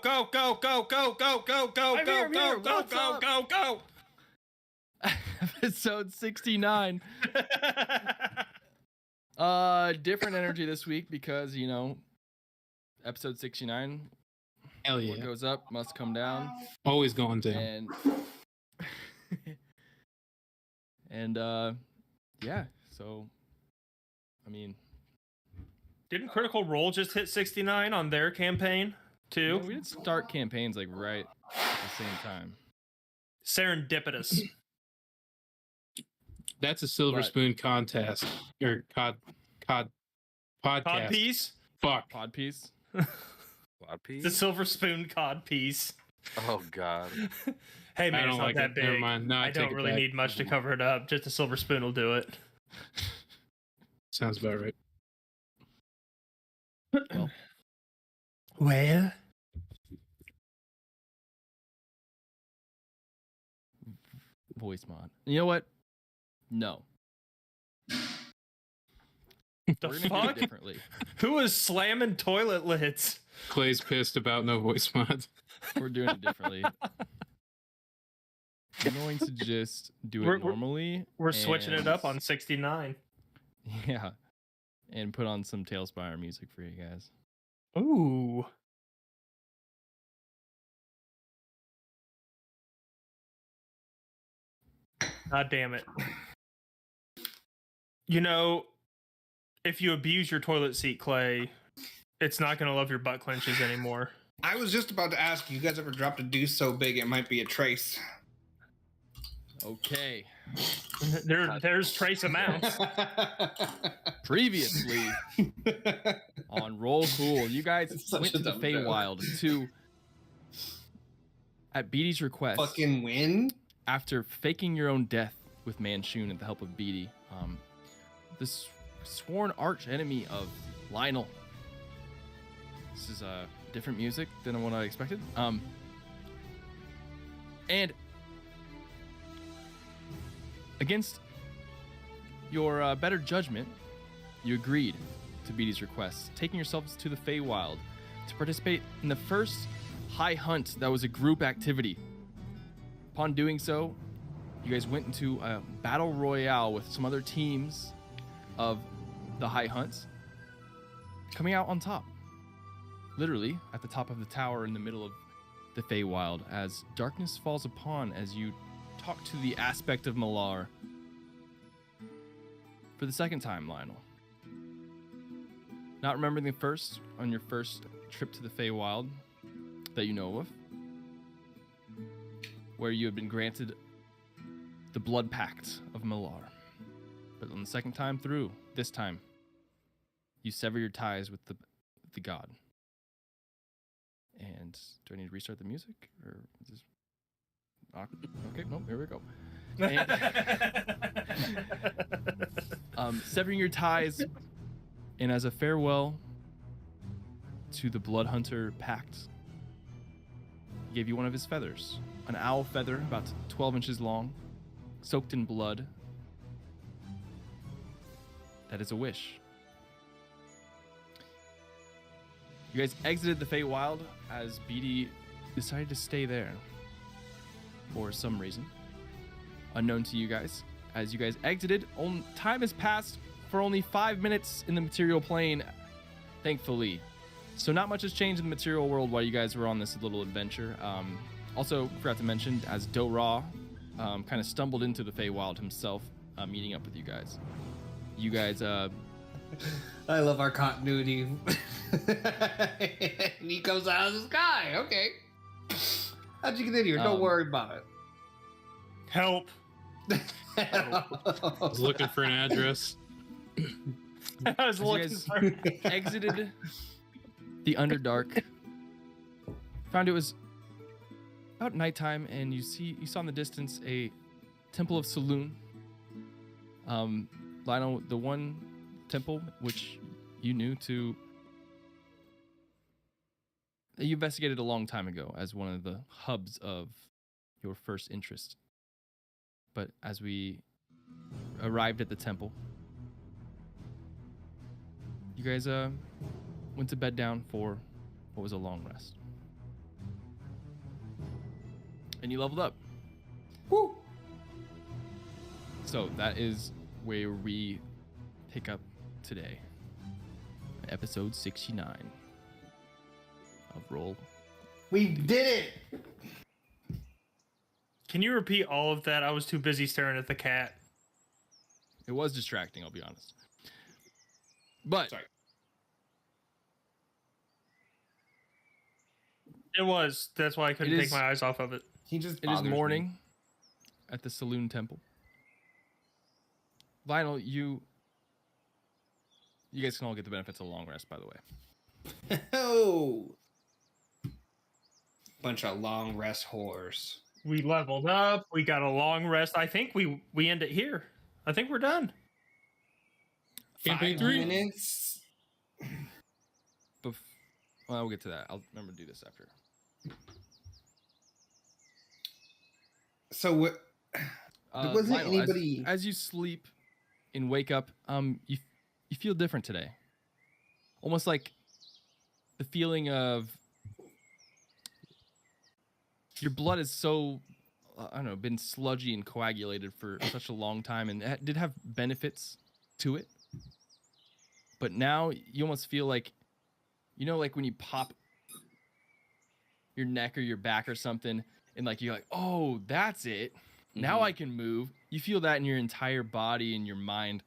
Go, go, go, go, go, go, go, I'm go, here, go, go, go, go, go. Episode 69. Different energy this week because, you know, episode 69. Hell yeah. What goes up must come down. Always going down. And yeah, so I mean, Didn't Critical Role just hit 69 on their campaign too? we didn't start campaigns like right at the same time. Serendipitous. That's a silver spoon contest or cod podcast. Cod piece? Fuck. Pod piece. Cod piece? The silver spoon cod piece. Oh god. Hey man, I don't it's not like that it. big. Never mind. No, I take don't it really back. need much to cover it up. Just a silver spoon will do it. Sounds about right. Well, Voice mod. You know what? No. the We're gonna do fuck? it differently. Who is slamming toilet lids? Clay's pissed about no voice mod. We're doing it differently. I'm going to just do it We're- normally. We're switching it up and- on 69. Yeah. And put on some TaleSpire music for you guys. Ooh. God damn it. You know, if you abuse your toilet seat clay, it's not going to love your butt clenches anymore. I was just about to ask you guys ever dropped a deuce so big it might be a trace. Okay. There's trace amounts. Previously on Roll Cool, you guys It's such went a to the dumb joke. Feywild to, at Beatty's request, Fucking win. after faking your own death with Manchun with the help of Beatty, this sworn arch enemy of Lionel. This is different music than what I expected. And against your better judgment, you agreed to Beatty's request, taking yourselves to the Feywild to participate in the first high hunt that was a group activity. Upon doing so, you guys went into a battle royale with some other teams of the high hunts, coming out on top. Literally at the top of the tower in the middle of the Feywild, as darkness falls upon as you talk to the aspect of Malar for the second time, Lionel. Not remembering the first on your first trip to the Feywild that you know of, where you had been granted the blood pact of Malar. But on the second time through, this time, you sever your ties with the god. And do I need to restart the music? Or is this... Okay, no, here we go. And, severing your ties, and as a farewell to the Blood Hunter Pact, he gave you one of his feathers, an owl feather about 12 inches long, soaked in blood. That is a wish. You guys exited the Feywild as Beatty decided to stay there for some reason unknown to you guys. As you guys exited, time has passed for only 5 minutes in the material plane, thankfully. So not much has changed in the material world while you guys were on this little adventure. Also, forgot to mention, as Do-Ra kind of stumbled into the Feywild himself, meeting up with you guys. You guys, I love our continuity. He comes out of the sky. Okay. How'd you get in here? Don't worry about it. Help. I was looking for an address. I was you looking guys for exited the Underdark, found it was about nighttime, and you saw in the distance a temple of Saloon. Lionel, the one temple which you knew to, that you investigated a long time ago as one of the hubs of your first interest. But as we arrived at the temple, you guys went to bed down for what was a long rest. And you leveled up. Woo! So that is where we pick up today. Episode 69 of Roll. We did it! Can you repeat all of that? I was too busy staring at the cat. It was distracting, I'll be honest. But Sorry. It was. That's why I couldn't It take is- my eyes off of it. He just it is bothers me. morning at the Saloon Temple. Lionel, you guys can all get the benefits of a long rest, by the way. Oh! Bunch of long rest whores. We leveled up. We got a long rest. I think we end it here. I think we're done. Campaign 5 3. minutes. Well, we'll get to that. I'll remember to do this after. So what? There wasn't Lionel, anybody. As you sleep and wake up, you feel different today. Almost like the feeling of your blood is so, I don't know, been sludgy and coagulated for such a long time, and it did have benefits to it. But now you almost feel like, you know, like when you pop your neck or your back or something, and like you're like, oh, that's it. Now I can move. You feel that in your entire body and your mind.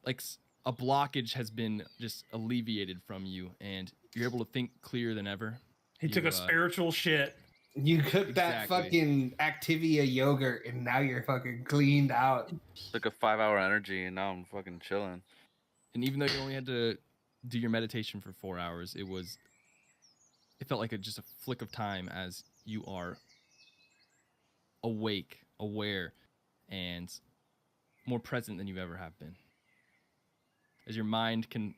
Like a blockage has been just alleviated from you, and you're able to think clearer than ever. He took a spiritual shit. You cooked that Exactly. fucking Activia yogurt, and now you're fucking cleaned out. Took a 5-hour energy, and now I'm fucking chilling. And even though you only had to do your meditation for 4 hours, it felt like just a flick of time as you are awake, aware, and more present than you ever have been. As your mind can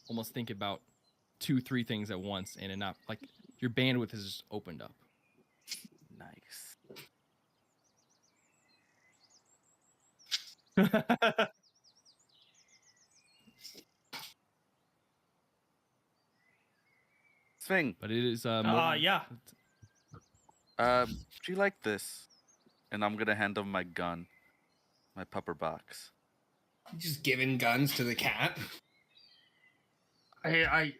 almost think about 2-3 things at once, and not like your bandwidth has just opened up. Nice. Swing. But it is Yeah. Do you like this? And I'm gonna hand him my gun, my pepper box. Just giving guns to the cat. I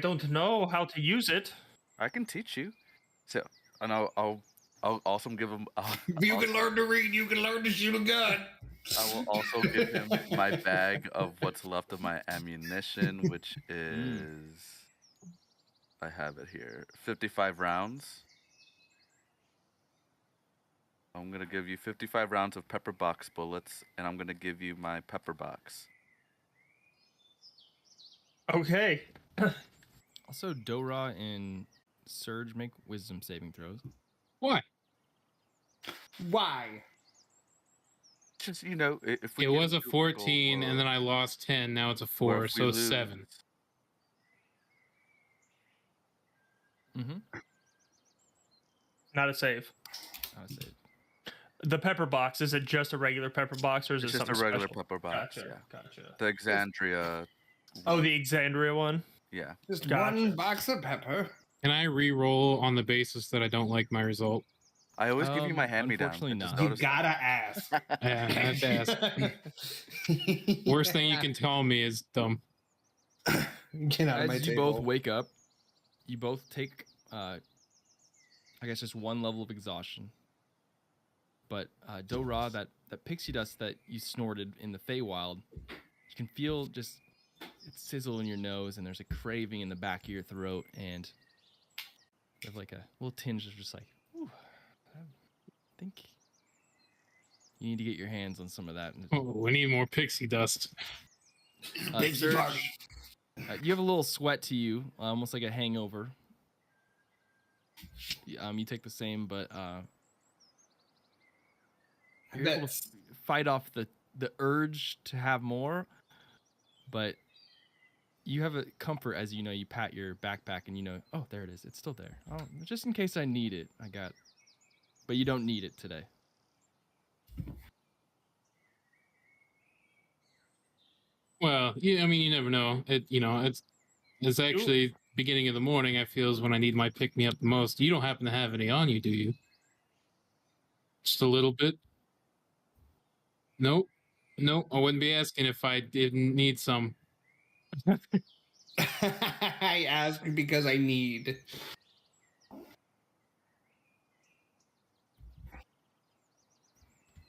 don't know how to use it. I can teach you. So, and I'll also give him. You can learn to read. You can learn to shoot a gun. I will also give him my bag of what's left of my ammunition, which is. I have it here. 55 rounds. I'm gonna give you 55 rounds of pepper box bullets, and I'm gonna give you my pepper box. Okay. also Dora and Surge make wisdom saving throws. Why? Why? Just if we It get was a into 14, goal, and then I lost 10. Now it's a or 4, if we so it's lose, 7. Mm-hmm. Not a save. I would say The pepper box, is it just a regular pepper box, or is It's it just a something regular special? pepper box. Gotcha. Yeah. Gotcha. The Exandria. Oh, the Exandria one? Yeah. Just Gotcha. one box of pepper. Can I re-roll on the basis that I don't like my result? I always give you my hand-me-down. unfortunately I just not. You noticed gotta ask. Yeah, I have to ask. Worst thing you can tell me is dumb. Get out of my as you table. both wake up, you both take, I guess, just one level of exhaustion. But Dora, that pixie dust that you snorted in the Feywild, you can feel just it sizzle in your nose, and there's a craving in the back of your throat, and you have like a little tinge of just like, ooh, I think you need to get your hands on some of that. Oh, we need more pixie dust. Pixie Surge, party. you have a little sweat to you, almost like a hangover. You take the same, but you're able to fight off the urge to have more, but you have a comfort as you pat your backpack and oh, there it is. It's still there. Oh, just in case I need it, I got. But you don't need it today. Well, yeah, I mean, you never know. It's actually beginning of the morning. I feel is when I need my pick me up the most. You don't happen to have any on you, do you? Just a little bit. Nope. I wouldn't be asking if I didn't need some. I ask because I need.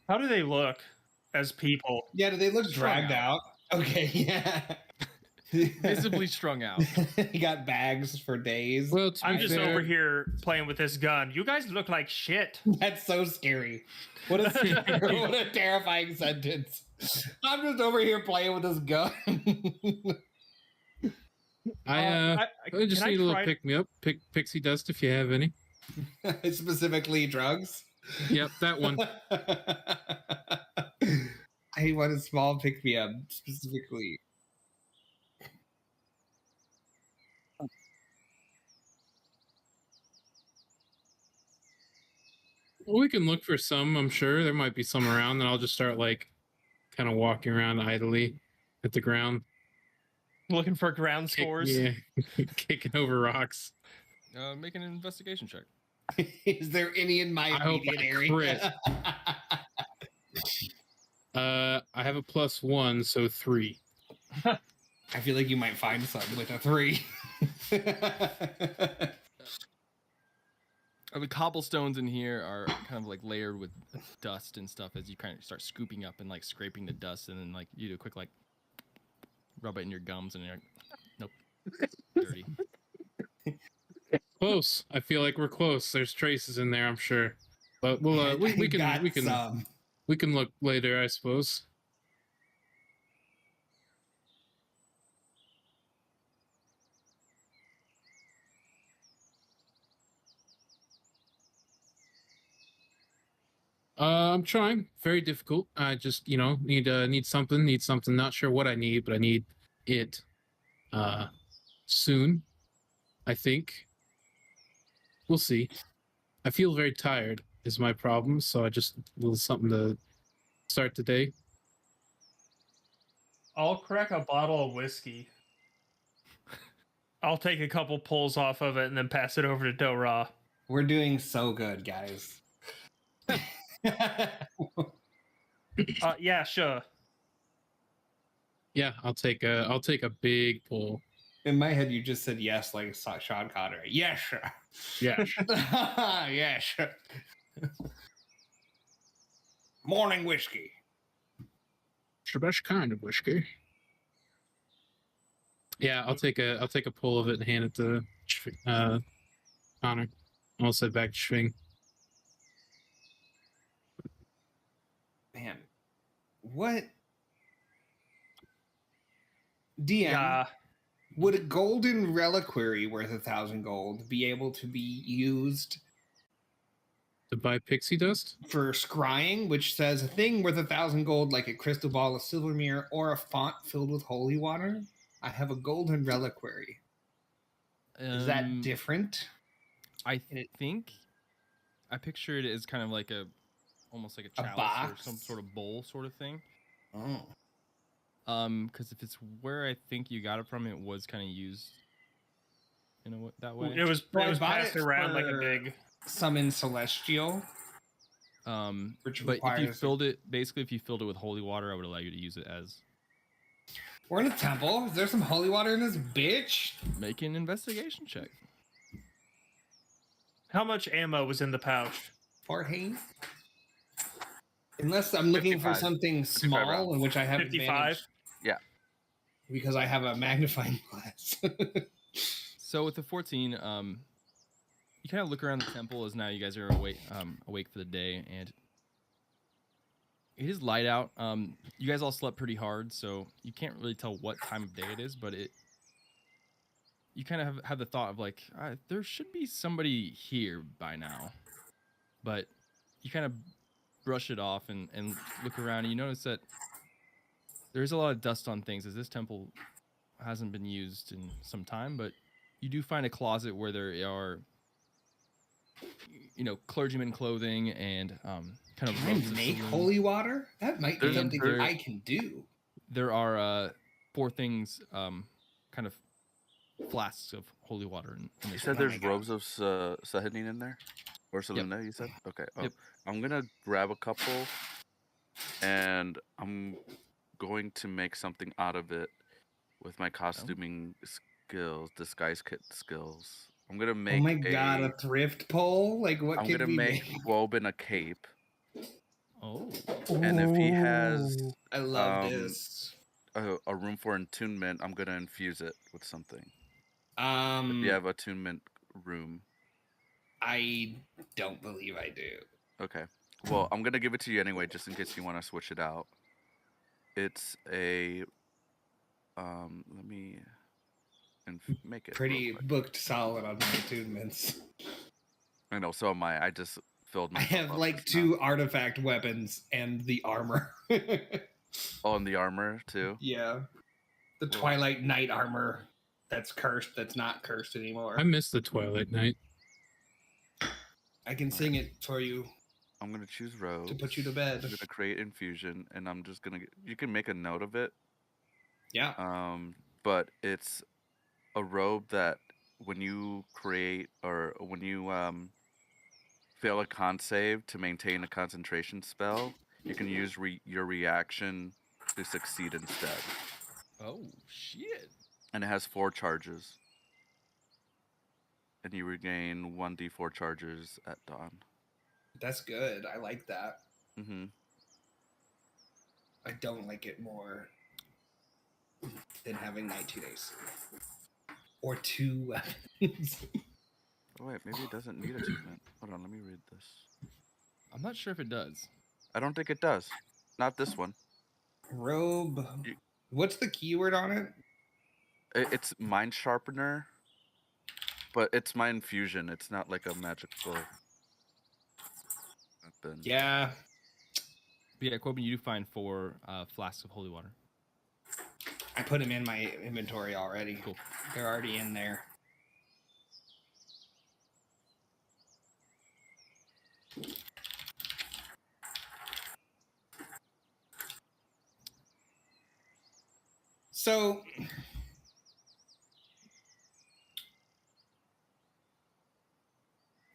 How do they look as people? Yeah, do they look Strung dragged out? Okay, yeah. Visibly strung out. You got bags for days. Well, to I'm be just fair, over here playing with this gun. You guys look like shit. That's so scary. What a terrifying sentence. I'm just over here playing with this gun. I just can need a little try- pick me up. Pixie dust if you have any. Specifically drugs. Yep, that one. I want a small pick me up specifically. Well, we can look for some. I'm sure there might be some around, and I'll just start kind of walking around idly at the ground. Looking for ground scores. Yeah, kicking over rocks. Make an investigation check. Is there any in my I hope immediate I area? I have a +1, so 3. I feel like you might find some with a 3. The cobblestones in here are kind of like layered with dust and stuff as you kind of start scooping up and like scraping the dust, and then like you do a quick like rub it in your gums, and you're like, nope, dirty. Close. I feel like we're close. There's traces in there, I'm sure. But we'll we can look later, I suppose. I'm trying. Very difficult. I just, need something. Need something. Not sure what I need, but I need it soon. I think. We'll see. I feel very tired is my problem, so I just need something to start the day. I'll crack a bottle of whiskey. I'll take a couple pulls off of it and then pass it over to Dora. We're doing so good, guys. Yeah, sure. Yeah, I'll take a big pull. In my head, you just said yes, like Sean Connery. Yeah, sure. Yeah. Yeah, sure. Morning whiskey. It's the best kind of whiskey. Yeah, I'll take a pull of it and hand it to Connor. I'll sit back to Schwing. Man, what? DM, Yeah. would a golden reliquary worth 1,000 gold be able to be used To buy pixie dust? for scrying, which says a thing worth 1,000 gold, like a crystal ball, a silver mirror, or a font filled with holy water? I have a golden reliquary. Is that different? I think I picture it as kind of like almost like a chalice or box? some sort of bowl sort of thing. Oh. Because if it's where I think you got it from, it was kind of used that way. It was Well, I bought passed it around like a for- big. Summon Celestial. Which But if you requires- filled it with holy water, I would allow you to use it as We're in a temple. Is there some holy water in this bitch? make an investigation check. How much ammo was in the pouch? 14? Unless I'm looking for 55. something 55 small rounds. in which I have 55? advantage. Yeah. Because I have a magnifying glass. So with the 14, you kind of look around the temple as now you guys are awake for the day, and it is light out. You guys all slept pretty hard, so you can't really tell what time of day it is, but you kind of have the thought of like, there should be somebody here by now. But you kind of brush it off and look around, and you notice that there's a lot of dust on things, as this temple hasn't been used in some time, but you do find a closet where there are clergyman clothing and kind of Can I robes of make saloon. holy water? That might be There's- something there's- I can do. There are 4 things, kind of flasks of holy water. In You this said room. there's my God. robes of Sahedin in there? Or Selena, you said? Okay. Oh. Yep. I'm going to grab a couple, and I'm going to make something out of it with my costuming skills, disguise kit skills. I'm going to make Oh my god, a thrift pole? Like what I'm could going to we make Woben a cape. Oh, And if he has I love um, this. a room for attunement, I'm going to infuse it with something. If Um you have attunement room. I don't believe I do. Okay. Well, I'm gonna give it to you anyway, just in case you want to switch it out. It's a let me make it real Pretty quick. booked solid on my attunements. I know, so am I. I just filled I myself have up like just now. 2 artifact weapons and the armor. Oh, and the armor too. Yeah. The Cool. Twilight Knight armor that's cursed, that's not cursed anymore. I miss the Twilight Night. I can sing it for you I'm gonna choose robes. to put you to bed. I'm gonna create infusion, and I'm just gonna. You can make a note of it. Yeah. But it's a robe that when you create or when you fail a con save to maintain a concentration spell, you can use your reaction to succeed instead. oh shit! And it has 4 charges. and you regain 1d4 charges at dawn. That's good. I like that. Mm-hmm. I don't like it more than having 19 AC. Or 2 weapons. Oh wait, maybe it doesn't need achievement. Hold on, let me read this. I'm not sure if it does. I don't think it does. Not this one. Robe. You- What's the keyword on it? It's Mind Sharpener, but it's Mind Fusion. It's not like a magical weapon. Yeah. But yeah, Corbin, you do find 4 flasks of holy water. I put them in my inventory already. Cool. They're already in there. So,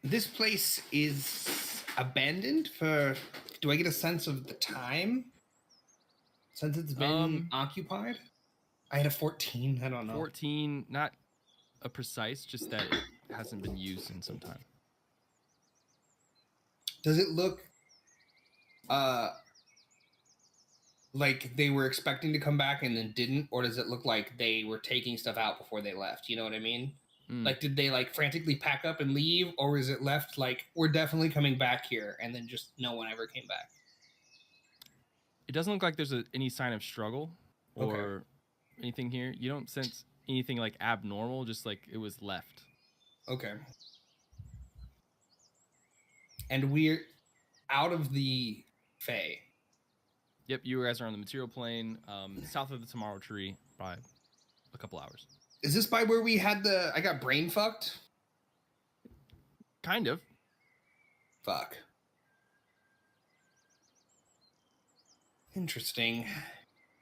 this place is abandoned for. Do I get a sense of the time since it's been occupied? I had a 14. I don't know. 14, not a precise, just that it hasn't been used in some time. Does it look like they were expecting to come back and then didn't, or does it look like they were taking stuff out before they left? You know what I mean? Like, did they like frantically pack up and leave, or is it left like we're definitely coming back here, and then just no one ever came back? It doesn't look like there's any sign of struggle or Okay. anything here. You don't sense anything like abnormal, just like it was left. Okay. And we're out of the Fae. Yep, you guys are on the material plane, south of the Tomorrow Tree by a couple hours. Is this by where we had I got brain fucked? Kind of. Fuck. Interesting.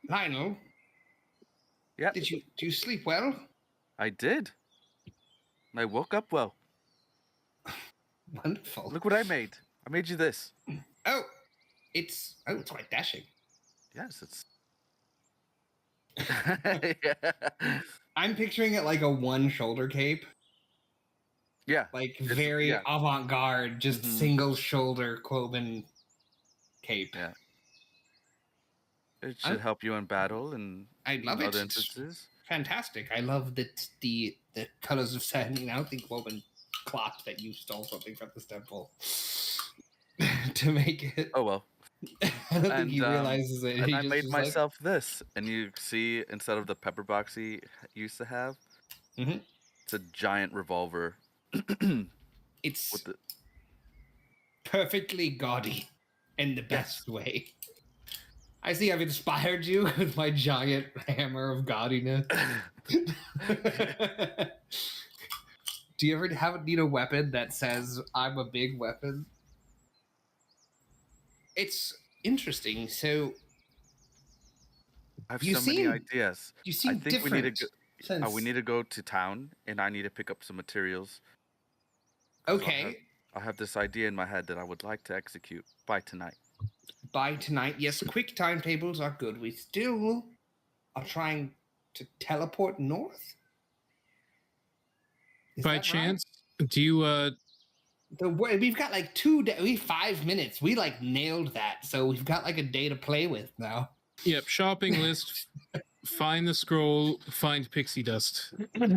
Lionel, Yeah, do you sleep well? I did. I woke up well. Wonderful. Look what I made. I made you this. Oh, it's quite dashing. Yes, it's. Yeah. I'm picturing it like a one shoulder cape, Yeah. like It's- very yeah. avant-garde, just Mhm. single shoulder Quoven cape. Yeah. It should help you in battle and I love other it. instances. Fantastic. I love that the colors of sanding. I don't think Woven clocked that you stole something from this temple to make it. Oh well. I don't think he realizes it. And He I just made was like, myself this, and you see instead of the pepper box he used to have, Mhm. it's a giant revolver. it's with the perfectly gaudy in the best way. I see I've inspired you with my giant hammer of gaudiness. Do you ever need a weapon that says I'm a big weapon? It's interesting. So I have You so many seem- ideas. you seem I think different. we need to since... we need to go to town, and I need to pick up some materials. 'Cause Okay. I have this idea in my head that I would like to execute by tonight. By tonight, yes, quick timetables are good. We still are trying to teleport north. Is By that right? chance, do you We've got like 5 minutes. We like nailed that, so we've got like a day to play with now. Yep, shopping list. Find the scroll, find pixie dust.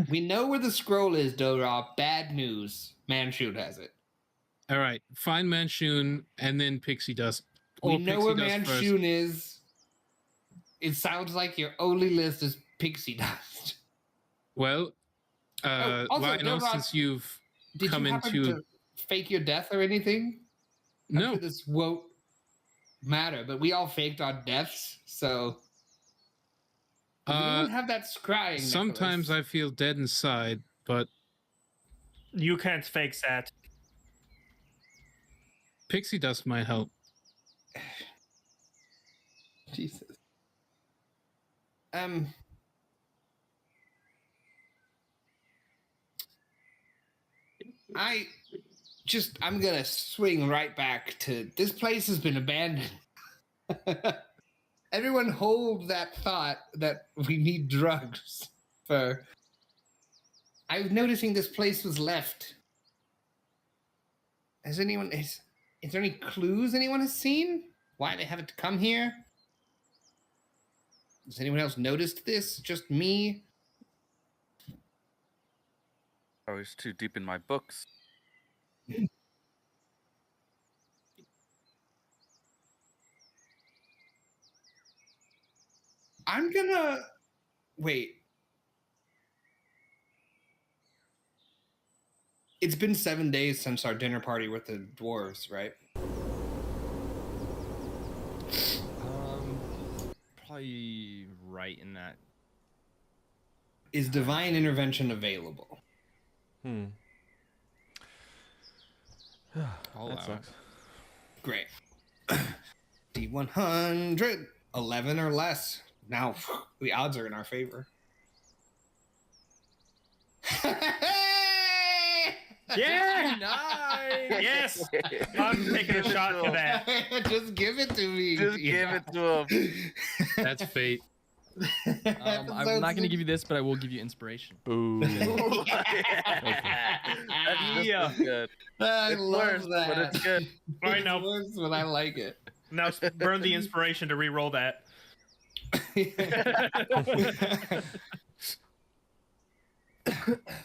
We know where the scroll is, Dora. Bad news. Manchun has it. All right, find Manchun and then pixie dust. We Or know pixie where dust first. Manchun is. It sounds like your only list is pixie dust. Well, also, Lionel, Dora, since you've Did come you happen into to fake your death or anything? I'm no, sure this won't matter, but we all faked our deaths, so we don't have that scrying. sometimes I Nicholas. feel dead inside, but You can't fake that. pixie dust might help. Jesus. I'm gonna swing right back to this place has been abandoned. Everyone hold that thought that we need drugs for I was noticing this place was left. Is there any clues anyone has seen? Why they haven't come here? Has anyone else noticed this? Just me? I was too deep in my books. I'm gonna wait. It's been 7 days since our dinner party with the dwarves, right? Probably right in that. Is divine intervention available? All That out. sucks. Great. D100, 11 or less. Now the odds are in our favor. Yeah! Nice. Yes! I'm taking a shot to that. Just give it to me. Just give it to him. That's fate. I'm not going to give you this, but I will give you inspiration. Boo. That's Yeah. good. I It's love worse, that. but it's good. All right, It's now worse, but I like it. now burn the inspiration to re-roll that.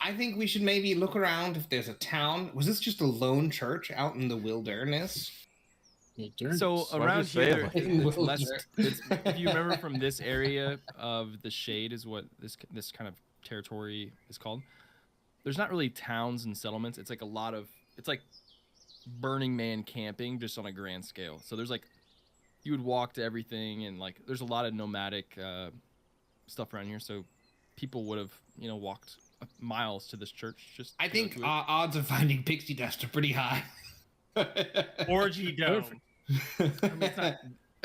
I think we should maybe look around if there's a town. Was this just a lone church out in the wilderness? So Why'd you around say it here, like it's that? less. If you remember from this area of the shade, is what this kind of territory is called. There's not really towns and settlements. It's like a lot of. It's like Burning Man camping, just on a grand scale. So there's like, you would walk to everything, and like there's a lot of nomadic stuff around here. So people would have walked miles to this church. Just I to go think to it. odds of finding pixie dust are pretty high. Orgy dome. I mean,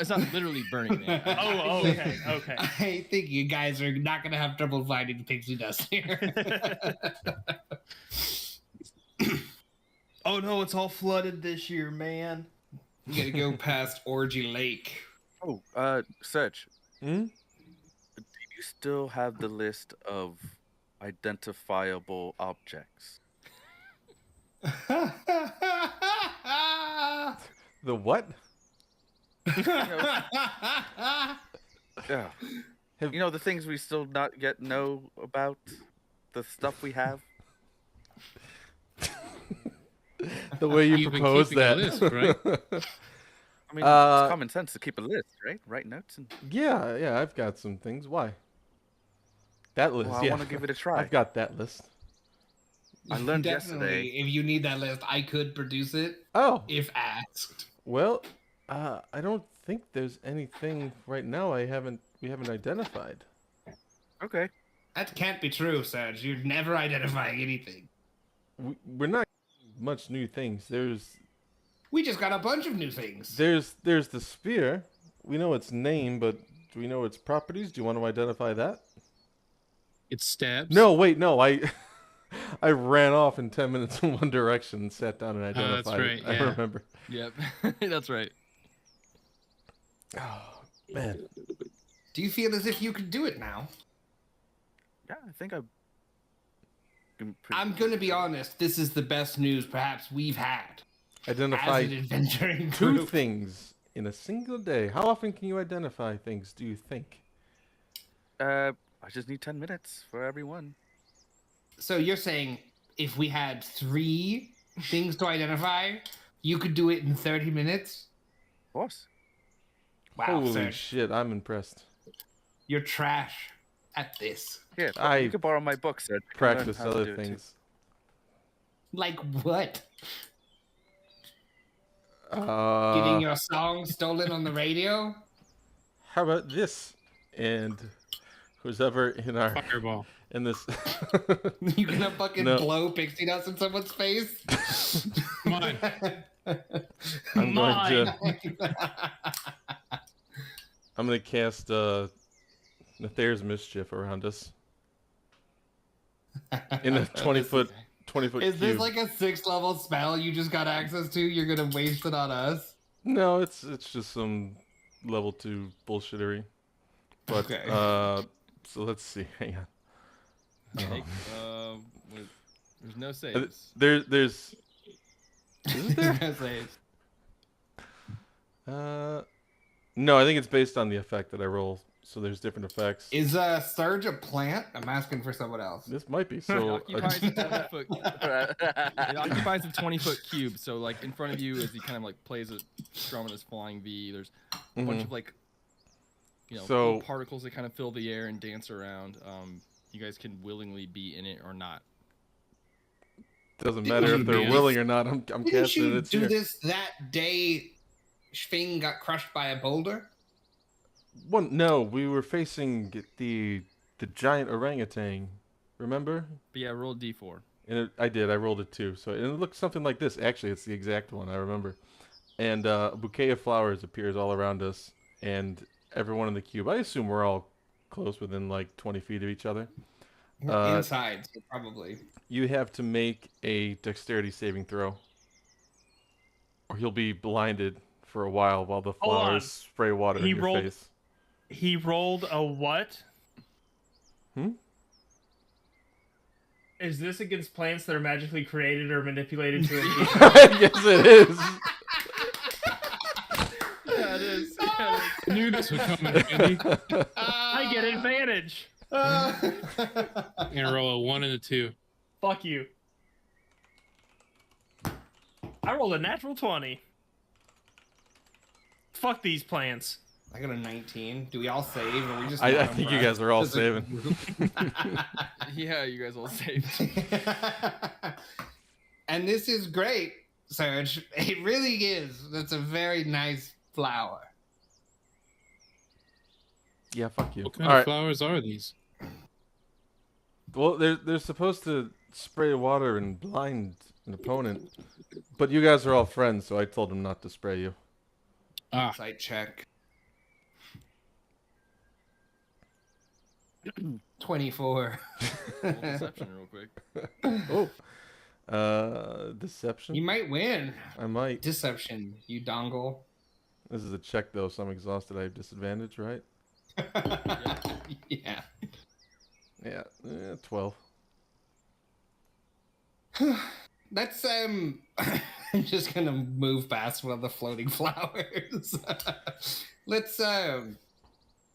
it's not literally Burning Man. Oh, okay, okay. I think you guys are not going to have trouble finding pixie dust here. Oh no, it's all flooded this year, man. You got to go past Orgy Lake. Oh, Serge. Hmm? Do you still have the list of identifiable objects? The what? Yeah. Have- You know, the things we still not yet know about? The stuff we have? The way you You've been propose keeping a that. list, right? I mean, Uh, it's common sense to keep a list, right? Write notes and... yeah, I've got some things. Why? That list, Well, I yeah. want to give it a try. I've got that list. I learned Definitely, yesterday. if you need that list, I could produce it Oh, if asked. well, I don't think there's anything right now we haven't identified. Okay. That can't be true, Serge. You're never identifying anything. We're not much new things. We just got a bunch of new things. There's the spear. We know its name, but do we know its properties? Do you want to identify that? It stabs. No, wait, no. I ran off in 10 minutes in one direction and sat down and that's identified right, it. I yeah. remember. Yep, that's right. Oh, man. Do you feel as if you could do it now? Yeah, I think I'm I'm going to be honest. This is the best news perhaps we've had Identify as an adventuring two group. things in a single day. How often can you identify things, do you think? I just need 10 minutes for everyone. So you're saying if we had 3 things to identify, you could do it in 30 minutes? Of course. Wow, Holy Serge. shit, I'm impressed. You're trash at this. Here, I you can borrow my book, Serge. You can learn Practice how to do other it, too. things. Like what? Getting Uh, your song stolen on the radio? how about this? And who's ever in our Fireball. in this You gonna fucking No. blow pixie dust in someone's face? Come on. I'm going to Mine. I'm going to cast Nathair's Mischief around us in a 20-foot Is this cube. like a 6th level spell you just got access to? You're gonna waste it on us? No, it's just some level 2 bullshittery. But Okay. so let's see. Hang on. Take There's no saves. There's. Is there? No saves. No, I think it's based on the effect that I roll. So there's different effects. Is Surge a plant? I'm asking for someone else. This might be It so. occupies a 20-foot. It occupies a 20-foot cube. So like in front of you, as he kind of like plays a drum in his flying V. There's a bunch of like, little particles that kind of fill the air and dance around. You guys can willingly be in it or not. Doesn't matter if they're willing or not. I'm Didn't casting you it. do this that day Schwing got crushed by a boulder? Well, no, we were facing the giant orangutan. Remember? But yeah, roll a d4. And I did. I rolled it too. So it looked something like this. Actually, it's the exact one. I remember. And a bouquet of flowers appears all around us, and everyone in the cube. I assume we're all close, within like 20 feet of each other. We're inside, so probably. You have to make a dexterity saving throw, or he'll be blinded for a while the flowers spray water in your face. He rolled a what? Is this against plants that are magically created or manipulated to appear? Yes, it is. Yeah, it is. Yeah, I knew this would come in handy. I get advantage. I'm gonna roll a 1 and a 2. Fuck you. I rolled a natural 20. Fuck these plants. I got a 19. Do we all save, or we just? I think you guys are all saving. Yeah, you guys all saved. And this is great, Serge. It really is. That's a very nice flower. Yeah, fuck you. What kind All of right. flowers are these? Well, they're supposed to spray water and blind an opponent, but you guys are all friends, so I told them not to spray you. Ah, Sight check. 24. Roll deception real quick. Deception. You might win. I might. Deception, you dongle. This is a check though, so I'm exhausted. I have disadvantage, right? Yeah. Yeah, 12. That's I'm just gonna move past one of the floating flowers. Let's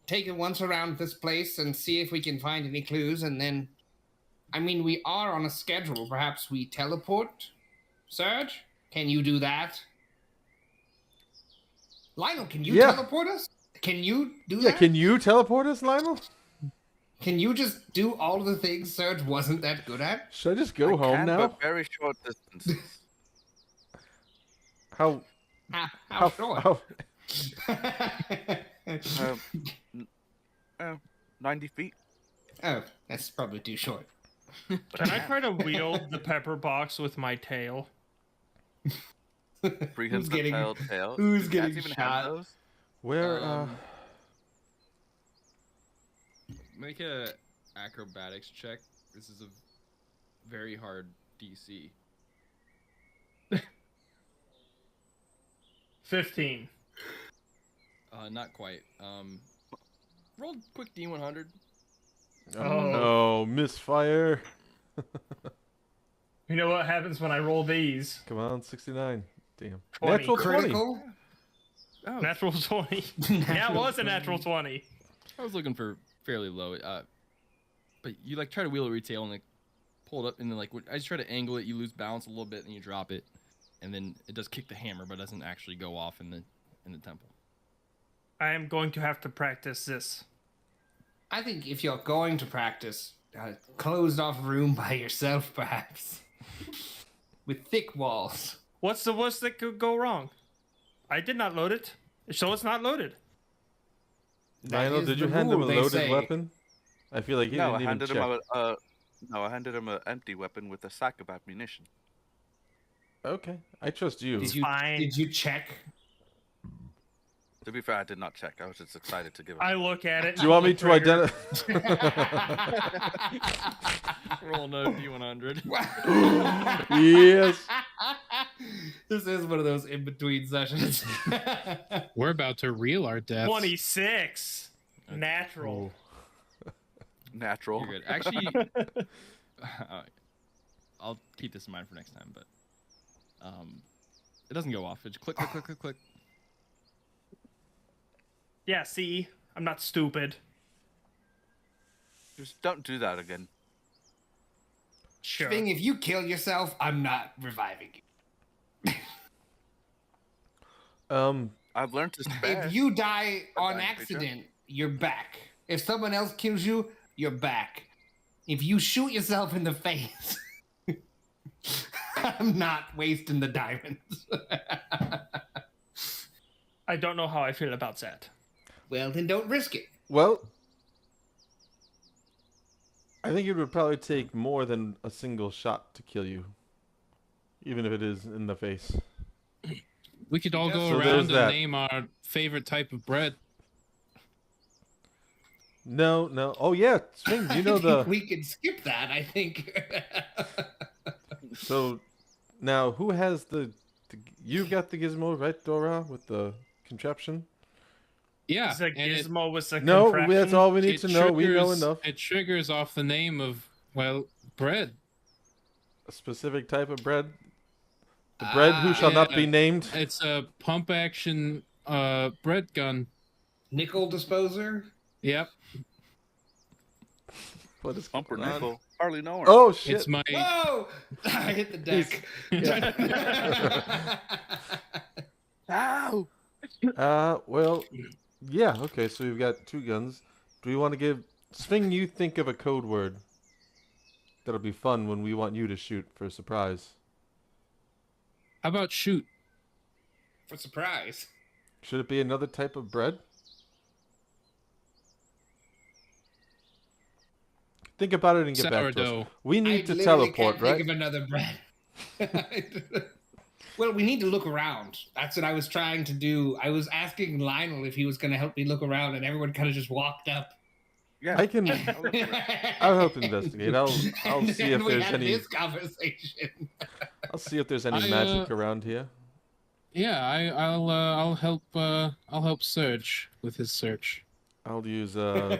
take it once around this place and see if we can find any clues, and then I mean we are on a schedule. Perhaps we teleport? Serge? Can you do that? Lionel, can you teleport us? Can you do that? Yeah, can you teleport us, Lionel? Can you just do all the things Serge wasn't that good at? Should I just go I home can, now? But very short distances. How How short? how 90 feet. Oh, that's probably too short. Can I try to wield the pepper box with my tail? Who's getting- tail. who's Cats getting even shot? have those? where Make a acrobatics check. This is a very hard DC. 15. Not quite. Roll quick D100. no, misfire. You know what happens when I roll these? Come on, 69. Damn. 20. Natural 20. Critical? Oh, Natural 20. Yeah, it was a natural 20. I was looking for fairly low. But you like try to wheel it retail and like pull it up, and then like I just try to angle it. You lose balance a little bit, and you drop it, and then it does kick the hammer, but doesn't actually go off in the temple. I am going to have to practice this. I think if you're going to practice, a closed off room by yourself, perhaps. With thick walls. What's the worst that could go wrong? I did not load it, so it's not loaded. That Lionel, is did you the hand him a rule, they loaded say. weapon? I feel like he No, I didn't even handed check. him I handed him an empty weapon with a sack of ammunition. Okay, I trust you. Fine. Did you check? To be fair, I did not check. I was just excited to give it. I look at it. Do you want me to trigger. identify? Roll another D100. Yes. This is one of those in between sessions. we're about to reel our deaths. 26. Natural. Natural. You're good. Actually, I'll keep this in mind for next time, but it doesn't go off. It's click, click, click, click, click. Yeah, see? I'm not stupid. Just don't do that again. Sure. Thing, if you kill yourself, I'm not reviving you. I've learned to spare. If you die on dying creature. accident, you're back. If someone else kills you, you're back. If you shoot yourself in the face, I'm not wasting the diamonds. I don't know how I feel about that. Well, then don't risk it. Well, I think it would probably take more than a single shot to kill you, even if it is in the face. We could all go So there's around and that. name our favorite type of bread. No, no. Oh yeah, Swing. You know I think the. we can skip that. I think. So now, who has the? You've got the gizmo, right, Dora, with the contraption? Yeah, It's a and it- gizmo with a No, contraption. that's all we need it to know. We know triggers- enough. It triggers off the name of, well, bread. A specific type of bread. The bread who shall not be yeah. named. It's a pump action bread gun. Nickel disposer. Yep, What is Bumper going on? nickel. Hardly know her. Oh shit! it's my. Whoa! I hit the deck. Ow! Well, yeah. Okay, so we've got two guns. Do we want to give Swing? You think of a code word that'll be fun when we want you to shoot for a surprise. How about shoot? For surprise. Should it be another type of bread? Think about it and get back to us. Sourdough. We I need to literally teleport, can't right? think of another bread. Well, we need to look around. That's what I was trying to do. I was asking Lionel if he was going to help me look around, and everyone kind of just walked up. Yeah. I can. I'll help investigate. I'll And see then if we there's had any. this conversation. I'll see if there's any I, magic around here. Yeah, I'll help Serge with his search. I'll use You're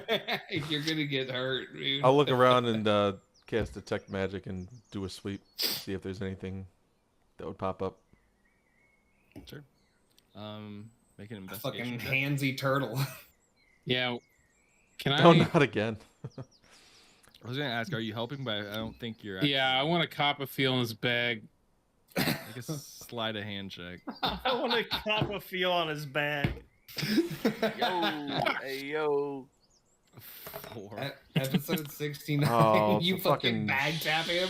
gonna get hurt, dude. I'll look around and cast detect magic and do a sweep. See if there's anything that would pop up. Sure. Make an Fucking investigation. check. handsy turtle. Yeah, can I? No, not again. I was gonna ask, are you helping? But I don't think you're. Yeah, I want to cop a feel in his bag. Make a sleight of hand check. I want to cop a feel on his bag. Yo, hey yo. 4. Episode 69. Oh, You it's a fucking fucking bag tap him.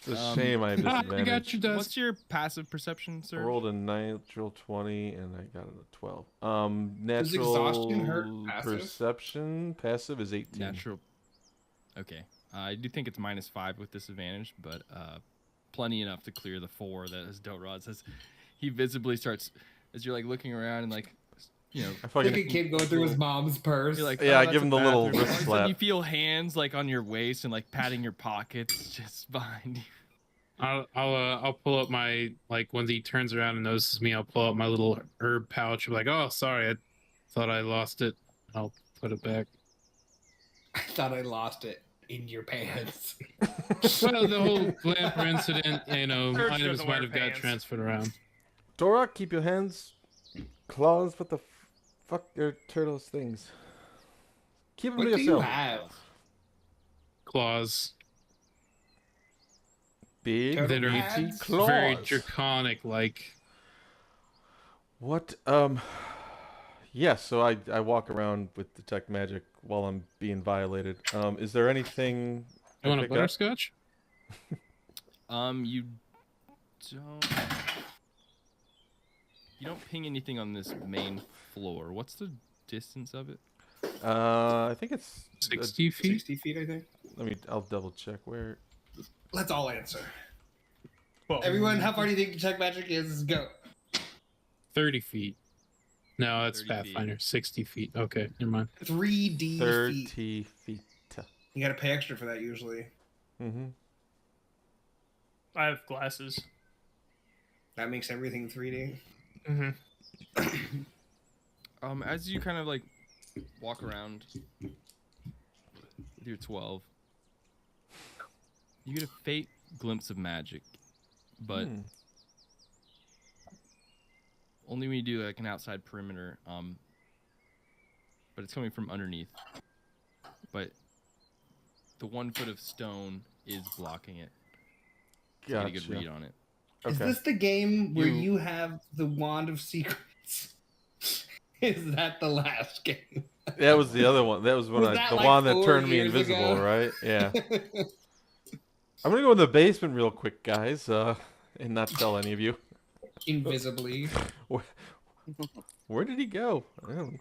It's a shame I I disadvantaged. got your dust. What's your passive perception, I sir? rolled a natural 20 and I got a 12. Does exhaustion hurt Natural passive? perception passive is 18. Natural. Okay. I do think it's -5 with disadvantage, but plenty enough to clear the 4 that, as Delrod says, he visibly starts as you're like looking around and like, you know, I Like a fucking, kid going through his mom's purse. you're like, Yeah, I that's give a him the little bathroom. wrist All of a sudden slap. You feel hands like on your waist and like patting your pockets just behind you. I'll pull up my, like, when he turns around and notices me, I'll pull out my little herb pouch. I'm like, oh, sorry, I thought I lost it. I'll put it back. I thought I lost it in your pants. Well, the whole Glamper incident, you know, Serge items doesn't might wear have got pants. transferred around. Dorak, keep your hands, claws, what the fuck are turtles things? Keep them What to do you yourself. have? Claws. Big, Turtle That are pads? claws. very draconic, like. What? Yeah, so I walk around with detect magic while I'm being violated. Is there anything You want a pick up? butterscotch? You don't ping anything on this main floor. What's the distance of it? I think it's 60 feet? 60 feet, I think. I'll double check where. Let's all answer. Well, Everyone, how far do you think detect magic is? Go. 30 feet. No, that's 30 feet. Pathfinder. 60 feet. Okay, never mind. 3D feet. 30 feet. You gotta pay extra for that usually. Mm-hmm. I have glasses. That makes everything 3D. Mm-hmm. As you kind of like walk around, with your 12. You get a faint glimpse of magic, but only when you do like an outside perimeter. But it's coming from underneath. But the 1 foot of stone is blocking it. To get a good read on it. Is this the game where you have the Wand of Secrets? Is that the last game? That was the other one. That was when the wand that turned me invisible, right? Yeah. I'm gonna go in the basement real quick, guys, and not tell any of you. Invisibly. Where did he go? I don't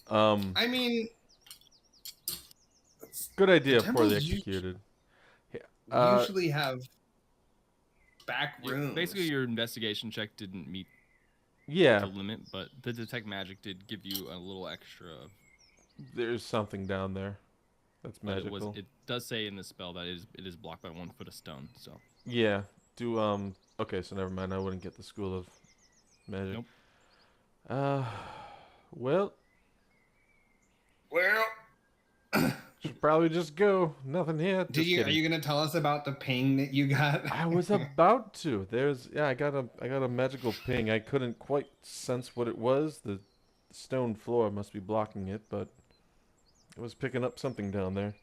know. I mean, good idea, poorly executed. Usually have back rooms. Basically, your investigation check didn't meet the limit, but the detect magic did give you a little extra. There's something down there that's magical. It does say in the spell that it is blocked by 1 foot of stone. So yeah. Okay, so never mind. I wouldn't get the School of Magic. Nope. Well. Should probably just go. Nothing here. Are you gonna tell us about the ping that you got? I was about to. I got a magical ping. I couldn't quite sense what it was. The stone floor must be blocking it, but I was picking up something down there.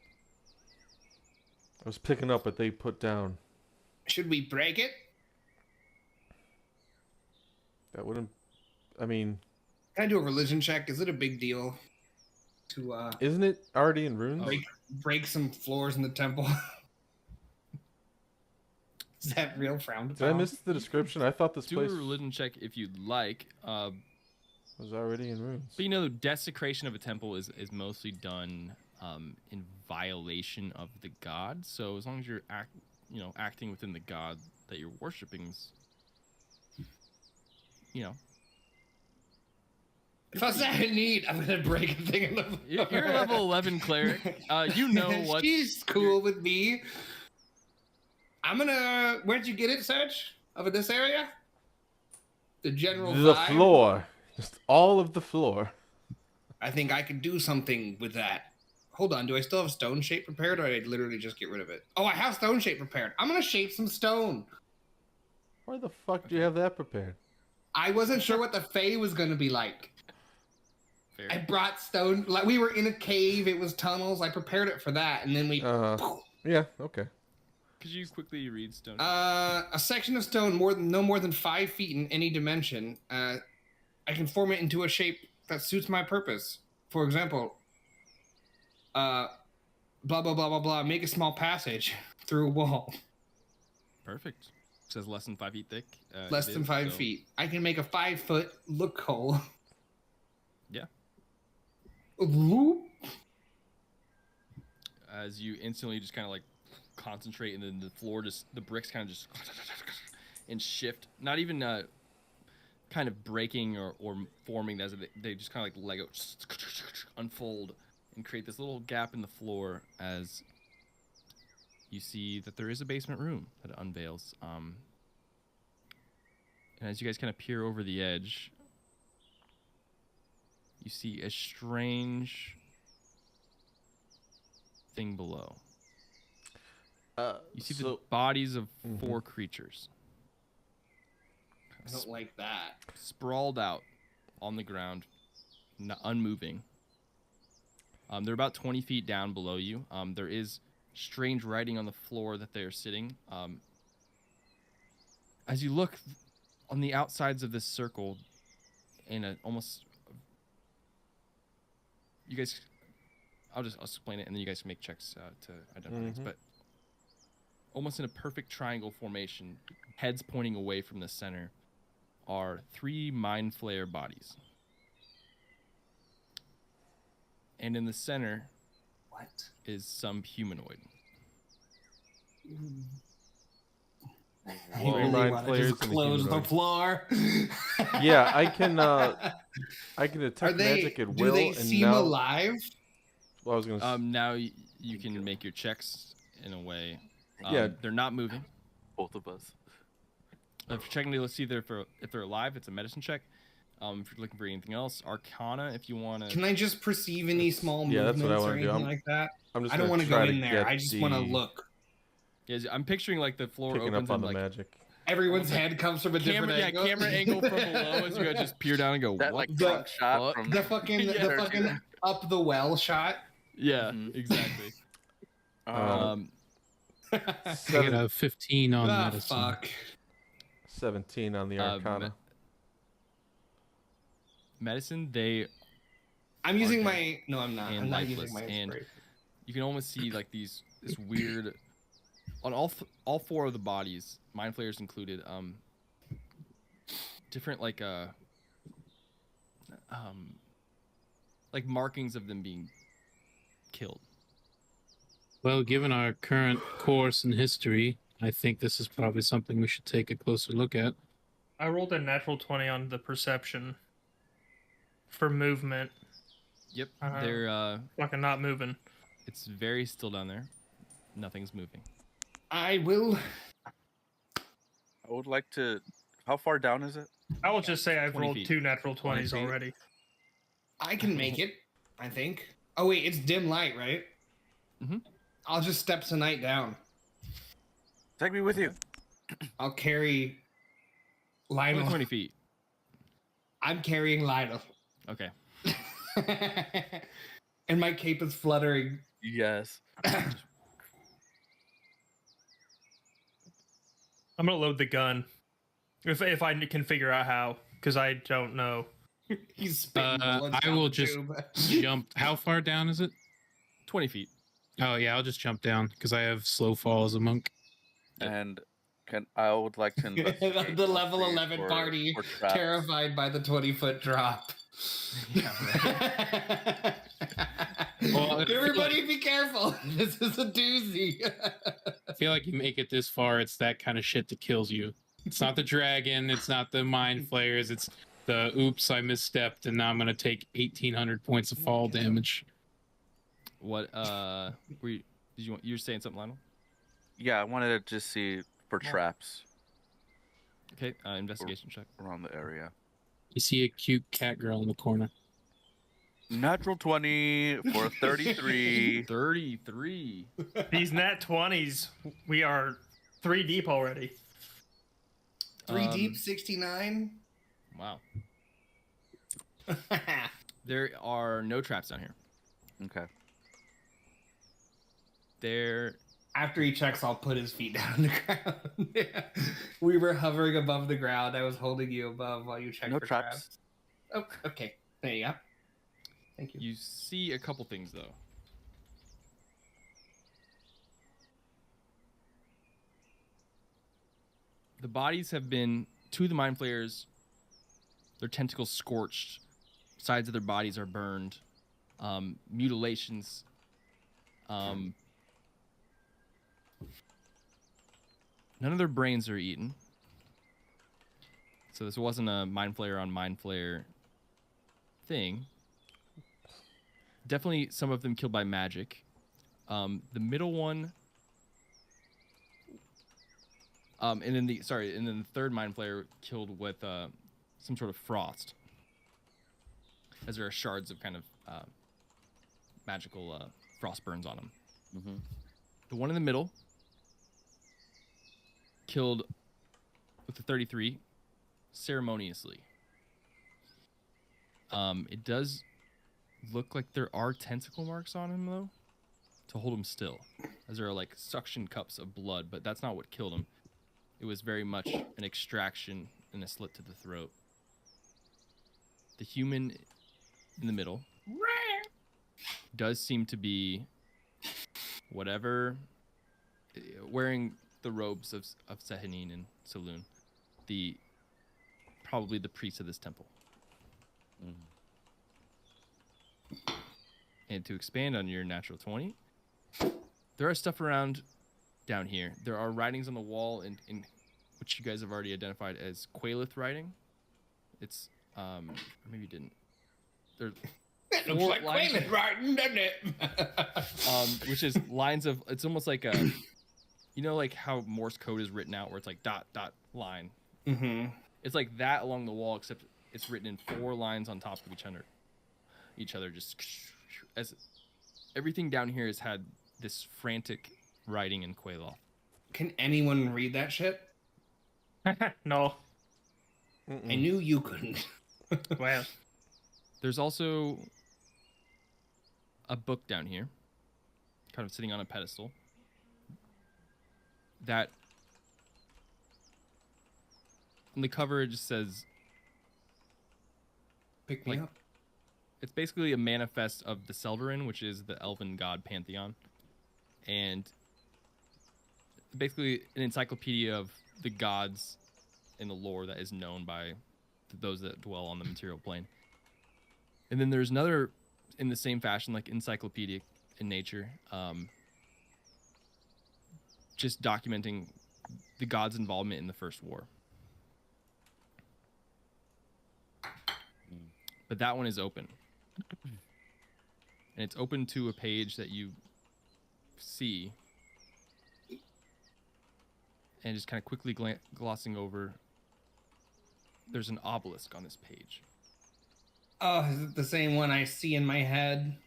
I was picking up what they put down. Should we break it? That wouldn't. I mean. Can I do a religion check? Is it a big deal? To isn't it already in runes? Break some floors in the temple. Is that real frowned upon? Did I miss the description? I thought this place... Do a religion check if you'd like. Was already in runes. But you know, desecration of a temple is mostly done in violation of the god. So as long as you're acting within the god that you're worshiping, If I say I need, I'm gonna break a thing in the floor. You're a level 11 cleric. You know what? She's cool with me. I'm gonna. Where'd you get it, Serge? Over this area? The general vibe? Floor. Just all of the floor. I think I could do something with that. Hold on. Do I still have stone shape prepared, or did I literally just get rid of it? Oh, I have stone shape prepared. I'm gonna shape some stone. Why the fuck do you have that prepared? I wasn't sure what the Fae was gonna be like. Fair. I brought stone. Like we were in a cave. It was tunnels. I prepared it for that, and then we. Yeah. Okay. Could you quickly read stone? A section of stone no more than 5 feet in any dimension. I can form it into a shape that suits my purpose. For example, blah blah blah blah blah. Make a small passage through a wall. Perfect. It says less than 5 feet thick. Less than 5 feet. I can make a 5 foot look hole. Yeah. Whoop. As you instantly just kind of like concentrate, and then the bricks kind of just and shift. Not even kind of breaking or forming as they just kind of like Lego unfold and create this little gap in the floor as you see that there is a basement room that unveils. And as you guys kind of peer over the edge, you see a strange thing below. You see the bodies of 4 creatures. I don't like that. Sprawled out on the ground, unmoving. They're about 20 feet down below you. There is strange writing on the floor that they are sitting. As you look on the outsides of this circle, in a almost... You guys... I'll explain it, and then you guys can make checks to identify things. But almost in a perfect triangle formation, heads pointing away from the center, are 3 mind flayer bodies. And in the center is some humanoid. I really want to just close the floor. Yeah, I can detect magic at will. Do they seem alive? Well, I was gonna. Now you can make your checks in a way. Yeah, they're not moving. Both of us. If you're checking to see if they're alive, it's a medicine check. If you're looking for anything else, Arcana, if you want to. Can I just perceive any small Yeah, that's movements what I or wanna do. anything like that? I'm just I don't gonna want to try go in there. get I just want to the- look. Yeah, I'm picturing like the floor Picking opens up on and the like magic. Everyone's head comes from a different camera, angle. camera angle from below as you guys just peer down and go, That what like the front shot fuck? from The fucking, Yeah. the fucking up the well shot. Yeah, Mhm. exactly. um, I get Seven, a 15 on Ah, medicine. fuck. 17 on the Uh, Arcana. Medicine, they I'm using Okay. my. No, I'm not. And I'm not lifeless, using my and- inspiration. you can almost see like this weird on all four of the bodies, mind flayers included, different like markings of them being killed. Well, given our current course in history, I think this is probably something we should take a closer look at. I rolled a natural 20 on the perception for movement. Yep, Uh-huh. they're Fucking not moving. it's very still down there. Nothing's moving. I will. I would like to. How far down is it? I will just say I've 20 rolled feet. 2 natural 20 20s feet. already. I can make it. I think. Oh wait, it's dim light, right? Mhm. I'll just step tonight down. Take me with you. I'll carry Only Lionel. 20 feet. I'm carrying Lionel. Okay. And my cape is fluttering. Yes. I'm gonna load the gun. If I can figure out how, because I don't know. He's spitting bullets I down will the just tube. jump. How far down is it? 20 feet. Oh yeah, I'll just jump down because I have slow fall as a monk. Yep. And I would like to investigate The level for- 11 for- party, for traps. terrified by the 20-foot drop. Yeah, Well, Everybody be careful. This is a doozy. I feel like you make it this far, it's that kind of shit that kills you. It's not the dragon, it's not the mind flayers, it's the oops, I misstepped, and now I'm gonna take 1,800 points of fall damage. What were you were saying something, Lionel? Yeah, I wanted to just see for traps Okay, investigation check. around the area. You see a cute cat girl in the corner. Natural 20 for 33. 33. These nat 20s, we are 3 deep already. 3 deep, 69. Wow. There are no traps down here. Okay. There After he checks, I'll put his feet down on the ground. We were hovering above the ground. I was holding you above while you checked No for traps. Oh, okay. There you go. Thank you. you see a couple things though. The bodies have been, two of the mind flayers, their tentacles scorched, sides of their bodies are burned, mutilations. None of their brains are eaten. So this wasn't a mind flayer on mind flayer thing. Definitely some of them killed by magic. The middle one, and then the third mind flayer killed with some sort of frost, as there are shards of kind of magical frost burns on them. Mm-hmm. The one in the middle killed with the 33 ceremoniously. It does look like there are tentacle marks on him though, to hold him still, as there are like suction cups of blood, but that's not what killed him. It was very much an extraction and a slit to the throat. The human in the middle does seem to be whatever, wearing the robes of Sehanin and Saloon, probably the priest of this temple. And to expand on your natural 20, there are stuff around down here. There are writings on the wall in which you guys have already identified as Quailith writing. It's or maybe you didn't. There That looks four like lines Quaylen writing, doesn't it? which is lines of, it's almost like a, you know, like how Morse code is written out where it's like dot dot line. Mm-hmm. It's like that along the wall, except it's written in 4 lines on top of each other, just as everything down here has had this frantic writing in Quelaw. Can anyone read that shit? No. I knew you couldn't. Well, There's also a book down here, kind of sitting on a pedestal, that on the cover it just says, Pick me Like- up. it's basically a manifest of the Seldarin, which is the elven god pantheon, and basically an encyclopedia of the gods in the lore that is known by those that dwell on the material plane. And then there's another, in the same fashion, like encyclopedic in nature, just documenting the gods' involvement in the First War. But that one is open. And it's open to a page that you see. And just kind of quickly glossing over, there's an obelisk on this page. Oh, is it the same one I see in my head?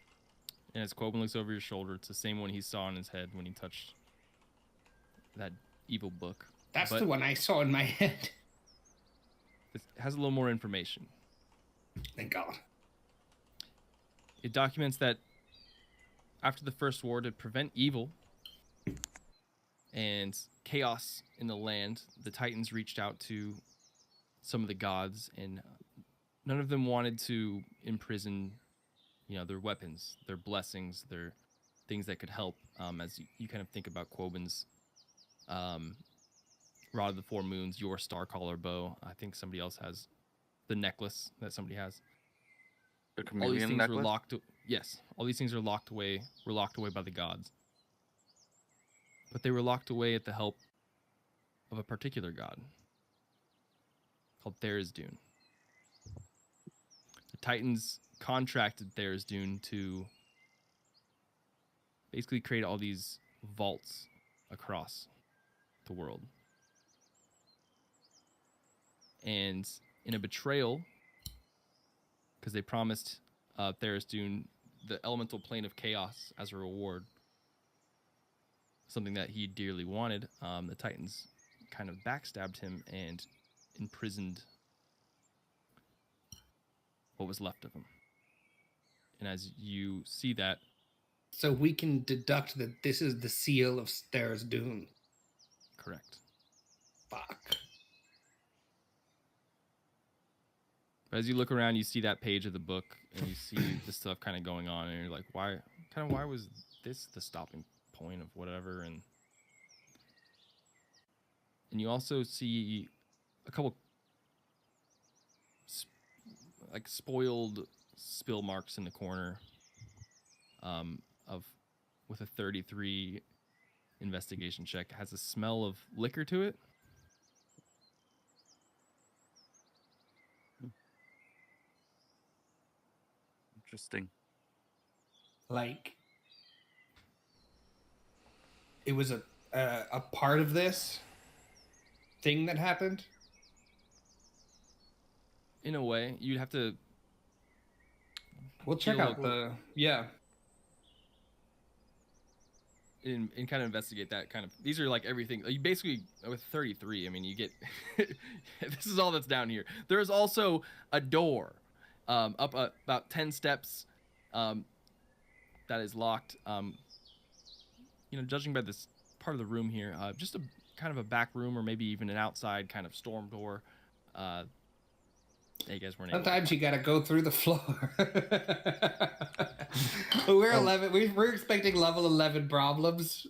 And as Quoben looks over your shoulder, it's the same one he saw in his head when he touched that evil book. That's But the one I saw in my head. it has a little more information. Thank God. It documents that after the First War, to prevent evil and chaos in the land, the Titans reached out to some of the gods, and none of them wanted to imprison, their weapons, their blessings, their things that could help. As you kind of think about Quoben's Rod of the Four Moons, your Starcaller bow. I think somebody else has the necklace that somebody has. The All these chameleon things necklace? were locked. Yes, all these things are locked away. Were locked away by the gods, but they were locked away at the help of a particular god called Tharizdun. The Titans contracted Tharizdun to basically create all these vaults across the world, and in a betrayal, because they promised Tharizdun the elemental plane of chaos as a reward, something that he dearly wanted, the Titans kind of backstabbed him and imprisoned what was left of him. And as you see that, So we can deduct that this is the seal of Stairs Dune. correct. Fuck. But as you look around, you see that page of the book, and you see this stuff kind of going on, and you're like, why was this the stopping point of whatever? And you also see a couple spoiled spill marks in the corner with a 33 investigation check. It has a smell of liquor to it. Interesting. Like, it was a part of this thing that happened. In a way, you'd have to We'll check Feel out the and kind of investigate that kind of. These are like everything. You basically, with 33, I mean, you get. This is all that's down here. There is also a door up about 10 steps that is locked. Judging by this part of the room here, just a kind of a back room, or maybe even an outside kind of storm door. You guys weren't able to Sometimes you gotta go through the floor. We're 11. We're expecting level 11 problems,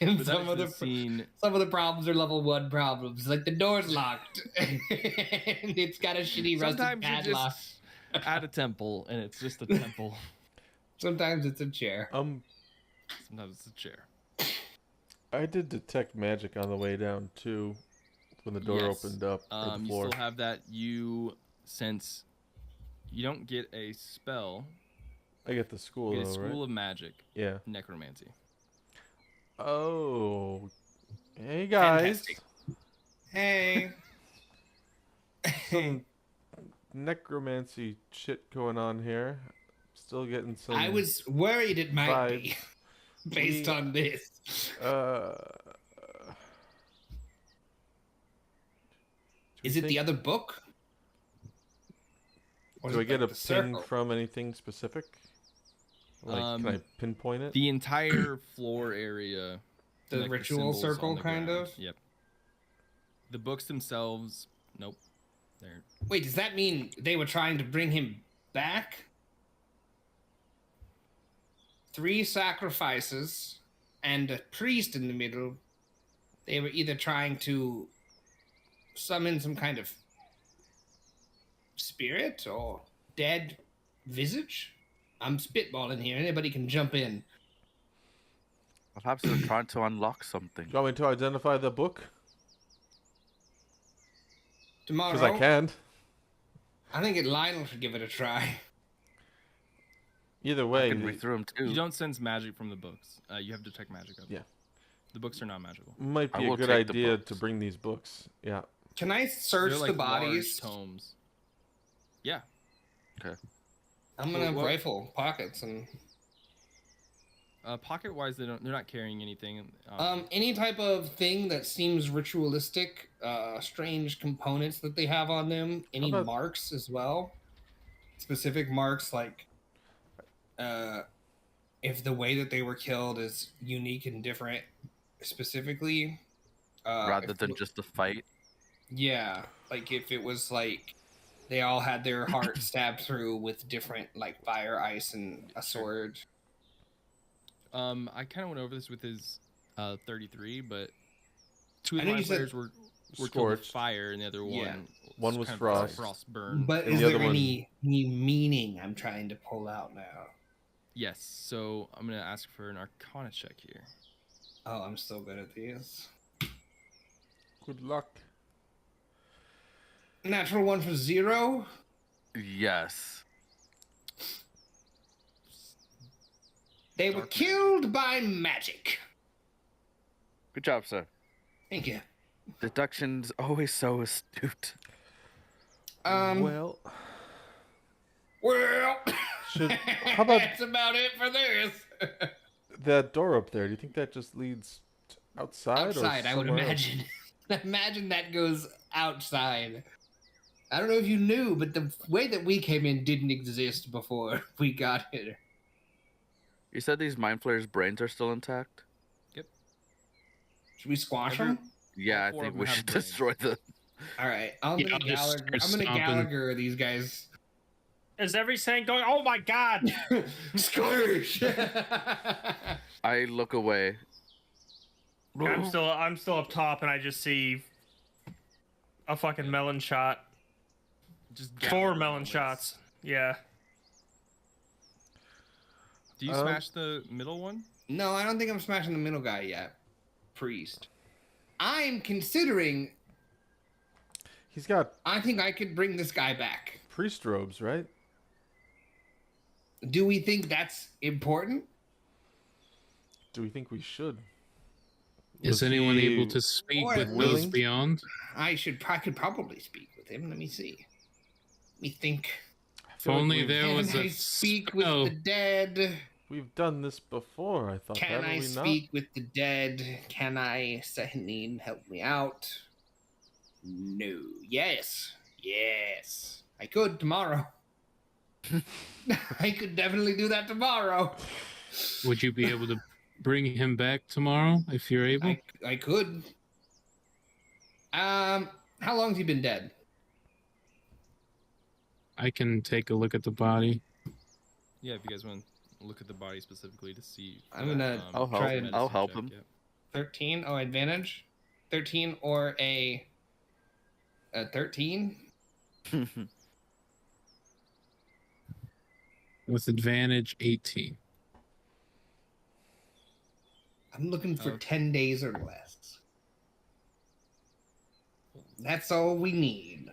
and But some that of is the the scene. some of the problems are level 1 problems. Like the door's locked, and it's got a shitty rusted Sometimes you're padlock. just at a temple, and it's just a temple. Sometimes it's a chair. Sometimes it's a chair. I did detect magic on the way down too, when the door Yes. opened up, or the You floor. still have that. Since you don't get a spell, I get the school you get a though, school right? of magic, Yeah. necromancy. Oh, hey guys. Fantastic. Hey. Some necromancy shit going on here. Still getting some. I was worried it might be vibes. based We- on this. Is it the other book? Or is Do I it get like a the ping circle? from anything specific? Like, can I pinpoint it? The entire floor area. The like, ritual symbols on circle, the kind ground. of? Yep. The books themselves, nope. They're Wait, does that mean they were trying to bring him back? 3 sacrifices and a priest in the middle. They were either trying to summon some kind of spirit or dead visage. I'm spitballing here. Anybody can jump in. Perhaps they're trying to unlock something. Do you want me to identify the book? Tomorrow, Because I can. I think Lionel should give it a try. Either I way, can read through them too. you don't sense magic from the books. You have detect magic of them. Yeah. The books are not magical. might I be a will good take the idea books. to bring these books. Yeah. Can I search They're like the bodies? large tomes. Yeah. I'm gonna Well, what- rifle pockets and Pocket wise, they're not carrying anything. any type of thing that seems ritualistic, strange components that they have on them. Any about- marks as well? Specific marks like if the way that they were killed is unique and different specifically. Rather if than it- just a fight. Yeah, like if it was like they all had their heart stabbed through with different like fire, ice, and a sword. I kind of went over this with his 33, but 2 I of know my you said players were killed with Scorched. fire, and the other Yeah. One was kind of frost. frost burn. But And is the other there one- any meaning I'm trying to pull out now? Yes, so I'm gonna ask for an Arcana check here. Oh, I'm so good at these. Good luck. Natural 1 for 0. Yes. They were Dark killed by magic. Good job, sir. Thank you. Deduction's always so astute. Well, Well, should how about that's about it for this. that door up there? Do you think that just leads outside? Outside, or I would somewhere else? imagine. Imagine that goes outside. I don't know if you knew, but the way that we came in didn't exist before we got here. You said these mind flayers' brains are still intact? Should we squash Every- them? Yeah, I All 4 of think them we have should brains. destroy them. All right, I'm Yeah, gonna I'll just Gallagher. start I'm gonna stomping. Gallagher these guys. Is every saint going? Oh my god! Scourge. I look away. I'm still up top, and I just see a fucking melon shot. Just 4 gather melon bullets. shots. Yeah. Do you smash the middle one? No, I don't think I'm smashing the middle guy yet. Priest. I'm considering. He's got I think I could bring this guy back. priest robes, right? Do we think that's important? Do we think we should? Is Was anyone he- able to speak Or with willing? those beyond? I could probably speak with him. Let me see. Let me think. If only we've- there Can was I a speak spell. with the dead? We've done this before. I thought. Can haven't I we speak with the dead? Can I, Sahneen, help me out? No. Yes. Yes. I could tomorrow. I could definitely do that tomorrow. Would you be able to bring him back tomorrow if you're able? I could. How long has he been dead? I can take a look at the body. Yeah, if you guys want to look at the body specifically to see. I'm gonna I'll help try him. and I'll help him. 13. Oh, advantage. 13 or a 13. With advantage, 18. I'm looking for Okay. 10 days or less. That's all we need.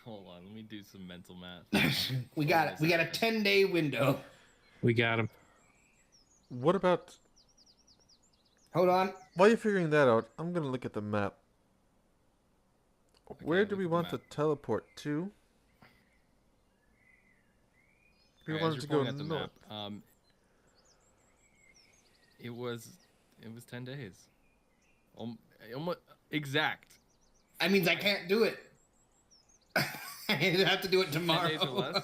Hold on, let me do some mental math. we got a 10-day window. We got him. What about? Hold on. While you're figuring that out, I'm gonna look at the map. Where do look we at the want to map. teleport to? We Alright, as wanted you're to go pulling at the north. map, it was 10 days. Almost exact. That means I can't do it. I have to do it tomorrow. 10 days or less?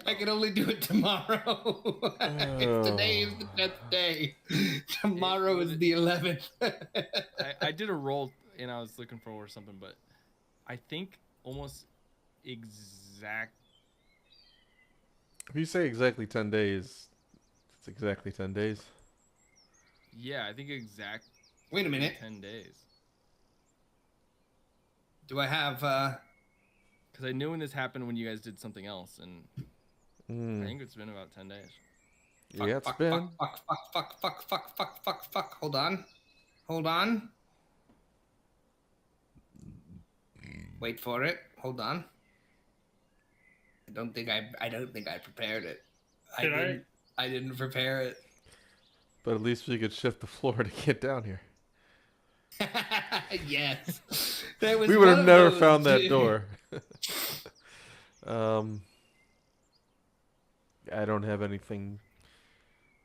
I can only do it tomorrow. Today is the 10th day. Tomorrow is the 11th. I did a roll and I was looking for something, but I think almost exact. If you say exactly 10 days, it's exactly 10 days. Yeah, I think exact. Wait a minute. 10 days. Do I have Because I knew when this happened when you guys did something else, and I think it's been about 10 days. Yeah, it's been. fuck. Hold on. Wait for it. Hold on. I don't think I prepared it. I didn't prepare it. But at least we could shift the floor to get down here. Yes. There was We would one have of never those, found that dude. door. I don't have anything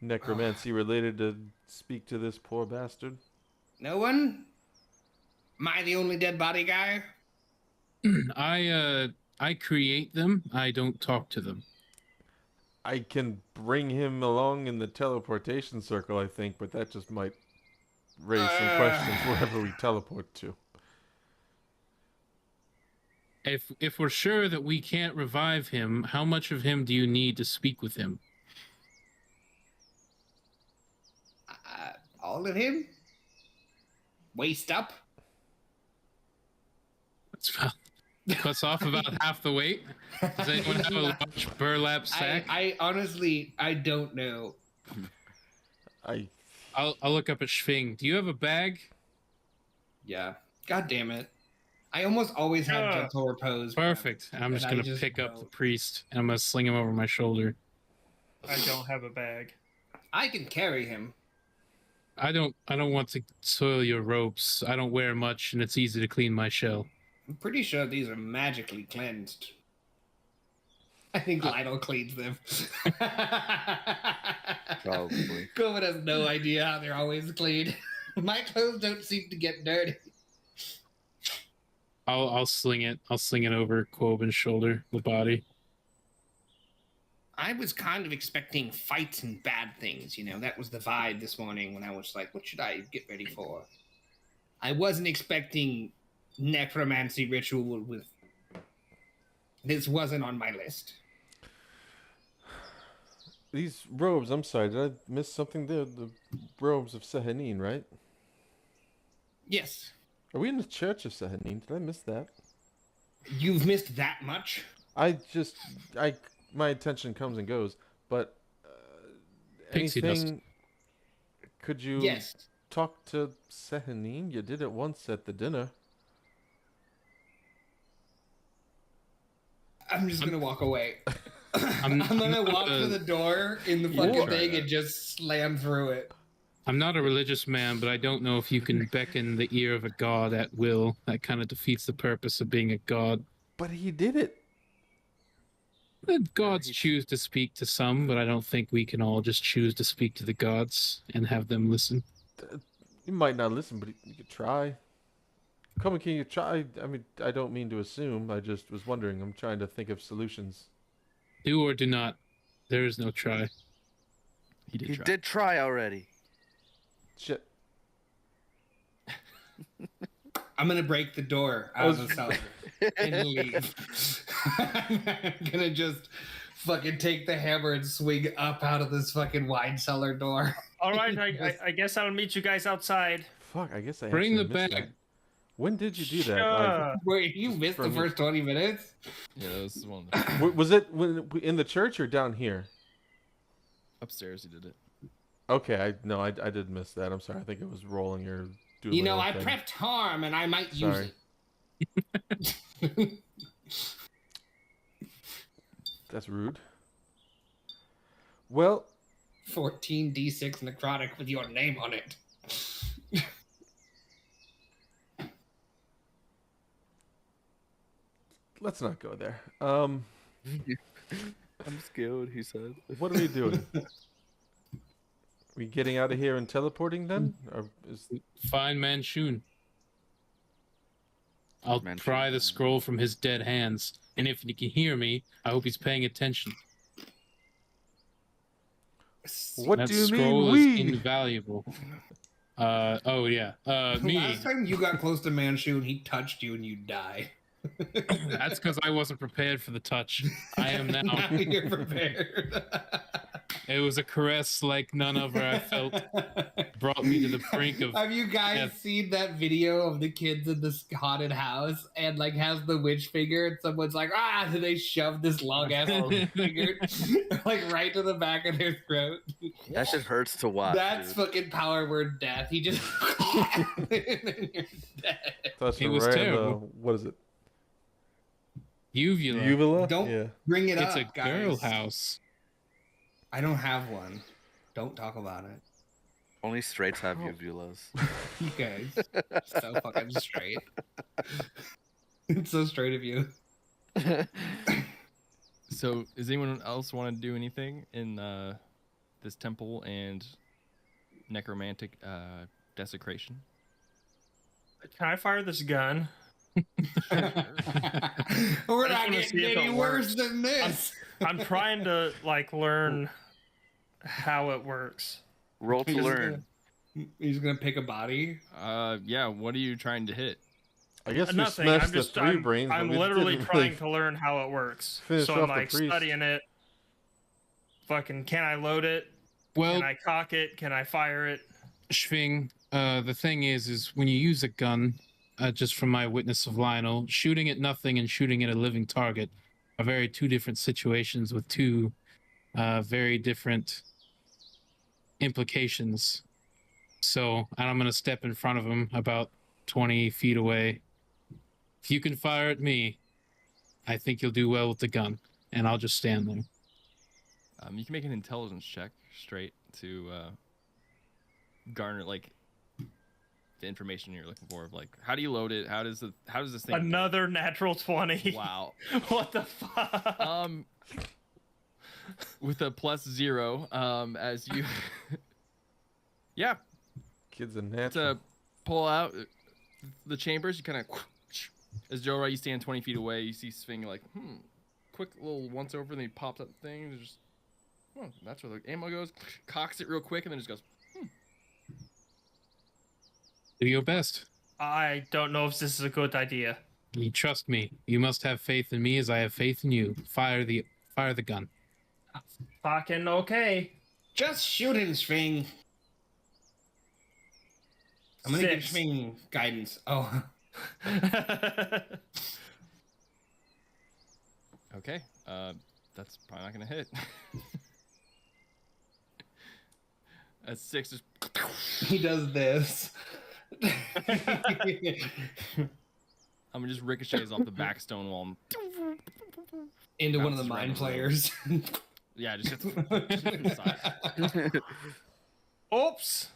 necromancy related to speak to this poor bastard. No one? Am I the only dead body guy? I create them. I don't talk to them. I can bring him along in the teleportation circle, I think, but that just might raise some questions wherever we teleport to. If we're sure that we can't revive him, how much of him do you need to speak with him? All of him? Waist up? That's about, cuts off about half the weight. Does anyone have a large burlap sack? I honestly, I don't know. I'll look up at Schwing. Do you have a bag? Yeah. God damn it. I almost always have Yeah. gentle repose. Perfect. I'm just And I gonna pick up the don't. priest and I'm gonna sling him over my shoulder. I don't have a bag. I can carry him. I don't want to soil your ropes. I don't wear much and it's easy to clean my shell. I'm pretty sure these are magically cleansed. I think Lionel cleans them. Probably. Coven has no idea how they're always clean. My clothes don't seem to get dirty. I'll sling it. I'll sling it over Quoven's shoulder, the body. I was kind of expecting fights and bad things, you know. That was the vibe this morning when I was like, what should I get ready for? I wasn't expecting necromancy ritual with... This wasn't on my list. These robes, I'm sorry, did I miss something there? The robes of Sehanin, right? Yes. Are we in the Church of Sehanin? Did I miss that? You've missed that much? My attention comes and goes, but Pixie dust. anything, could you Yes. talk to Sehanin? You did it once at the dinner. I'm just gonna walk away. I'm gonna not walk a- to the door in the fucking Try thing that. and just slam through it. I'm not a religious man, but I don't know if you can beckon the ear of a god at will. That kind of defeats the purpose of being a god. But he did it. The gods choose to speak to some, but I don't think we can all just choose to speak to the gods and have them listen. You might not listen, but you could try. Come on, can you try? I mean, I don't mean to assume. I just was wondering. I'm trying to think of solutions. Do or do not. There is no try. He did He try. did try already. Shit. I'm gonna break the door out of the cellar and leave. I'm gonna just fucking take the hammer and swing up out of this fucking wine cellar door. All right, I guess I'll meet you guys outside. Fuck, I guess I Bring actually the missed bag. that. When did you do that? Sure. Wait, you missed the From- first 20 minutes? Yeah, this is one Was it in the church or down here? upstairs. He did it. Okay, I did miss that. I'm sorry. I think it was rolling or doing. You my know, own I thing. prepped harm and I might Sorry. use it. That's rude. Well, 14d6 necrotic with your name on it. Let's not go there. I'm scared, he said. What are we doing? We getting out of here and teleporting then? Or is... Find Manchun. I'll pry the scroll from his dead hands, and if he can hear me, I hope he's paying attention. What That do you scroll mean, is invaluable. Oh yeah. Me. Last time you got close to Manchun, he touched you and you died. That's because I wasn't prepared for the touch. I am now. Now you're prepared. It was a caress like none other I felt. Brought me to the brink of. Have you guys death. seen that video of the kids in this haunted house and like has the witch finger and someone's like, ah, and they shove this long ass finger like right to the back of their throat? That shit hurts to watch. That's dude. fucking power word death. He just and then you're dead. Touch It him was right in the- terrible. what is it? Uvula. Uvula? Don't Yeah. bring it It's up, a girl guys. house. I don't have one. Don't talk about it. Only straights have uvulas. You guys, so fucking straight. It's so straight of you. So, does anyone else want to do anything in this temple and necromantic desecration? Can I fire this gun? We're I not wanna getting see if any it worse works. than this. I'm trying to like learn how it works. Roll to He's learn. He's gonna pick a body. Yeah. What are you trying to hit? I guess we Nothing. smashed I'm the just. 3 I'm, brains. but I'm we literally didn't trying really to learn how it works. finish So off I'm the like priest. studying it. Fucking, can I load it? Well, Can I cock it? Can I fire it? Schwing, the thing is when you use a gun, just from my witness of Lionel, shooting at nothing and shooting at a living target are very two different situations with two very different implications. So I'm going to step in front of him about 20 feet away. If you can fire at me, I think you'll do well with the gun, and I'll just stand there. You can make an intelligence check straight to garner like the information you're looking for. Of like, how do you load it? How does this thing? Another natural 20. Wow. What the fuck? With a +0, as you. Yeah, Kid's a natural. to pull out the chambers, you kind of. As Joe Wright, you stand 20 feet away. You see Sving like, quick little once over, and then he pops up the thing. And just, oh, that's where the ammo goes. Cocks it real quick, and then just goes. Do your best. I don't know if this is a good idea. You trust me. You must have faith in me as I have faith in you. Fire the gun. Fucking okay. Just shoot him, String. I'm gonna give 6. String guidance. Oh, Okay, that's probably not gonna hit. A 6 is. he does this. I'm gonna just ricochets off the back stone wall. Into one of the Bounces mind right players. Yeah, just hits the side. Oops.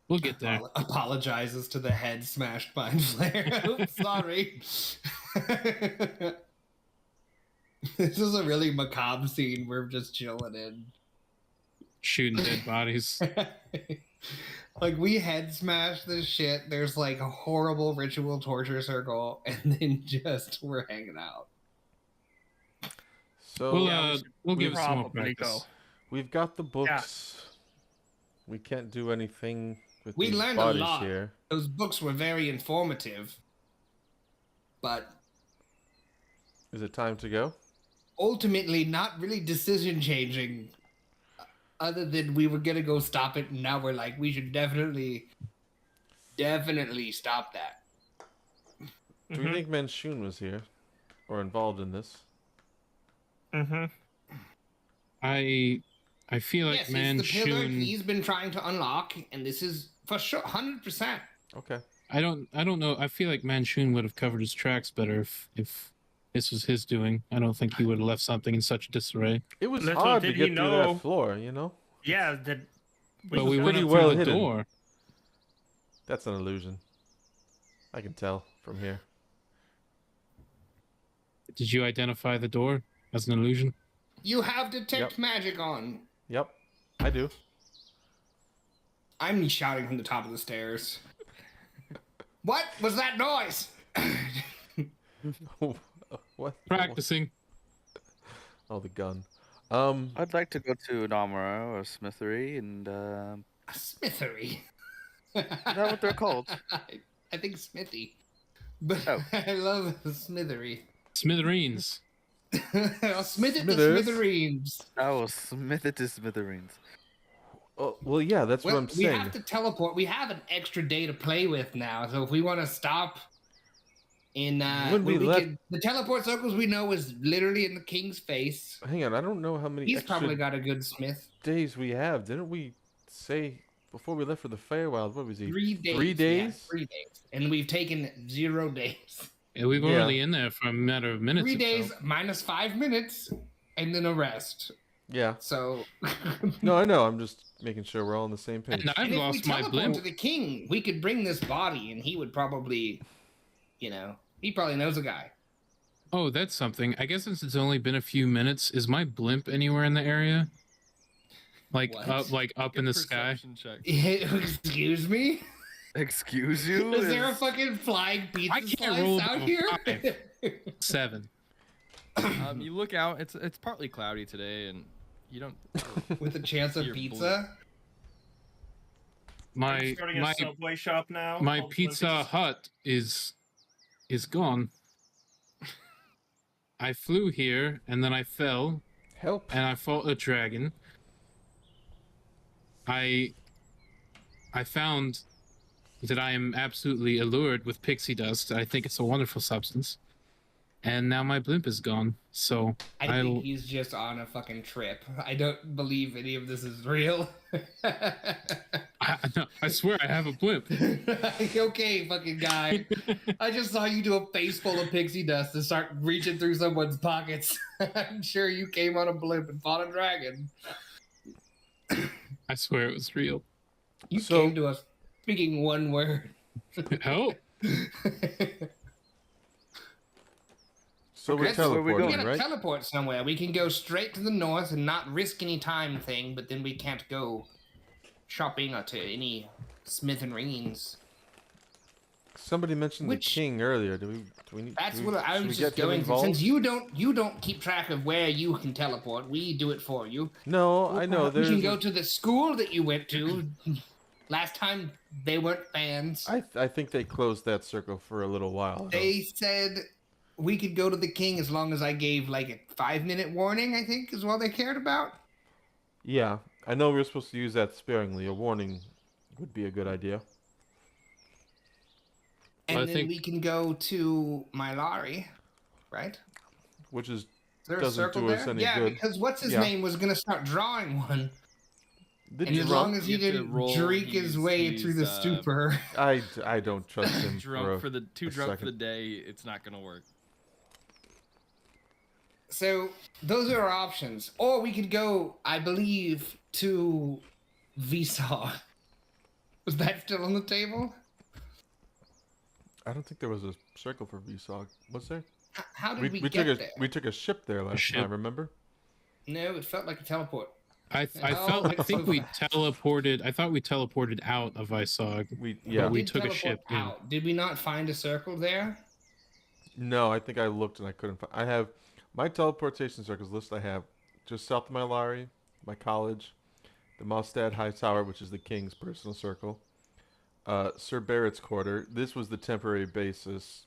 We'll get there. Apologizes to the head smashed mind player. Oops, sorry. This is a really macabre scene. We're just chilling in. Shooting dead bodies. Like, we head smash this shit. There's like a horrible ritual torture circle, and then just we're hanging out. So We'll give it some more probably practice. we've got the books. We can't do anything with We these learned a bodies lot. here. Those books were very informative, but Is it time to go? ultimately not really decision changing. Other than we were gonna go stop it, and now we're like, we should definitely stop that. Do we think Manchun was here or involved in this? I feel like Yes, it's the pillar Manchun. he's been trying to unlock, and this is for sure 100%. Okay. I don't know. I feel like Manchun would have covered his tracks better if this was his doing. I don't think he would have left something in such disarray. It was Little hard to did he get through know- that floor, you know? Yeah, that. But we went pretty up well through the hidden. door. That's an illusion. I can tell from here. Did you identify the door as an illusion? You have detect Yep. magic on. Yep, I do. I'm shouting from the top of the stairs. What was that noise? What? Practicing. Oh, the gun. I'd like to go to an armorer or a smithery, and A smithery. is that what they're called? I think smithy. But Oh. I love the smithery. Smithereens. I'll smith it to Smithers. smithereens. I will smith it to smithereens. Oh, well, yeah, that's Well, what I'm we saying. have to teleport. We have an extra day to play with now, so if we want to stop in, When we left- the teleport circles we know is literally in the king's face. Hang on, I don't know how many He's extra probably got a good smith. days we have. Didn't we say before we left for the Feywild? What was he? 3 days. 3 yeah, days? 3 days, and we've taken 0 days. Yeah, we were Yeah. only in there for a matter of minutes. 3 or days so. minus 5 minutes, and then a rest. Yeah. So. No, I know. I'm just making sure we're all on the same page. And I've And if we lost my teleport blimp. to the king, we could bring this body, and he would probably, he probably knows a guy. Oh, that's something. I guess since it's only been a few minutes, is my blimp anywhere in the area? Like What? up in the sky? Perception check. Excuse me? Excuse you? Is there a fucking flying I pizza can't slice roll out above here? 7. You look out. It's partly cloudy today, and you don't. With a chance of Your pizza? I'm My starting a my Subway shop now. my called Pizza Blimpie's. Hut is gone. I flew here and then I fell Help. and I fought a dragon. I found that I am absolutely allured with pixie dust. I think it's a wonderful substance. And now my blimp is gone. So I I'll think he's just on a fucking trip. I don't believe any of this is real. I swear I have a blimp. Okay, fucking guy. I just saw you do a face full of pixie dust and start reaching through someone's pockets. I'm sure you came on a blimp and fought a dragon. I swear it was real. You So- came to us speaking one word. Help! So we're Okay, so where we We teleporting, gotta right? teleport somewhere. We can go straight to the north and not risk any time thing, but then we can't go shopping or to any smithereens. Somebody mentioned Which- the king earlier. Do we need? That's do we, what I should we was get just him going to. involved? Since you don't keep track of where you can teleport, we do it for you. No, I know. We There's. can go to the school that you went to. Last time they weren't fans. I think they closed that circle for a little while. They said we could go to the king as long as I gave like a 5-minute warning, I think is all they cared about. Yeah, I know we're supposed to use that sparingly. A warning would be a good idea. And Well, I then think- we can go to Mylari, right? Which is Is there a Doesn't circle do us there? any Yeah, good. because what's his Yeah. name was going to start drawing one. did And you as run? long as he You have to didn't roll, drink his he's- way through the he's, stupor. I don't trust him. drunk for the too a drunk for second. the day. It's not gonna work. So those are our options. Or we could go, I believe, to Vsauce. Was that still on the table? I don't think there was a circle for Vsauce. Was there? How did we, we get took there? we took a ship there last ship. time. Remember? No, it felt like a teleport. I Oh, think we teleported. I thought we teleported out of Isog. Yeah. we Did took a teleport ship in. out. Did we not find a circle there? No, I think I looked and I couldn't find. I have my teleportation circles list. I have just south of my Lari, my college, the Malstad High Tower, which is the king's personal circle, Sir Barrett's quarter. This was the temporary basis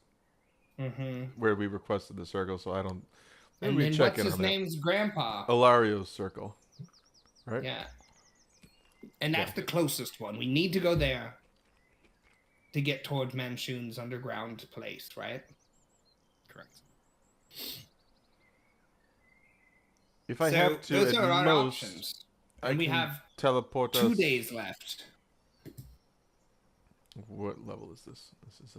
Mm-hmm. where we requested the circle, so I don't. Maybe And we then check what's in his on that. name's grandpa? Ilario's circle, right? Yeah. And that's the closest one. We need to go there to get towards Manchun's underground place, right? Correct. If I So have to, those at are our most, options. I And we can have teleport 2 us. days left. What level is this? This is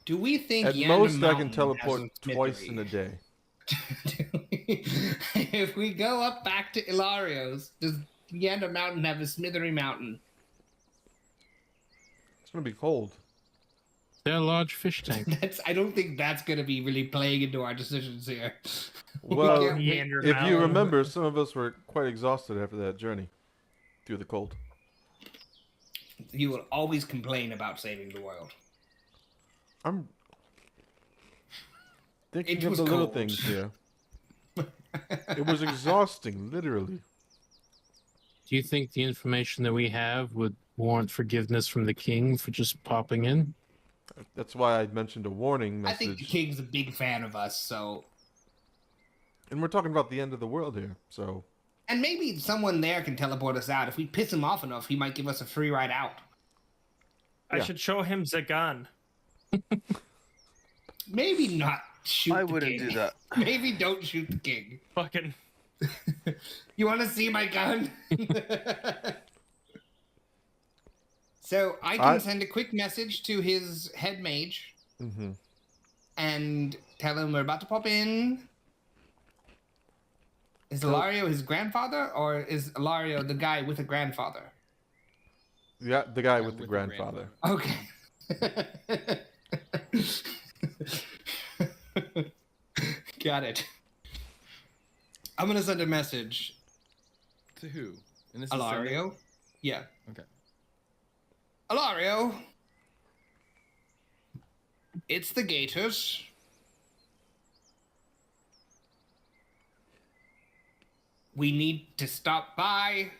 Do we think At Yanda most, I Mountain can teleport has a twice smithery? in a day. If we go up back to Ilario's, does Yanda Mountain have a smithery mountain? It's gonna be cold. They're a large fish tank. I don't think that's going to be really playing into our decisions here. Well, We can't wait. Yander If you Mountain. remember, some of us were quite exhausted after that journey through the cold. You will always complain about saving the world. I'm thinking It of was the little cold. things here. It was exhausting, literally. Do you think the information that we have would warrant forgiveness from the king for just popping in? That's why I mentioned a warning I message. think the king's a big fan of us, so... And we're talking about the end of the world here, so... And maybe someone there can teleport us out. If we piss him off enough, he might give us a free ride out. I Yeah. should show him the gun. Maybe not shoot I the wouldn't king. do that. Maybe don't shoot the king. Fucking. You want to see my gun? So I can send a quick message to his head mage Mm-hmm. and tell him we're about to pop in. Is Ilario his grandfather, or is Ilario the guy with a grandfather? Yeah, the guy Yeah, with the with the grandfather. Okay. Got it. I'm gonna send a message. To who? And this is Ilario? Yeah. Okay. Ilario? It's the Gators. We need to stop by.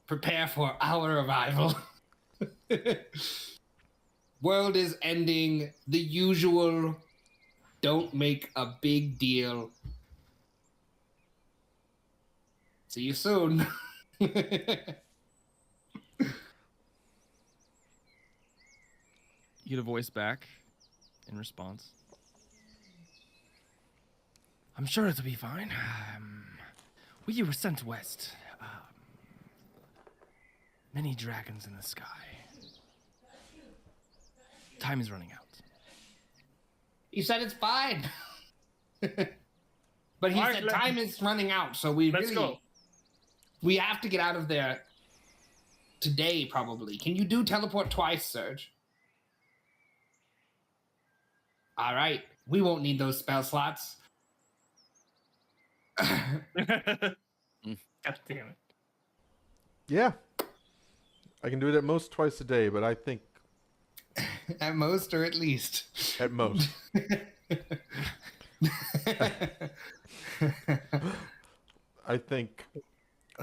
Prepare for our arrival. World is ending. The usual. Don't make a big deal. See you soon. You get a voice back in response. I'm sure it'll be fine. We were sent west. Many dragons in the sky. Time is running out. He said it's fine. But he Alright, said let- time is running out, so we Let's really go. we have to get out of there today, probably. Can you do teleport twice, Serge? All right, we won't need those spell slots. God damn it. Yeah. I can do it at most twice a day, but I think At most, or at least. at most. I think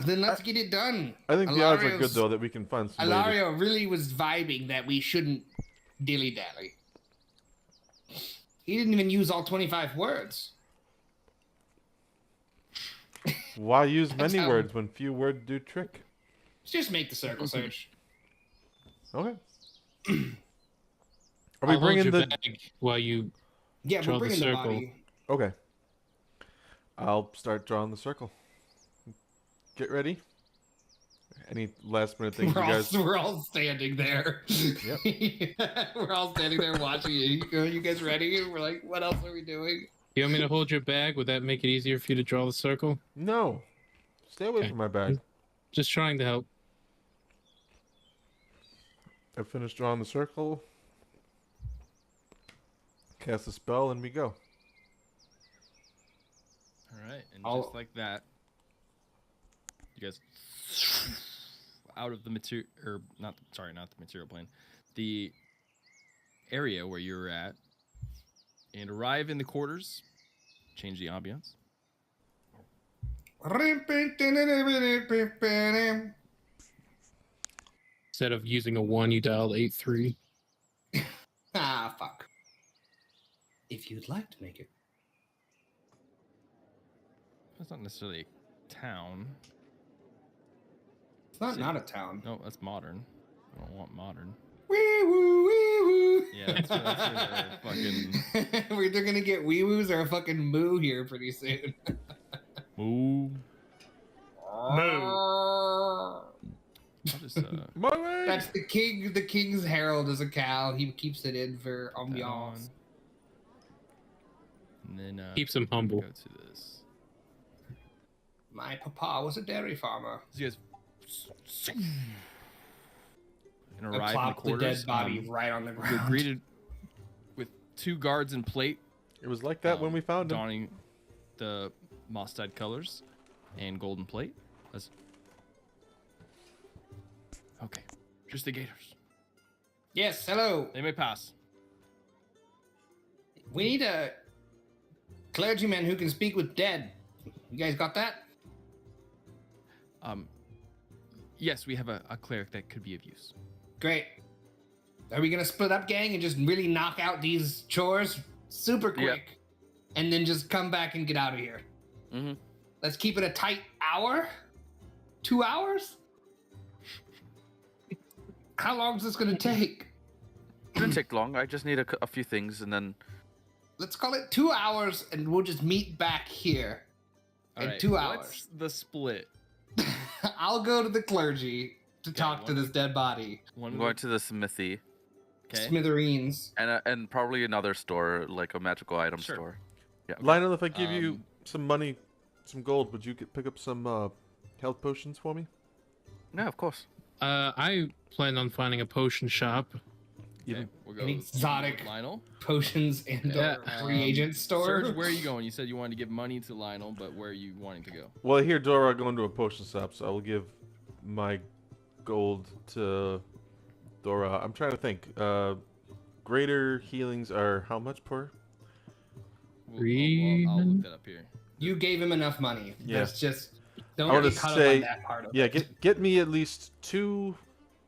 Then let's get it done. the odds are good Ilario's- though that we can find some way to- Ilario really was vibing that we shouldn't dilly-dally. He didn't even use all 25 words. Why use many how- words when few words do trick? Just make the circle, Serge. Okay. Are we I'll hold bringing your the? bag while you Yeah, Draw we're the bringing the circle. body. Okay. I'll start drawing the circle. Get ready. Any last minute things you guys? We're all standing there. We're all standing there watching you. You guys ready? And we're like, what else are we doing? You want me to hold your bag? Would that make it easier for you to draw the circle? No. Stay away Okay. from my bag. Just trying to help. I finished drawing the circle. Cast a spell and we go. All right, and I'll- just like that, you guys out of the material, or not the material plane, the area where you're at, and arrive in the quarters. Change the ambiance. Instead of using a 1, you dialed 83. Ah, fuck. If you'd like to make it. That's not necessarily a town. It's not a town. No, that's modern. I don't want modern. Wee woo, wee woo. Yeah, that's where the fucking We're either gonna get wee woos or a fucking moo here pretty soon. moo. I'll just My way. That's the king. The king's herald is a cow. He keeps it in for put that on. ambiance. And then Keeps him humble. Go to this. My papa was a dairy farmer. So you guys and I arrive in the plopped the quarters. dead body right on the You're ground. greeted with 2 guards in plate, It was like that when we found him. donning the moss-dyed colors and golden plate. Okay, just the gators. Yes, hello. They may pass. We need a clergyman who can speak with dead. You guys got that? Yes, we have a cleric that could be of use. Great. Are we gonna split up, gang, and just really knock out these chores super quick, and then just come back and get out of here? Mm-hmm. Let's keep it a tight hour. 2 hours? How long is this gonna take? Shouldn't take long. I just need a few things, and then Let's call it 2 hours, and we'll just meet back here in Alright, 2 hours. What's the split? I'll go to the clergy to talk to this dead body. One I'm going to the smithy Okay. Smithereens. and probably another store, like a magical item Sure. store. Lionel, if I give you Um, some money, some gold, would you pick up some health potions for me? Yeah, of course. I plan on finding a potion shop. Okay, we'll go Any with exotic Lionel. Potions and Yeah. reagent store. Serge, where are you going? You said you wanted to give money to Lionel, but where are you wanting to go? Well, I hear Dora going to a potion shop, so I will give my gold to Dora. I'm trying to think. Greater healings are how much per? I'll look that up here. You gave him enough money. Yeah. That's just don't I wanna get caught up say- on that part of Yeah, it. get me at least 2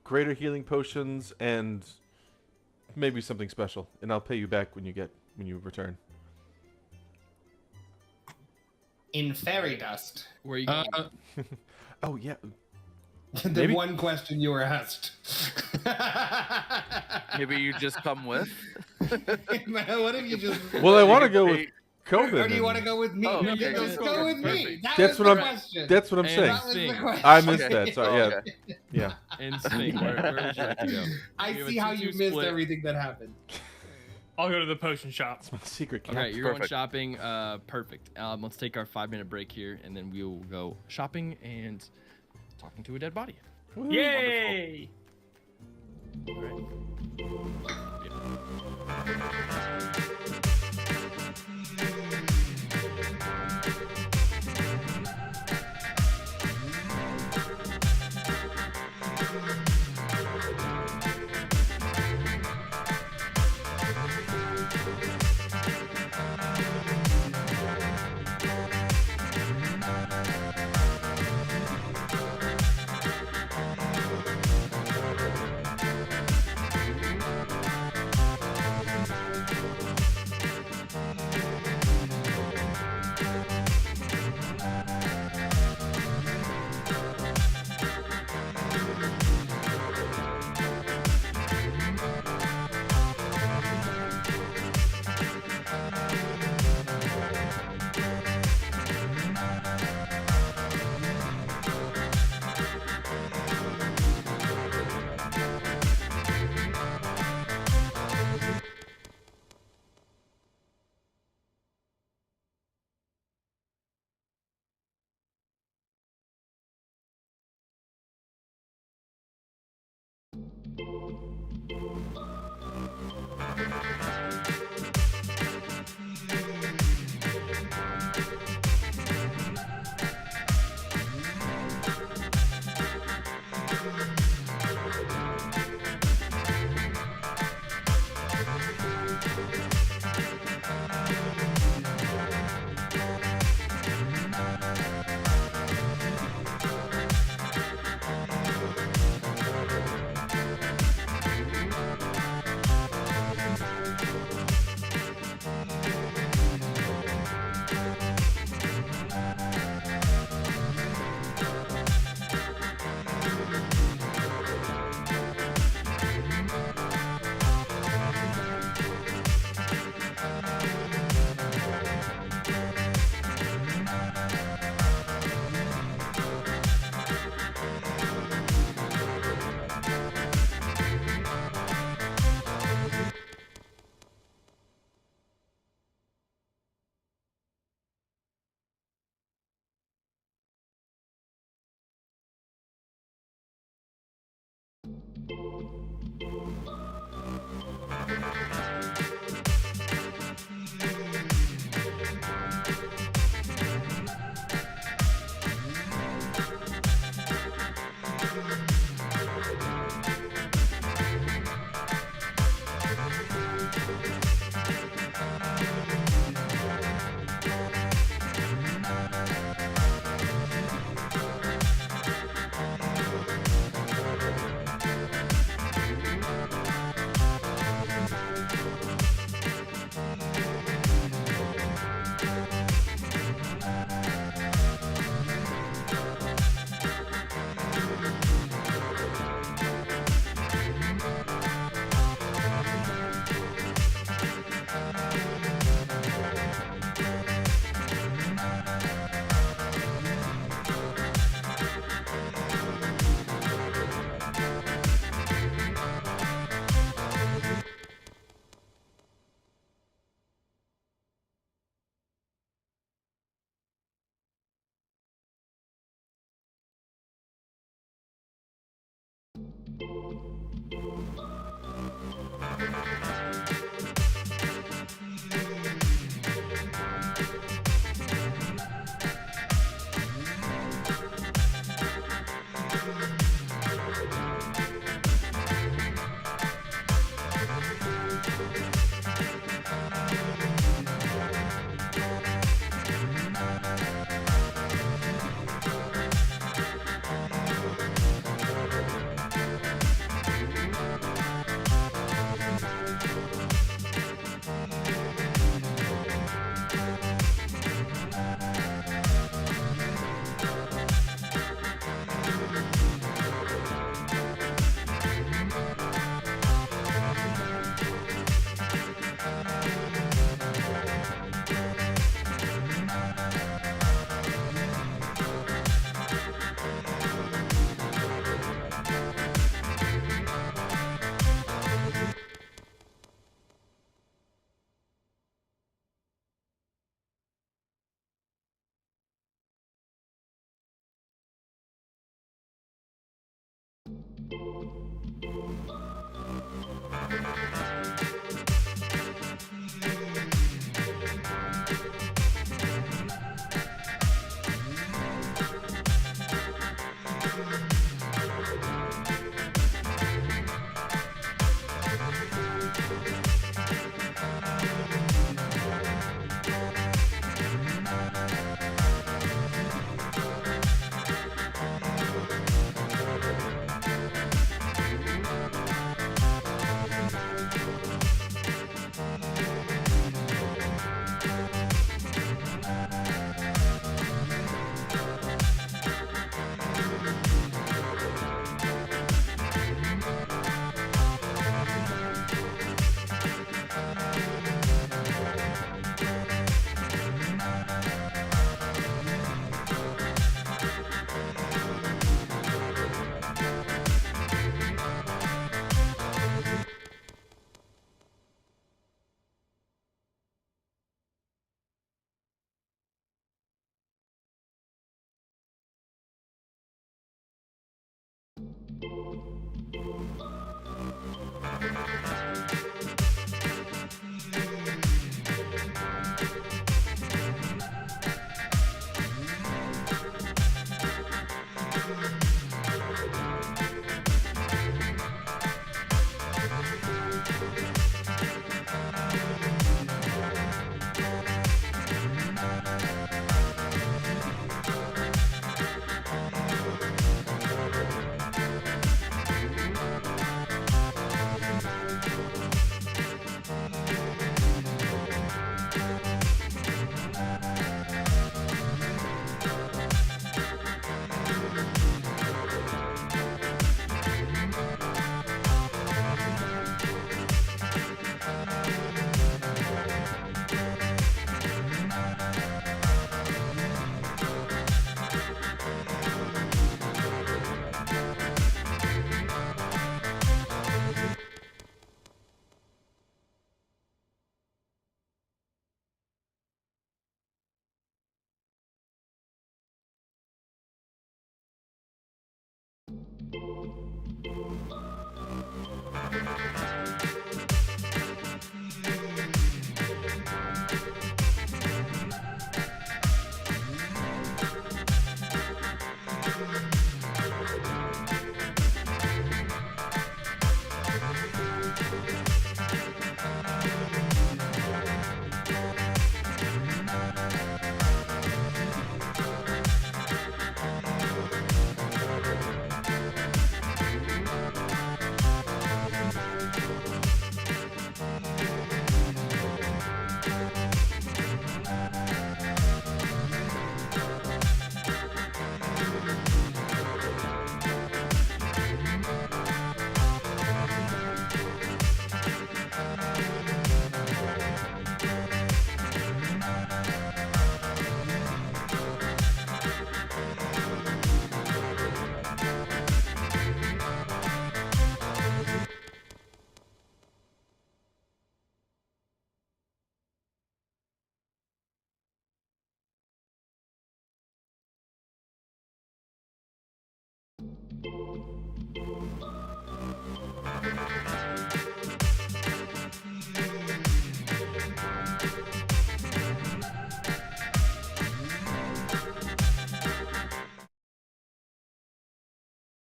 greater healing potions and maybe something special, and I'll pay you back when you return. In fairy dust. Where are you going? Oh yeah, The Maybe- one question you were asked. Maybe you just come with. Man, what if you just? well, I You want to can go pay- with Coben. Or do you want to go with me? Oh, No, okay. just go with me. Perfect. That That's was what the I'm- question. That's what I'm And- saying. That was the Sing. question. I missed Okay. that. Sorry. Oh, Yeah, okay. yeah. In Spain. Where would you like to go? I We have a see how you 2-2 missed split. everything that happened. I'll go to the potion shop. It's my secret camp. All right, you're going Perfect. shopping. Perfect. Let's take our 5-minute break here, and then we'll go shopping and talking to a dead body. Woo. Yay! All right.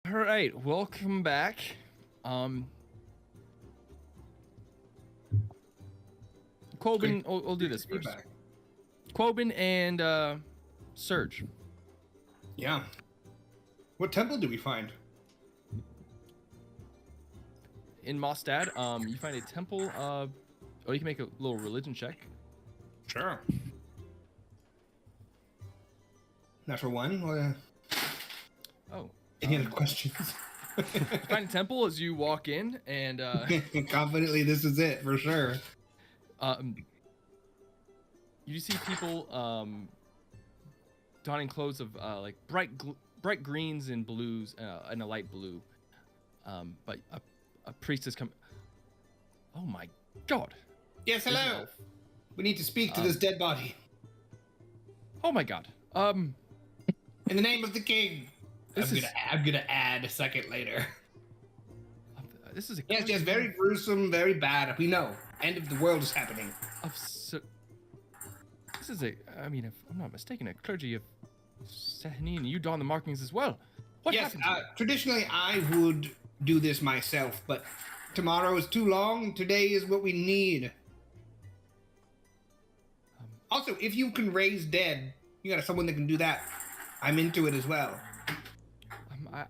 All right, welcome back. Quoben, we'll do this first. Feedback. Quoben and Surge. Yeah. What temple do we find? In Mostad, you find a temple. Oh, you can make a little religion check. Sure. Natural one. Oh. Any other questions? You find a temple as you walk in, and Confidently, this is it for sure. you see people donning clothes of like bright greens and blues and a light blue. But a priest has come. Oh my God! Yes, There's an hello. elf. We need to speak to this dead body. Oh my God! In the name of the king. I'm gonna add a second later. This is a Yes, very gruesome, very bad. We know. End of the world is happening. This is I mean, if I'm not mistaken, a clergy of Sahanin, you don the markings as well. What Yes, happened? traditionally I would do this myself, but tomorrow is too long. Today is what we need. Also, if you can raise dead, you got someone that can do that. I'm into it as well.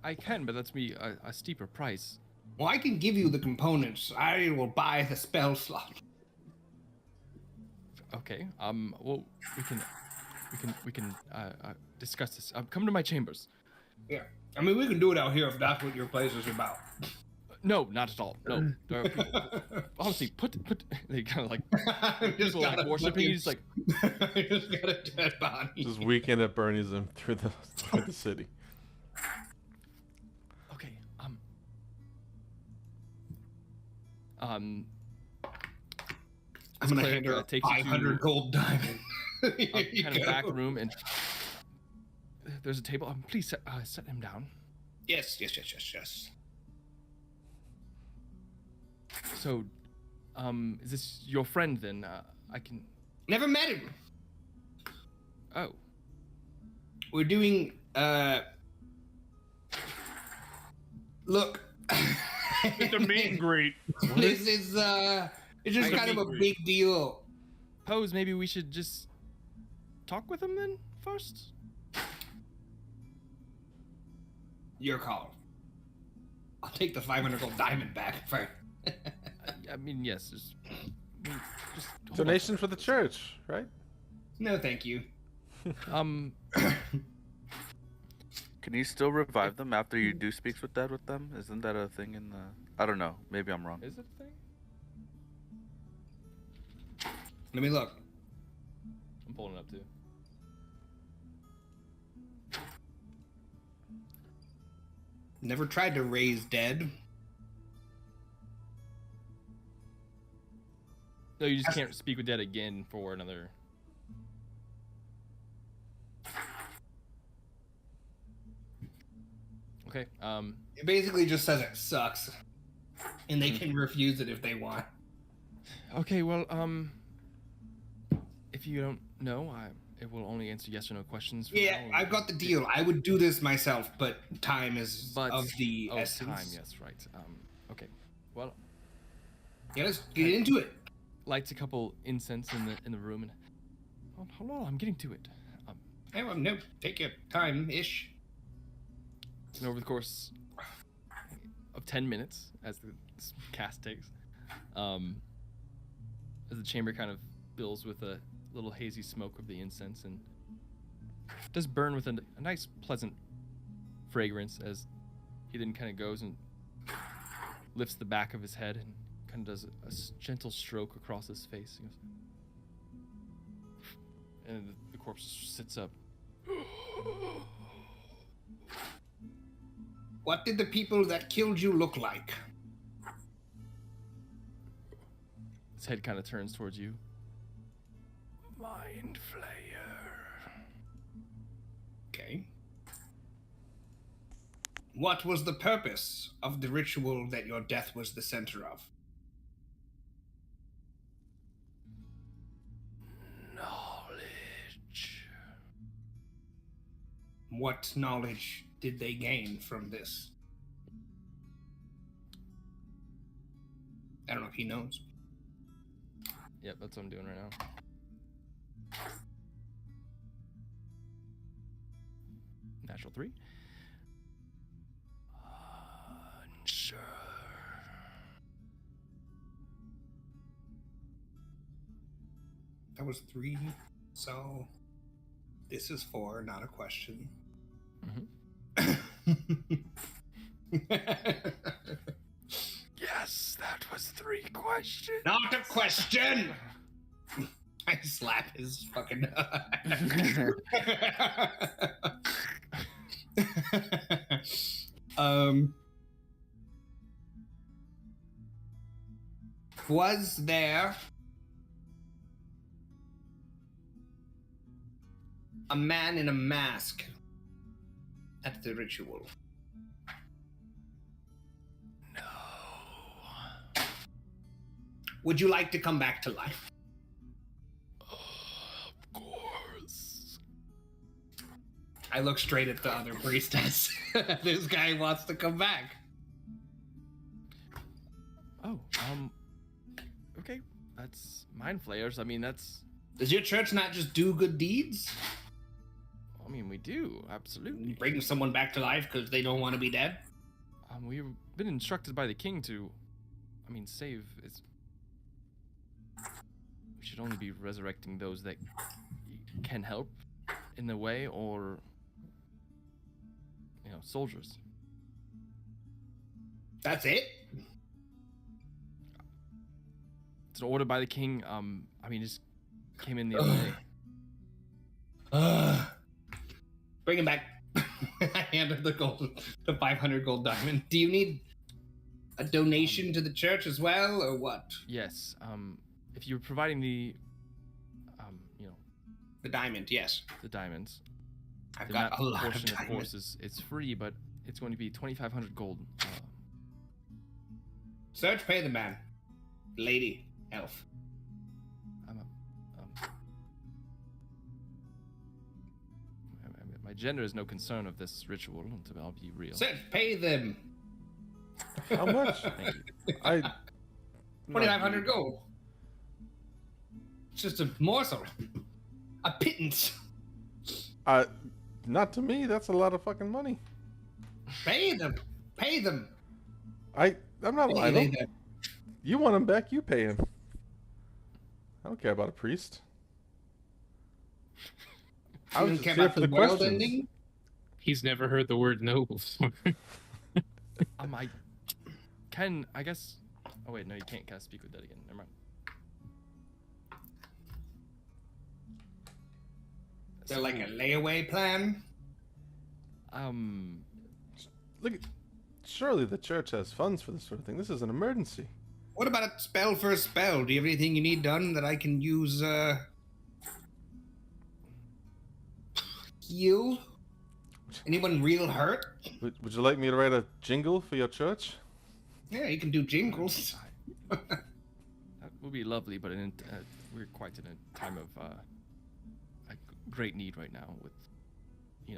I can, but that's me a steeper price. Well, I can give you the components. I will buy the spell slot. Okay. Well, we can discuss this. Come to my chambers. Yeah. I mean, we can do it out here if that's what your place is about. No, not at all. No. Honestly, put. They kind of like people like worshiping. He's like. I just got a dead body. Just weekend at Bernie's them through the city. Okay. I'm gonna hand her a 500 gold diamond. Kind of back room, and there's a table. Please set him down. Yes. So, is this your friend then? I can. Never met him. Oh. We're doing. Look. It's a meet and greet. This is it's just kind of a big deal. Suppose maybe we should just talk with him then first. Your call. I'll take the 500 gold diamond back first. I mean, yes. Just hold Donation for the church, right? No, thank you. on. Can you still revive them after you do speaks with them? Isn't that a thing in the... I don't know. Maybe I'm wrong. Is it a thing? Let me look. I'm pulling it up too. Never tried to raise dead. No, you just can't speak with dead again for another. Okay. It basically just says it sucks, and they can refuse it if they want. Okay. Well, if you don't know, it will only answer yes or no questions. Yeah, now. I've got the deal. I would do this myself, but time is of the essence. Time, yes, right. Okay. Well, yeah, let's get into it. lights a couple incense in the room, and hold on, I'm getting to it. Hey, well, no, take your time-ish. And over the course of 10 minutes, as the cast takes, as the chamber kind of fills with a little hazy smoke of the incense, and it does burn with a nice, pleasant fragrance, as he then kind of goes and lifts the back of his head and kind of does a gentle stroke across his face. He goes, and the corpse sits up. What did the people that killed you look like? His head kind of turns towards you. Mind Flayer. Okay. What was the purpose of the ritual that your death was the center of? Knowledge. What knowledge did they gain from this? I don't know if he knows. Yep, that's what I'm doing right now. Natural 3. Unsure. That was 3, so this is 4, not a question. Yes, that was 3 questions. Not a question! I slap his fucking was there a man in a mask at the ritual? No. Would you like to come back to life? Of course. I look straight at the other priestess. This guy wants to come back. Oh, okay. That's mind flayers. I mean, that's. Does your church not just do good deeds? I mean, we do absolutely. Bring someone back to life because they don't want to be dead? We've been instructed by the king to, save. We should only be resurrecting those that can help in the way, or soldiers. That's it? It's an order by the king. Just came in the other day. Bring him back. I handed the 500 gold diamond. Do you need a donation to the church as well, or what? Yes. If you're providing the, The diamond, yes. the diamonds, I've then got that a lot of portion, of diamonds. course, it's free, but it's going to be 2,500 gold. Search, pay the man. Lady, elf. My gender is no concern of this ritual, I'll be real. Search, pay them. How much? Thank you. 2,500 gold. It's just a morsel. A pittance. Not to me. That's a lot of fucking money. Pay them. Pay them. I'm not Pay lying. them. You want him back? You pay him. I don't care about a priest. I You was don't just care here about for the the world questions. ending? He's never heard the word no before. I can, I guess. Oh wait, no, you can't cast Speak with Dead again. Never mind. Is there like a layaway plan? Look, surely the church has funds for this sort of thing. This is an emergency. What about a spell for a spell? Do you have anything you need done that I can use, heal? Anyone real hurt? Would you like me to write a jingle for your church? Yeah, you can do jingles. That would be lovely, but we're quite in a time of a great need right now with,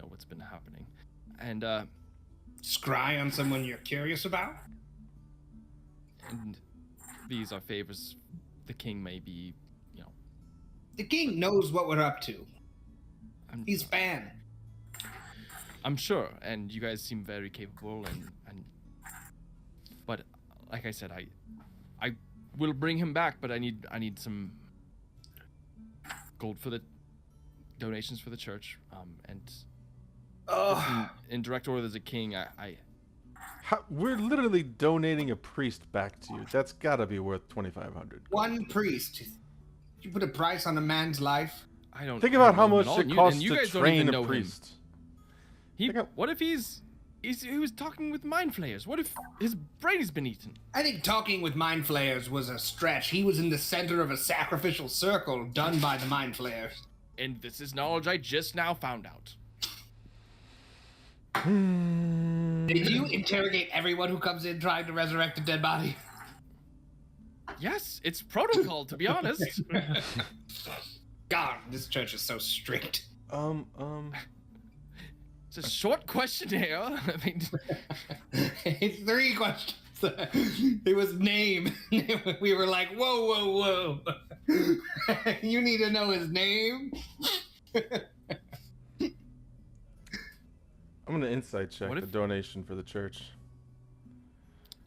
what's been happening. And, Scry on someone you're curious about? and these are favors the king may be, The king knows what we're up to. I'm, He's fan. I'm sure, and you guys seem very capable, but like I said, I will bring him back, but I need some gold for the donations for the church, and in direct order as a king, We're literally donating a priest back to you. That's gotta be worth 2,500. One priest. You put a price on a man's life? I don't Think about how know him much at all, it and costs and you to guys don't even train know a him. priest. What if he was talking with mind flayers? What if his brain has been eaten? I think talking with mind flayers was a stretch. He was in the center of a sacrificial circle done by the mind flayers. And this is knowledge I just now found out. Did you interrogate everyone who comes in trying to resurrect a dead body? Yes, it's protocol, to be honest. God, this church is so strict. It's a short questionnaire. I mean, It's 3 questions. It was name. We were like, whoa. You need to know his name? I'm gonna insight check What the if- donation for the church.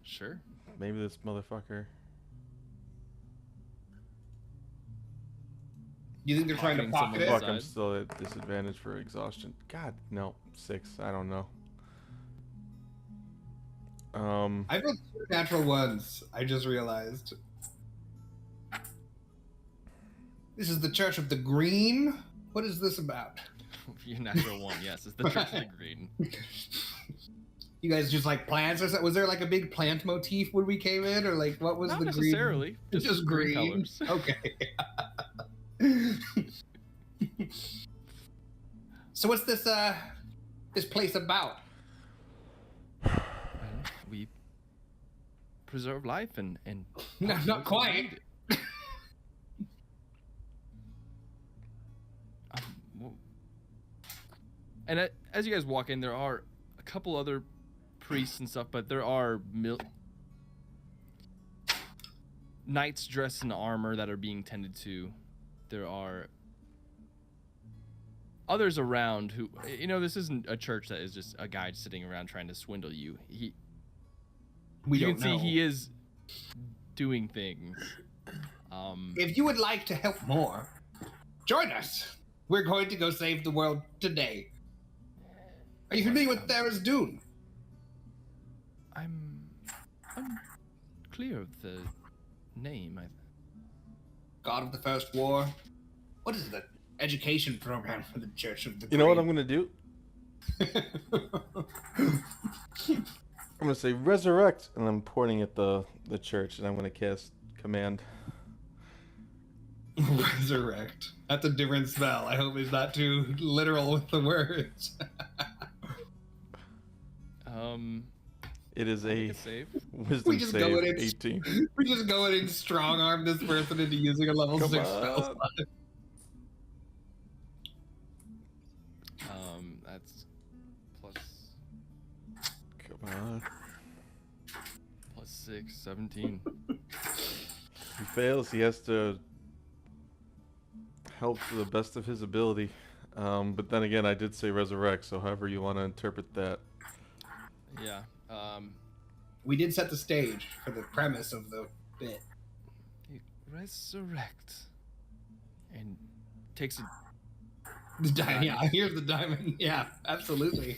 sure. Maybe this motherfucker. You think they're trying to Pocketing pocket it? someone's- Fuck, I'm Side. still at disadvantage for exhaustion. God, no. 6. I don't know. I rolled 2 natural ones. I just realized. This is the Church of the Green? What is this about? Your natural one, yes. It's the Church of the Green. You guys just like plants or something? Was there like a big plant motif when we came in? Or like what was Not the necessarily. green? Just green. colors. Okay. So what's this this place about? Well, we preserve life and No, not quite. And as you guys walk in, there are a couple other priests and stuff, but there are knights dressed in armor that are being tended to. There are others around who, you know, this isn't a church that is just a guy sitting around trying to swindle you. You can see he is doing things. If you would like to help more, join us. We're going to go save the world today. Are you familiar with Thalass Dune? I'm clear of the name. God of the First War. What is the education program for the Church of the You know what I'm Green? gonna do? I'm gonna say resurrect, and I'm pointing at the church, and I'm gonna cast command. Resurrect. That's a different spell. I hope it's not too literal with the words. It is Make a a save. wisdom just save go in and 18. We just go in and strong arm this person into using a level Come 6 on. spell slot. That's Come on. plus 6, 17. If he fails, he has to help to the best of his ability. But then again, I did say resurrect, so however you want to interpret that. Yeah. We did set the stage for the premise of the bit. Resurrect. And takes a The diamond. Yeah, here's the diamond. Yeah, absolutely.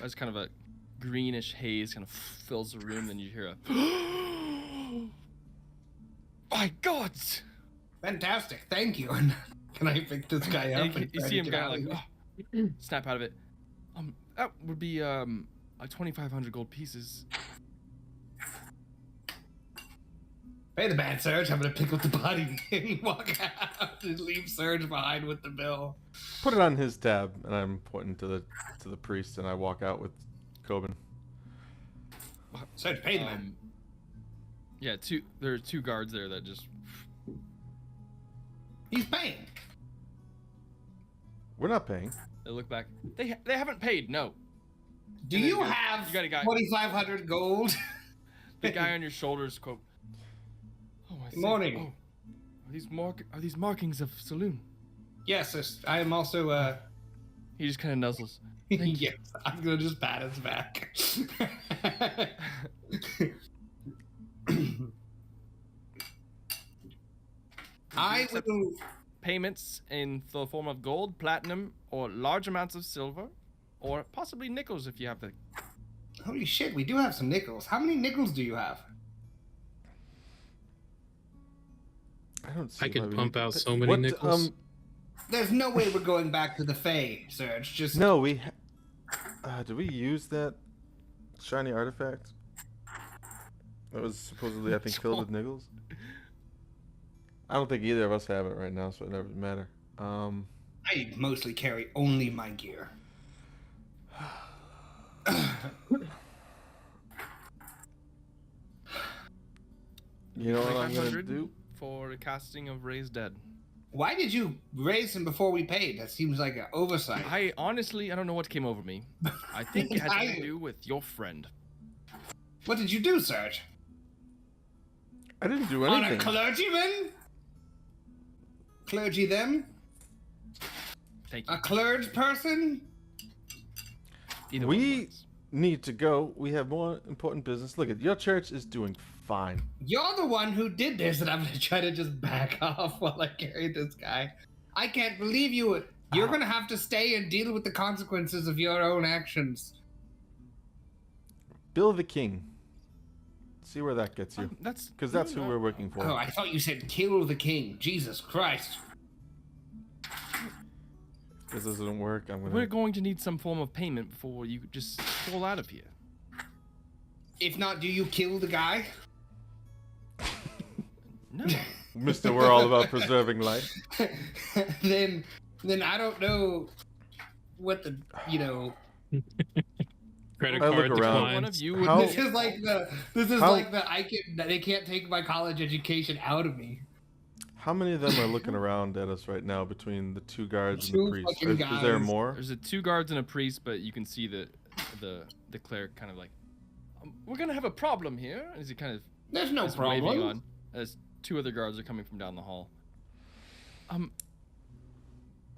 That's kind of a greenish haze kind of fills the room, then you hear a my God! Fantastic. Thank you. And can I pick this guy up? And you try see to him get kind out of of like snap out of it. That would be like 2,500 gold pieces. Pay the man, Serge. I'm gonna pick up the body and walk out and leave Serge behind with the bill. Put it on his tab, and I'm pointing to the priest, and I walk out with Coben. Serge, pay the man. Yeah, there are two guards there that just. He's paying. We're not paying. They look back. They haven't paid. No. Do And then you you have got a guy. 2,500 gold? The guy on your shoulders quote. Oh, I see. Morning. Oh, are these markings of saloon? Yes, I am also. He just kind of nuzzles. Thank you. Yes, I'm gonna just pat his back. I will. Payments in the form of gold, platinum, or large amounts of silver, or possibly nickels if you have the. Holy shit, we do have some nickels. How many nickels do you have? I don't see. I why could we pump need- out so many nickels. There's no way we're going back to the Fae, Serge. Just No, we. Did we use that shiny artifact? That was supposedly, I think, filled with niggles. I don't think either of us have it right now, so it doesn't matter. I mostly carry only my gear. You know what I'm gonna 2,500 do? for the casting of Raised Dead. Why did you raise him before we paid? That seems like an oversight. I don't know what came over me. I think it had something to do with your friend. What did you do, Serge? I didn't do On anything. a clergyman? Clergy them? Thank you. A clergy person? Either one We works. need to go. We have more important business. Look at your church is doing fine. You're the one who did this, and I'm gonna try to just back off while I carry this guy. I can't believe you. You're gonna have to stay and deal with the consequences of your own actions. Bill the King. See where that gets you. That's Because that's who no, we're working for. Oh, I thought you said kill the king. Jesus Christ. If this doesn't work, I'm We're gonna. going to need some form of payment before you just fall out of here. If not, do you kill the guy? No. Mister, we're all about preserving life. then I don't know. what the Credit I card look around. One declines. of you would How- This is like How- they can't take my college education out of me. How many of them are looking around at us right now between the 2 guards and the Two priest? fucking Is there guys. more? There's 2 guards and a priest, but you can see the cleric kind of like, we're gonna have a problem here. As he kind of There's no is waving problem. on as 2 other guards are coming from down the hall.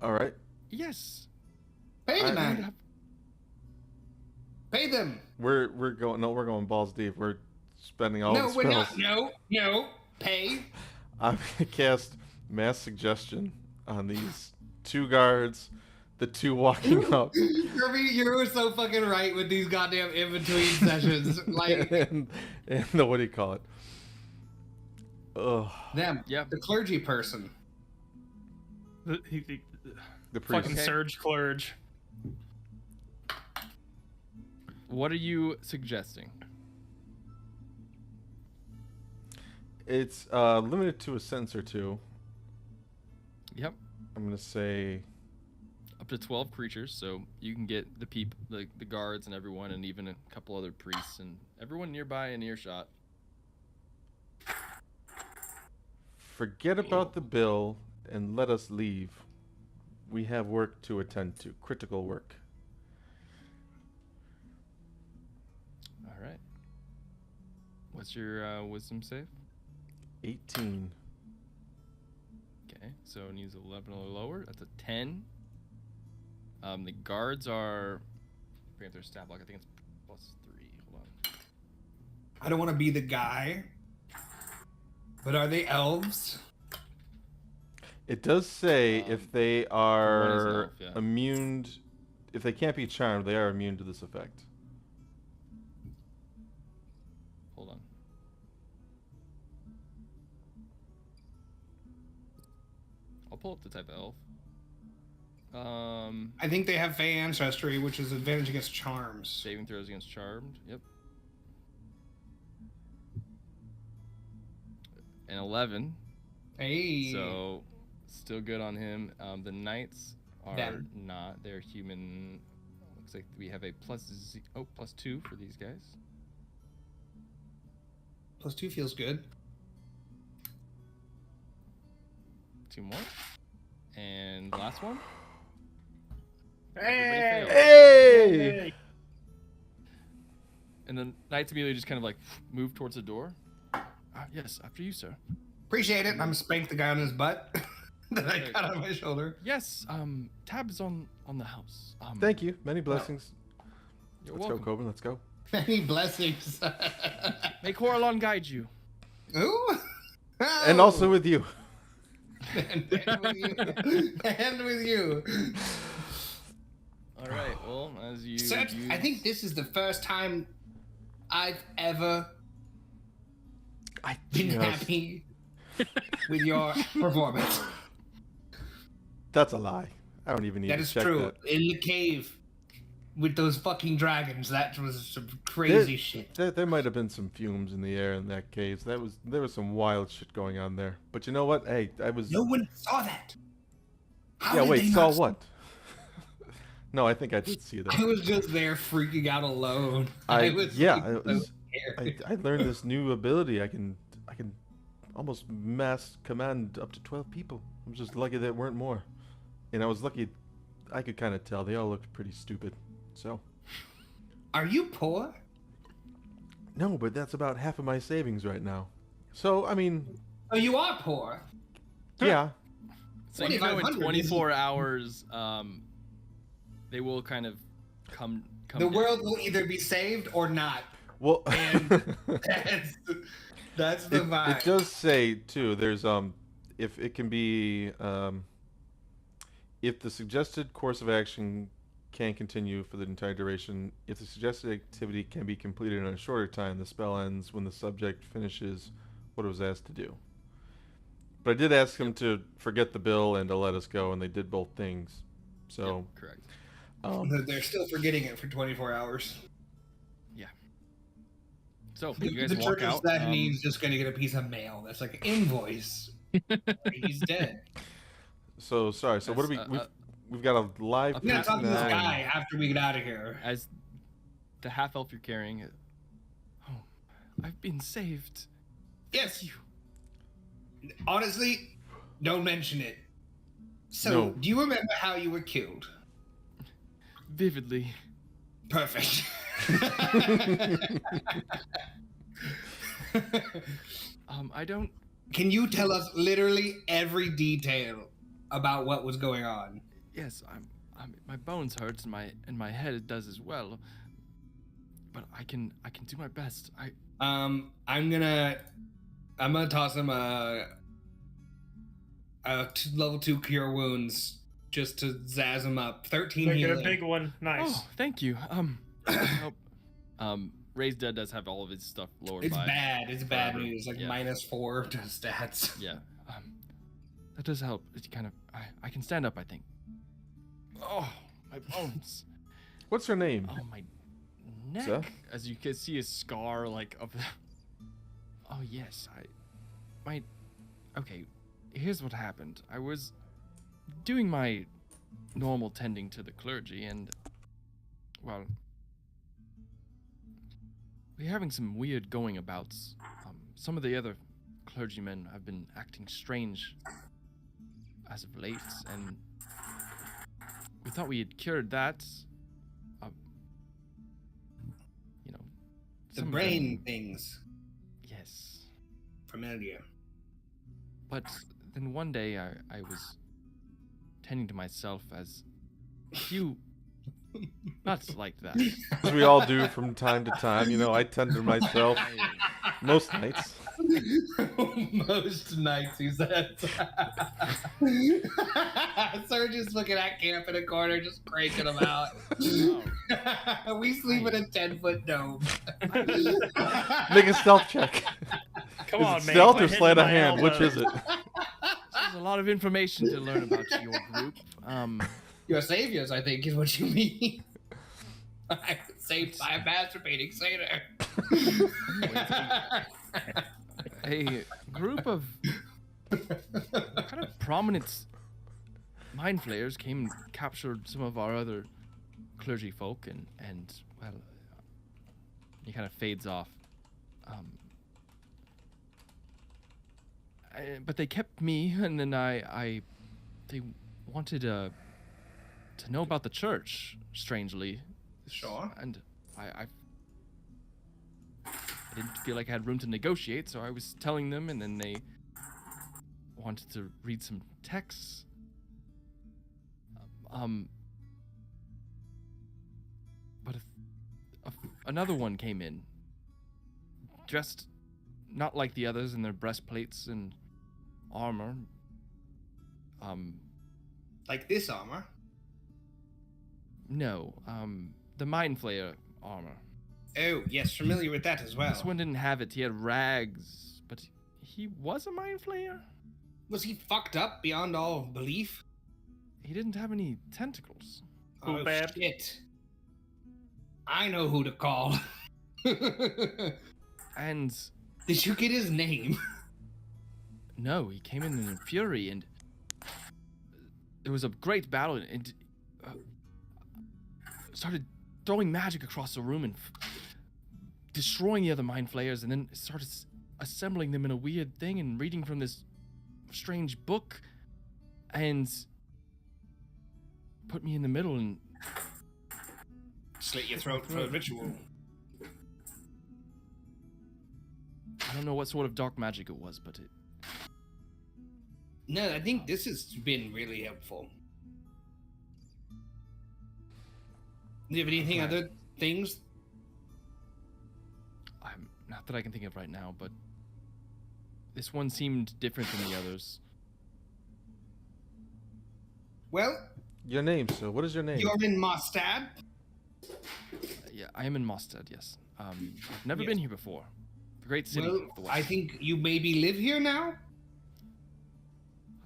All right. Yes. Pay the I- man. Pay them. We're going balls deep. We're spending all No, the we're spells. not. No. Pay. I'm gonna cast mass suggestion on these 2 guards, the 2 walking up, Kirby, you're so fucking right with these goddamn in between sessions. Like and the what do you call it? Ugh, them. Yeah. The clergy person. the priest. Fucking Okay. Surge Clerge. What are you suggesting? It's limited to a sentence or 2. Yep. I'm gonna say Up to 12 creatures, so you can get the guards and everyone, and even a couple other priests and everyone nearby in earshot. forget about the bill and let us leave. We have work to attend to, critical work. All right. What's your wisdom save? 18. Okay, so it needs 11 or lower. That's a 10. The guards are. I forget their stat block. I think it's +3. Hold on. I don't want to be the guy, but are they elves? It does say if they one is an are elf, yeah. immune, if they can't be charmed, they are immune to this effect. Hold on. I'll pull up the type of elf. I think they have Fey ancestry, which is advantage against charms. Saving throws against charmed. Yep. An 11. Hey. So still good on him. The knights are Them. not. They're human. Looks like we have a +2 for these guys. +2 feels good. 2 more. And last one. Hey! Hey! And the knights immediately just kind of like move towards the door. Yes, after you, sir. Appreciate it. I'm gonna spank the guy on his butt that I got on my shoulder. Yes, tabs on the house. Thank you. Many blessings. You're Let's welcome. go, Coben. Let's go. Many blessings. May Coralon guide you. Ooh. And also with you. and with you. And with you. All right. Well, as you. Seth, I think this is the first time I've ever I been just- happy with your performance. That's a lie. I don't even need That to is check true. that. In the cave with those fucking dragons, that was some crazy shit. There might have been some fumes in the air in that cave. There was some wild shit going on there. But you know what? Hey, I was. No one saw that. How Yeah, did wait. they Saw not see- what? No, I think I did see I that. was just there freaking out alone. I was yeah. like, It was, so scared. I learned this new ability. I can almost mass command up to 12 people. I'm just lucky there weren't more. And I was lucky. I could kind of tell they all looked pretty stupid. So. Are you poor? No, but that's about half of my savings right now. So I mean, Oh, you are poor. yeah. So you know in 2,500 24 hours, they will kind of come. The down. world will either be saved or not. Well, And that's the vibe. it does say too. There's if it can be if the suggested course of action can continue for the entire duration. If the suggested activity can be completed in a shorter time, the spell ends when the subject finishes what it was asked to do. But I did ask them to forget the bill and to let us go, and they did both things. So Yep, correct. They're still forgetting it for 24 hours. So you guys The walk Church of out. Satanine's just going to get a piece of mail that's like an invoice. He's dead. So sorry. So what do we? Yes, We've got a live I'm gonna talk to this now. guy after we get out of here. As the half elf you're carrying, oh, I've been saved. Yes. You. Honestly, don't mention it. So, No. do you remember how you were killed? Vividly. Perfect. I don't. Can you tell us literally every detail about what was going on? Yes, my bones hurts and my head it does as well. But I can do my best. I'm gonna toss him a level 2 cure wounds just to zazz him up. 13 Make it a healing. big one. Nice. Oh, thank you. Nope. Raised Dead does have all of his stuff lowered It's by. bad. It's bad forever. news. Like Yeah. -4 to stats. Yeah. That does help. It's kind of I can stand up, I think. Oh, my bones. What's her name? Oh, my neck. Sir? As you can see a scar like of Oh, yes. Okay. Here's what happened. I was doing my normal tending to the clergy and well, we're having some weird going abouts. Some of the other clergymen have been acting strange as of late, and we thought we had cured that. You know, The some of brain them- things. Yes, Familiar. but then one day I was tending to myself as you. Not like that. As we all do from time to time. You know, I tend to myself most nights. Most nights, he said. Serge is looking at camp in a corner, just cranking them out. We sleep in a 10-foot dome. Make a stealth check. Come on, Is it man. stealth quit or hitting sleight of my hand? Which elbow. is it? There's a lot of information to learn about your group. Your saviors, I think, is what you mean. I was saved by a masturbating satyr. A group of kind of prominent mind flayers came and captured some of our other clergy folk, and well, he kind of fades off. But they kept me, and then they wanted to know about the church. Strangely, Sure. and I didn't feel like I had room to negotiate, so I was telling them, and then they wanted to read some texts. But another one came in, dressed not like the others in their breastplates and armor. Like this armor. No, the Mind Flayer armor. Oh, yes, familiar with that as well. This one didn't have it. He had rags, but he was a Mind Flayer. Was he fucked up beyond all belief? He didn't have any tentacles. Who Oh, bad? shit. I know who to call. And Did you get his name? no, he came in a fury, and there was a great battle, and started throwing magic across the room and destroying the other Mind Flayers, and then started assembling them in a weird thing and reading from this strange book, and put me in the middle and Slit your throat for a ritual. I don't know what sort of dark magic it was, but it. No, I think this has been really helpful. Do you have anything Right. other things? I'm not that I can think of right now, but this one seemed different than the others. Well, Your name, sir. What is your name? you're in Mostad. Yeah, I am in Mostad. Yes. I've never Yes. been here before. The great city Well, of the West. I think you maybe live here now.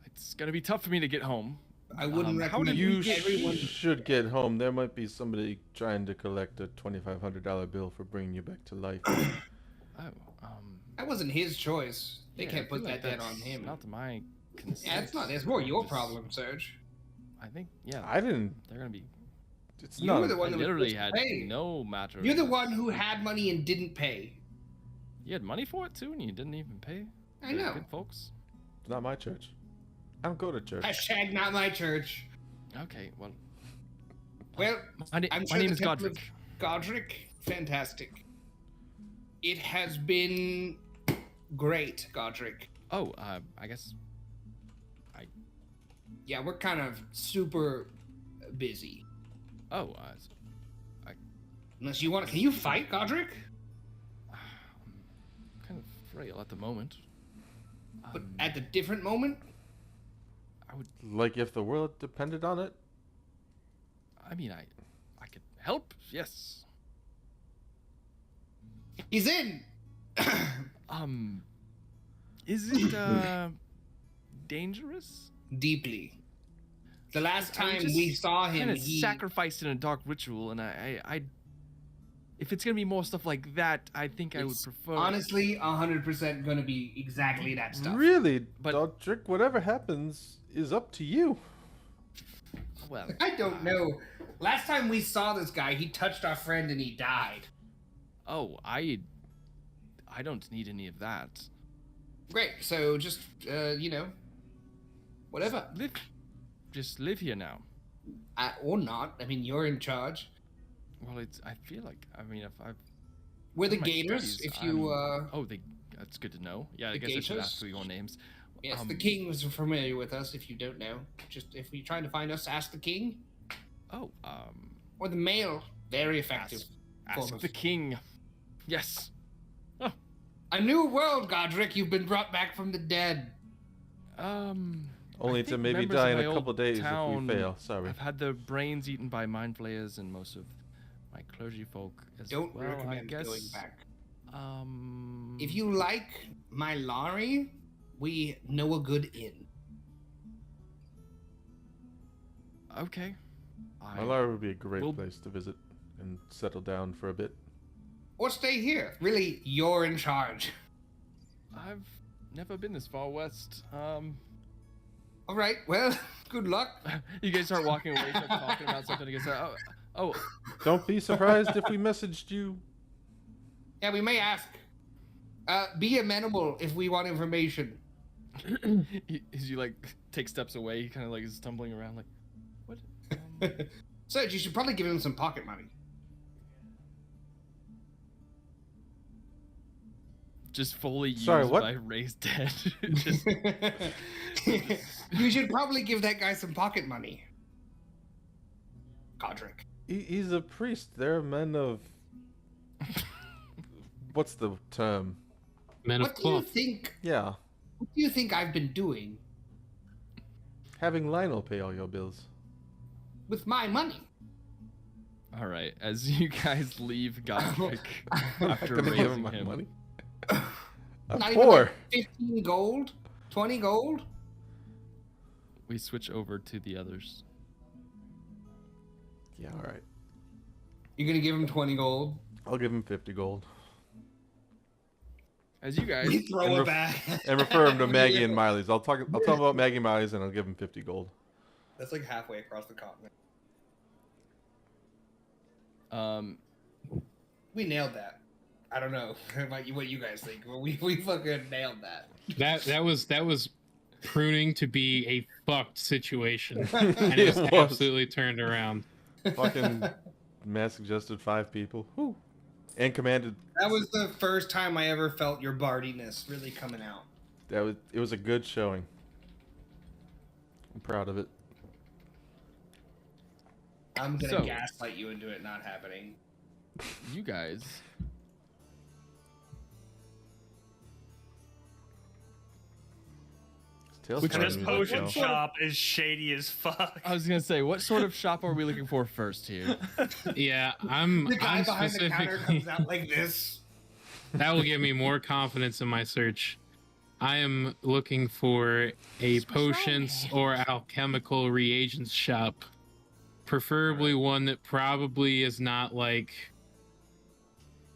It's gonna be tough for me to get home. I wouldn't How recommend do You everyone. should get home. There might be somebody trying to collect a $2,500 bill for bringing you back to life. Oh, That wasn't his choice. They yeah, can't I put feel like that debt on that's him. Not to my consent. Yeah, it's not. It's more your Just- problem, Serge. I think, yeah, I didn't. they're gonna be. It's You not. were the I one that was literally supposed to had pay. no matter. You're the one who had money and didn't pay. You had money for it too, and you didn't even pay. I They're know. good folks. It's not my church. I don't go to church. Hashtag not my church. Okay, well. Well, My I'm sure name the is Temple Godric. of Godric, fantastic. It has been great, Godric. Oh, I guess. Yeah, we're kind of super busy. Oh, Unless you want to, can you fight, Godric? I'm kind of frail at the moment. But at the different moment, I would. Like if the world depended on it. I mean, I could help. Yes. he's in. Is it dangerous? Deeply. The last I'm time just we saw him, Kind of he sacrificed in a dark ritual, and I if it's gonna be more stuff like that, I think I would It's prefer. honestly 100% going to be exactly that stuff. Really, But- Godric, whatever happens is up to you. Well, I don't know. Last time we saw this guy, he touched our friend and he died. oh, I don't need any of that. Great. So just whatever. Just live here now. Or not. I mean, you're in charge. Well, I feel like, I mean, if I've. We're the my Gators. studies, If you Oh, that's good to know. Yeah, I The guess I should Gators? ask for your names. yes, the king was familiar with us. If you don't know, just if you're trying to find us, ask the king Oh, or the mail. Very effective. ask form of- the king. Yes. A new world, Godric. You've been brought back from the dead. Only I to think maybe members die of in my a couple old days town if we fail. Sorry. I've had their brains eaten by mind flayers and most of my clergy folk as Don't well. I recommend guess. going back. If If you like my Lari, we know a good inn. Okay. Malar would be a great will- place to visit and settle down for a bit. Or stay here. Really, you're in charge. I've never been this far west. All right. Well, good luck. You guys start walking away, start talking about something. You guys start, oh, Don't be surprised if we messaged you. Yeah, we may ask. Be amenable if we want information. as you like take steps away, he kind of like is stumbling around, like, what? Serge, you should probably give him some pocket money. Just fully used Sorry, what? by raised dead. Just, You should probably give that guy some pocket money. Godric. He's a priest. They're men of. What's the term? Men of What do you cloth. think? Yeah. What do you think I've been doing Having Lionel pay all your bills. with my money? all right, as you guys leave Godric after Gonna give raising him my him, money. Not I'm even poor. like 15 gold? 20 gold? we switch over to the others. Yeah, all right. You're gonna give him 20 gold? I'll give him 50 gold As you guys, You throw And it ref- back. and refer him to Maggie and Miley's. I'll tell him about Maggie and Miley's and I'll give him 50 gold. That's like halfway across the continent. We nailed that. I don't know about what you guys think, but we fucking nailed that. That was pruning to be a fucked situation, and it It was was. absolutely turned around. Fucking mass suggested 5 people. Whew. And commanded. That was the first time I ever felt your bardiness really coming out. It was a good showing. I'm proud of it. I'm gonna So- gaslight you into it not happening. you guys. TaleSpire And this music potion now. shop is shady as fuck. I was gonna say, what sort of shop are we looking for first here? Yeah, I'm The guy I'm behind the counter specifically comes out like this. that will give me more confidence in my search. I am looking for a potions or alchemical reagents shop, preferably one that probably is not like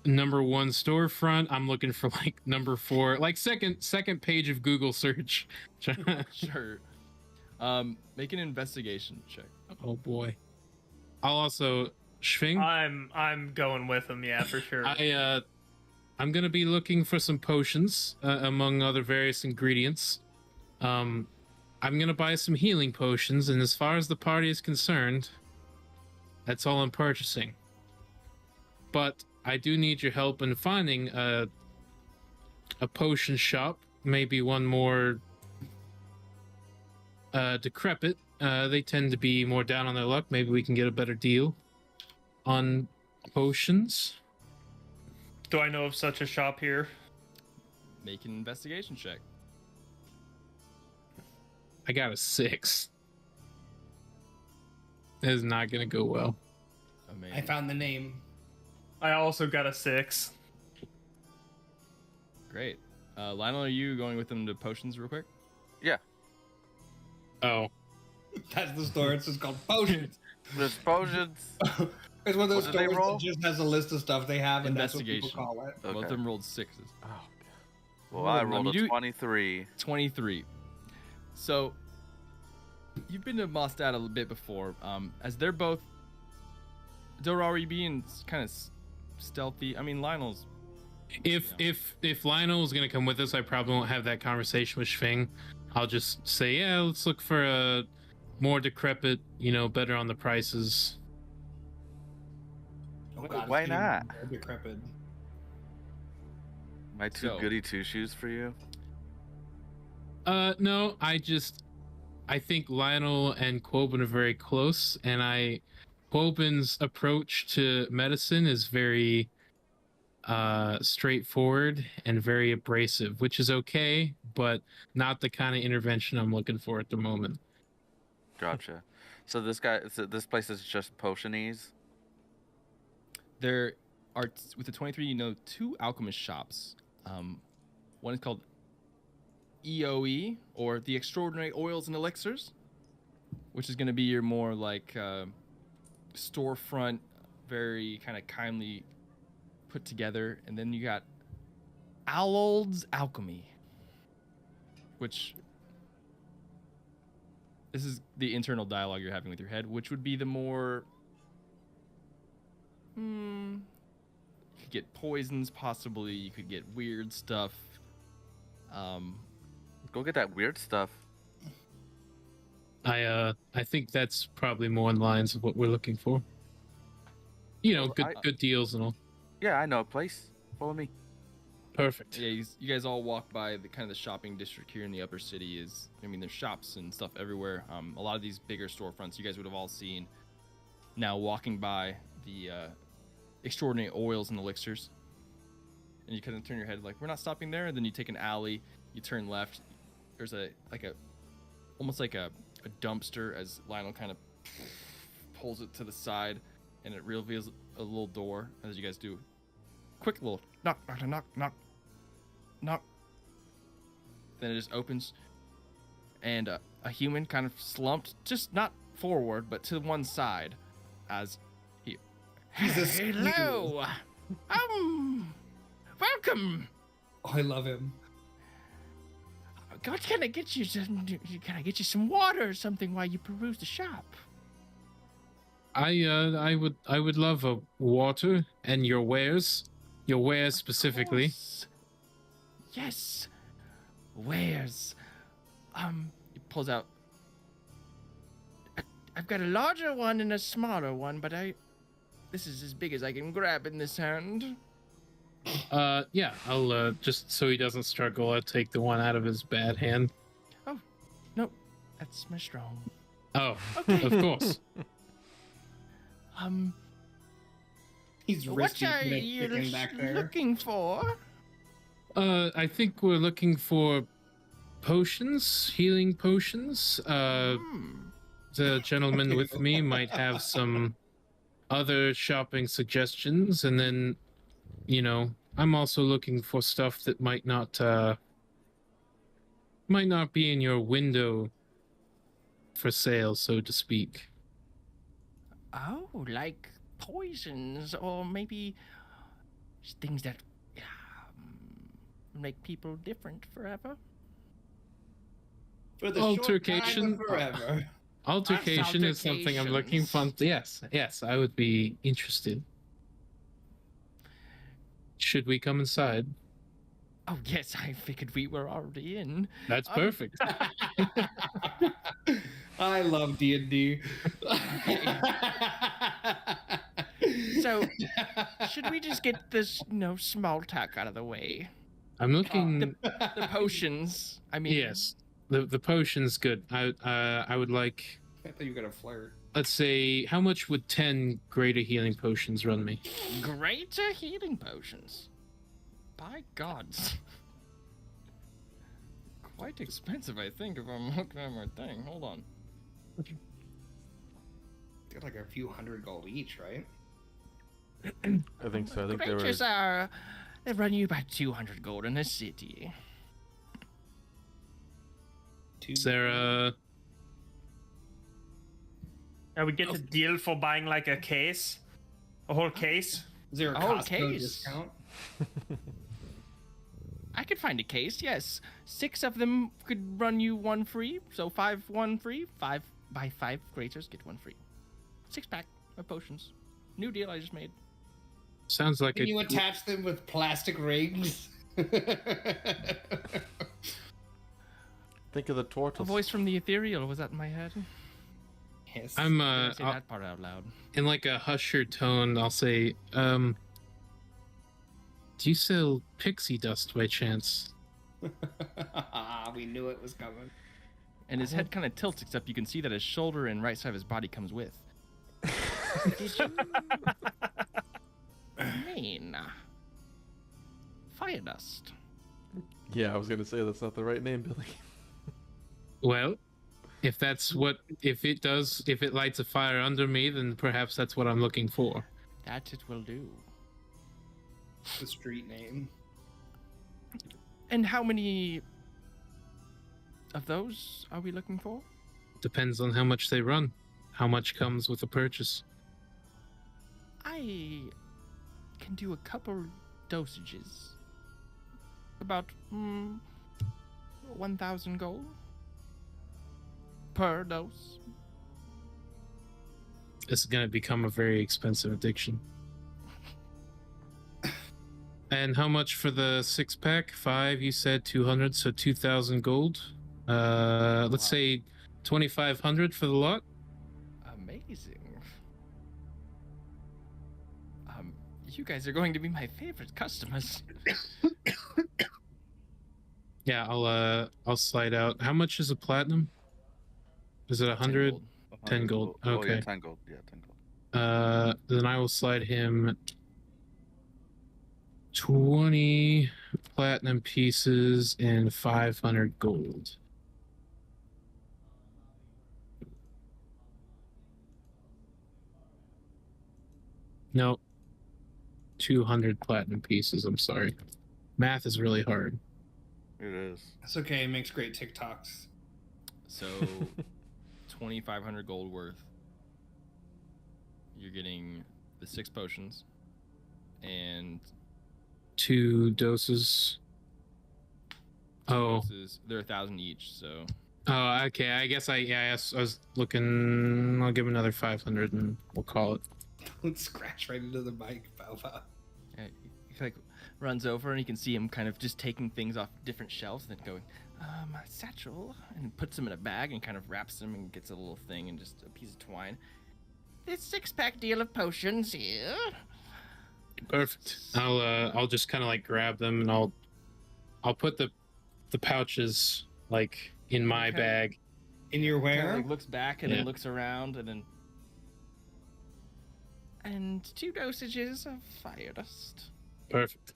number 1 storefront. I'm looking for like number 4, like second page of Google search. Sure. Make an investigation check. Oh boy. I'll also Schwing. I'm going with him, yeah, for sure. I'm gonna be looking for some potions among other various ingredients. I'm gonna buy some healing potions, and as far as the party is concerned, that's all I'm purchasing. But I do need your help in finding a potion shop, maybe one more decrepit. They tend to be more down on their luck. Maybe we can get a better deal on potions. Do I know of such a shop here? Make an investigation check. I got a 6. That is not gonna go well. Amazing. I found the name. I also got a 6. Great. Lionel, are you going with them to potions real quick? Yeah. Oh, That's the store. It's just called Potions. There's potions. It's one of those What did they stores roll? that just has a list of stuff they have, and that's what people Investigation. call it. Both of Okay. them rolled 6s. Oh, God. Well, I Let rolled me a do- 23. 23. So, you've been to Mostad a bit before. As they're both... Dora, are you being kind of stealthy? I mean, Lionel's... if Lionel is gonna come with us, I probably won't have that conversation with Schwing. I'll just say, yeah, let's look for a more decrepit, better on the prices. Oh, God, Why it's getting not? more decrepit. My two So- goody two shoes for you. No, I think Lionel and Quoben are very close, and Quoben's approach to medicine is very straightforward and very abrasive, which is okay, but not the kind of intervention I'm looking for at the moment. Gotcha. So this place is just potionies. There are, with the 23, 2 alchemist shops. One is called EOE, or the Extraordinary Oils and Elixirs, which is going to be your more like storefront, very kind of kindly put together. And then you got Alold's Alchemy, which this is the internal dialogue you're having with your head, which would be the more you could get poisons, possibly. You could get weird stuff. Go get that weird stuff. I think that's probably more in lines of what we're looking for. Well, Good deals and all. Yeah, I know a place. Follow me. Perfect. Yeah, you guys all walk by the kind of the shopping district here in the upper city. There's shops and stuff everywhere. A lot of these bigger storefronts you guys would have all seen. Now walking by the Extraordinary Oils and Elixirs, and you kind of turn your head like, we're not stopping there. And then you take an alley, you turn left. There's almost like a dumpster as Lionel kind of pulls it to the side, and it reveals a little door as you guys do. Quick little knock, knock, knock, knock, knock. Then it just opens, and a human kind of slumped, just not forward, but to one side, as he. He's a Hello, welcome. Oh, I love him. God, can I get you some water or something while you peruse the shop? I would love a water and your wares specifically. Of course. Yes, wares. He pulls out. I've got a larger one and a smaller one, but this is as big as I can grab in this hand. Yeah, I'll just so he doesn't struggle, I'll take the one out of his bad hand. Oh, no, that's my strong. Oh, Okay. of course. He's What risky are kicking you back there. looking for? I think we're looking for potions, healing potions. The gentleman with me might have some other shopping suggestions, and then, I'm also looking for stuff that might not be in your window for sale, so to speak. Oh, like poisons, or maybe things that make people different forever. For the short time Altercation. of forever. Altercation is something I'm looking fun. Yes, I would be interested. Should we come inside? Oh yes, I figured we were already in. That's perfect. I love D&D. So, should we just get this, small talk out of the way? I'm looking. The potions. I mean, Yes, the potion's good. I would like. I thought you were gonna flirt. Let's say, how much would 10 greater healing potions run me? greater healing potions. By gods. Quite expensive, I think, if I'm looking at my thing. Hold on. They're like a few hundred gold each, right? I think so. I think they were. Creatures they run you about 200 gold in a city. Is there a? We get a deal for buying like a case, a whole case. Is there a whole Costco case? discount? I could find a case, yes. 6 of them could run you 1 free, so 5 1 free. 5 buy 5 creatures, get 1 free. 6-pack of potions. New deal I just made. Sounds like Can you attach them with plastic rings? Think of the A tortoise. voice from the ethereal, was that in my head? Yes. I'm Didn't say that part out loud. in like a husher tone. I'll say, do you sell pixie dust by chance? We knew it was coming. And his head kind of tilts, except you can see that his shoulder and right side of his body comes with. Did you mean fire dust? Yeah, I was gonna say that's not the right name, Billy. Well, if it lights a fire under me, then perhaps that's what I'm looking for. That it will do. The street name. And how many of those are we looking for? Depends on how much they run. How much comes with the purchase? I can do a couple dosages. About 1,000 gold per dose. This is going to become a very expensive addiction. And how much for the 6-pack? 5, you said 200, so 2,000 gold. Let's say 2,500 for the lot. Amazing. You guys are going to be my favorite customers. Yeah, I'll slide out. How much is a platinum? Is it 100? 10 gold. Oh, Okay. yeah, 10 gold. Yeah, 10 gold. Then I will slide him 20 platinum pieces and 500 gold. No, 200 platinum pieces. I'm sorry. Math is really hard. It is. It's okay. It makes great TikToks. So, 2,500 gold worth. You're getting the 6 potions and 2 doses. Oh. doses. They're 1,000 each, so. Oh, okay. I guess I was looking. I'll give him another 500 and we'll call it. Don't scratch right into the mic, Balva. He like runs over and you can see him kind of just taking things off different shelves and then going, my satchel, and puts them in a bag and kind of wraps them and gets a little thing and just a piece of twine. This 6-pack deal of potions here. Perfect. I'll just kind of like grab them and I'll put the pouches like in my bag. In your Kind where? of like looks back and then looks around and then. And 2 dosages of fire dust. Perfect.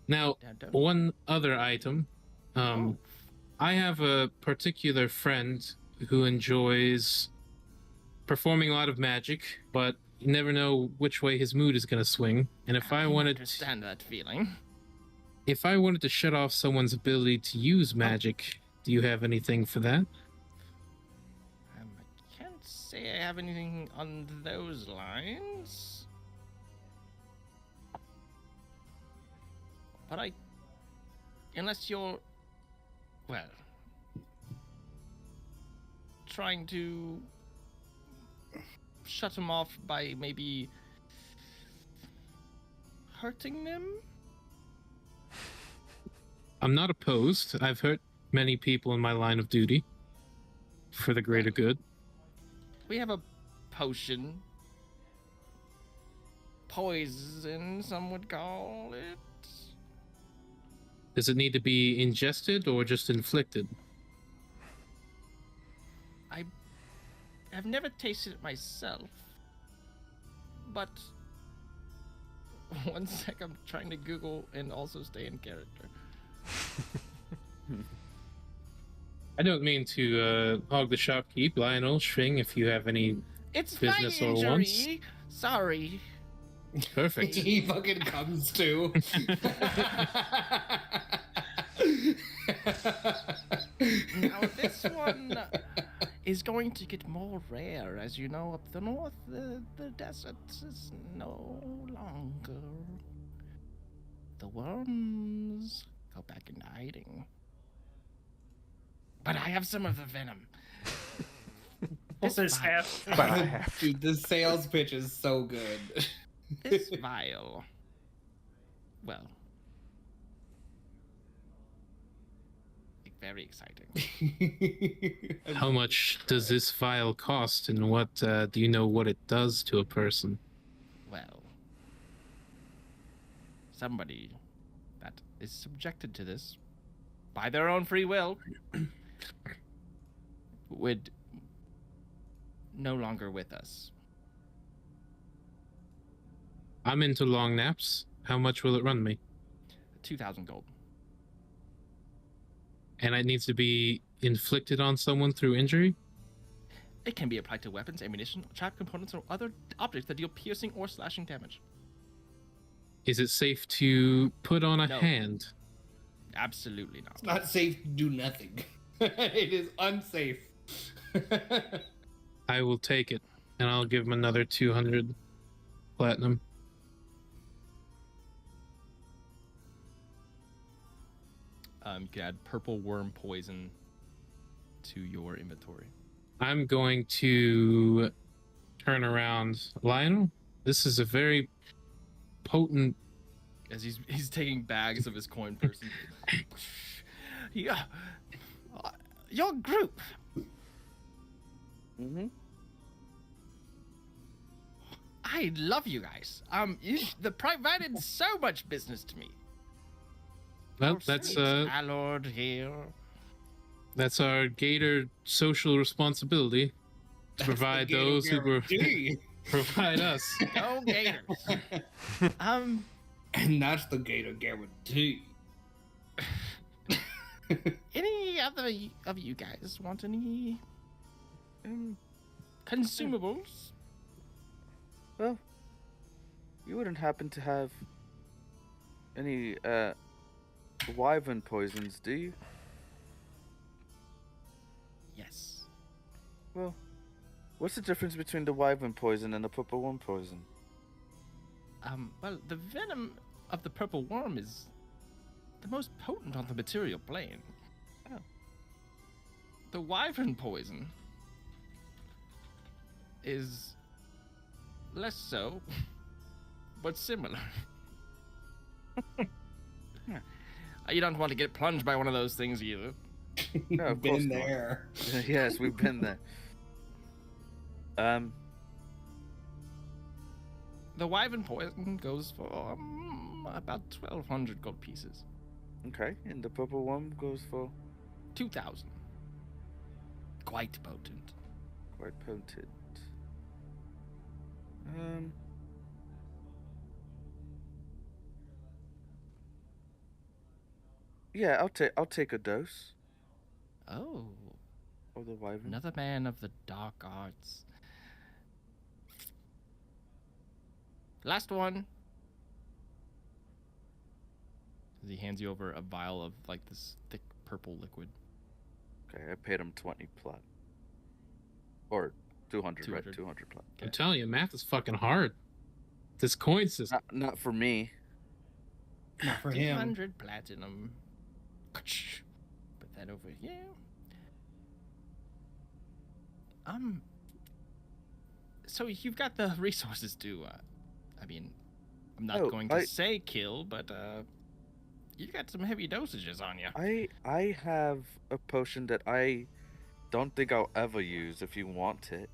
Now, one other item. I have a particular friend who enjoys performing a lot of magic, but you never know which way his mood is going to swing. And if I wanted understand that feeling. If I wanted to shut off someone's ability to use magic, do you have anything for that? I can't say I have anything on those lines. But unless you're, well, trying to shut them off by maybe hurting them? I'm not opposed. I've hurt many people in my line of duty for the greater good. We have a potion. Poison, some would call it. Does it need to be ingested or just inflicted? I've never tasted it myself. But one sec, I'm trying to Google and also stay in character. I don't mean to hog the shopkeep, Lionel, Shring, if you have any It's business my or injury. wants. Sorry. Perfect. He fucking comes to. Now this one is going to get more rare. As you know, up the north, the desert is no longer. The worms go back into hiding. But I have some of the venom. This is vial- half. Dude, the sales pitch is so good. This vial. Well, very exciting. How much does this vial cost, and what do you know what it does to a person? Well, somebody that is subjected to this by their own free will would no longer with us. I'm into long naps. How much will it run me? 2,000 gold. And it needs to be inflicted on someone through injury? It can be applied to weapons, ammunition, trap components, or other objects that deal piercing or slashing damage. Is it safe to put on a No. hand? Absolutely not. It's not safe to do nothing. It is unsafe. I will take it, and I'll give him another 200 platinum. You can add purple worm poison to your inventory. I'm going to turn around. Lionel, this is a very potent... As he's taking bags of his coin purse. Yeah, your group. Mm-hmm. I love you guys. The provided so much business to me. Well, Our that's sweet Allard here. that's our Gator social responsibility to provide those who provide us. Go Gators. And that's the Gator guarantee. Any other of you guys want any consumables? Well, you wouldn't happen to have any wyvern poisons, do you? Yes. Well, what's the difference between the wyvern poison and the purple worm poison? Well, the venom of the purple worm is the most potent on the material plane. Oh. The wyvern poison is less so, but similar. You don't want to get plunged by one of those things either. No, of course Been not. there. Yes, we've been there. The wyvern poison goes for about 1,200 gold pieces. Okay, and the purple worm goes for 2,000. Quite potent. quite potent. Yeah, I'll take a dose Oh, of the wyvern. another man of the dark arts. Last one. As he hands you over a vial of like this thick purple liquid. Okay, I paid him 20 plat. Or 200, 200. right? 200 plat. I'm telling you, math is fucking hard. This coin system. Not for me. Not for him. 200 platinum. Put that over here. So you've got the resources to, I mean, I'm not Oh, going to say kill, but you got some heavy dosages on you. I have a potion that I don't think I'll ever use. If you want it,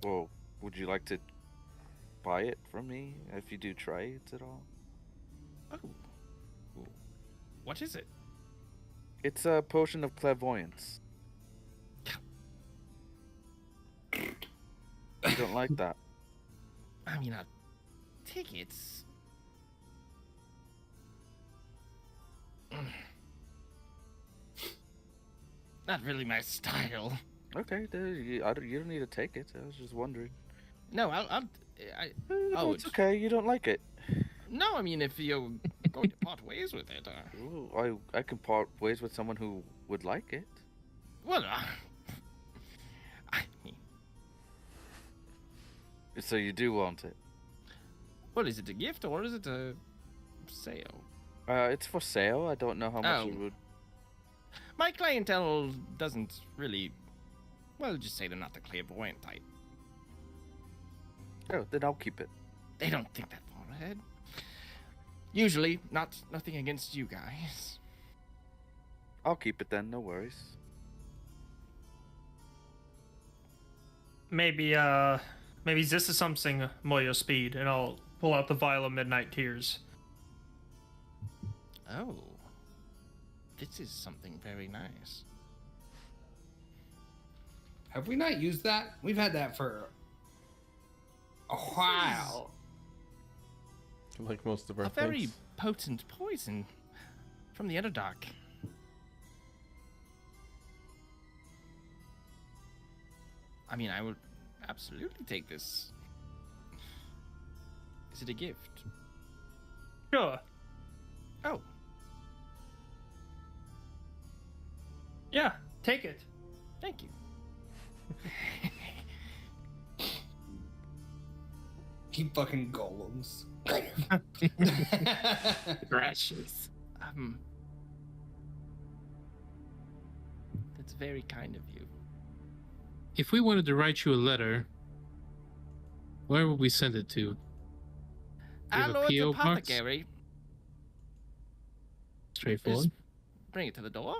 well, would you like to buy it from me if you do trades at all? Oh, what is it? It's a potion of clairvoyance. You don't like that? I mean, tickets. Not really my style. Okay, you don't need to take it. I was just wondering. No, oh, It's okay. You don't like it. No, I mean, if you're going to part ways with it. Ooh, I can part ways with someone who would like it. Well, I mean, So you do want it? well, is it a gift or is it a sale? It's for sale. I don't know how much it would. My clientele doesn't really, well, just say they're not the clairvoyant type. Oh, then I'll keep it. They don't think that far ahead. Usually, nothing against you guys. I'll keep it then. No worries. Maybe this is something more your speed, and I'll pull out the vial of midnight tears. Oh, this is something very nice. Have we not used that? We've had that for a while. Like most of our A very things. potent poison from the Underdark. I mean, I would absolutely take this. Is it a gift? Sure. Oh, Yeah, take it. thank you. He fucking golems. Precious. That's very kind of you. If we wanted to write you a letter, where would we send it to? Our have a Lord's P.O. box? apothecary. Straightforward. Just bring it to the door.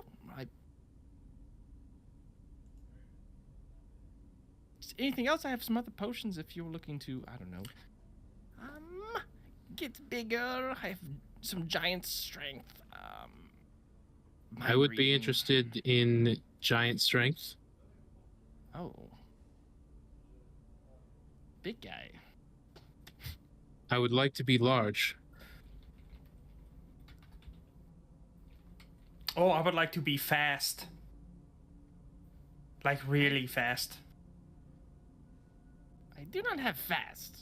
Anything else? I have some other potions if you're looking to, I don't know, get bigger. I have some giant strength. I would be reading- interested in giant strength. Oh. Big guy. I would like to be large. Oh, I would like to be fast. Like really fast. I do not have fast,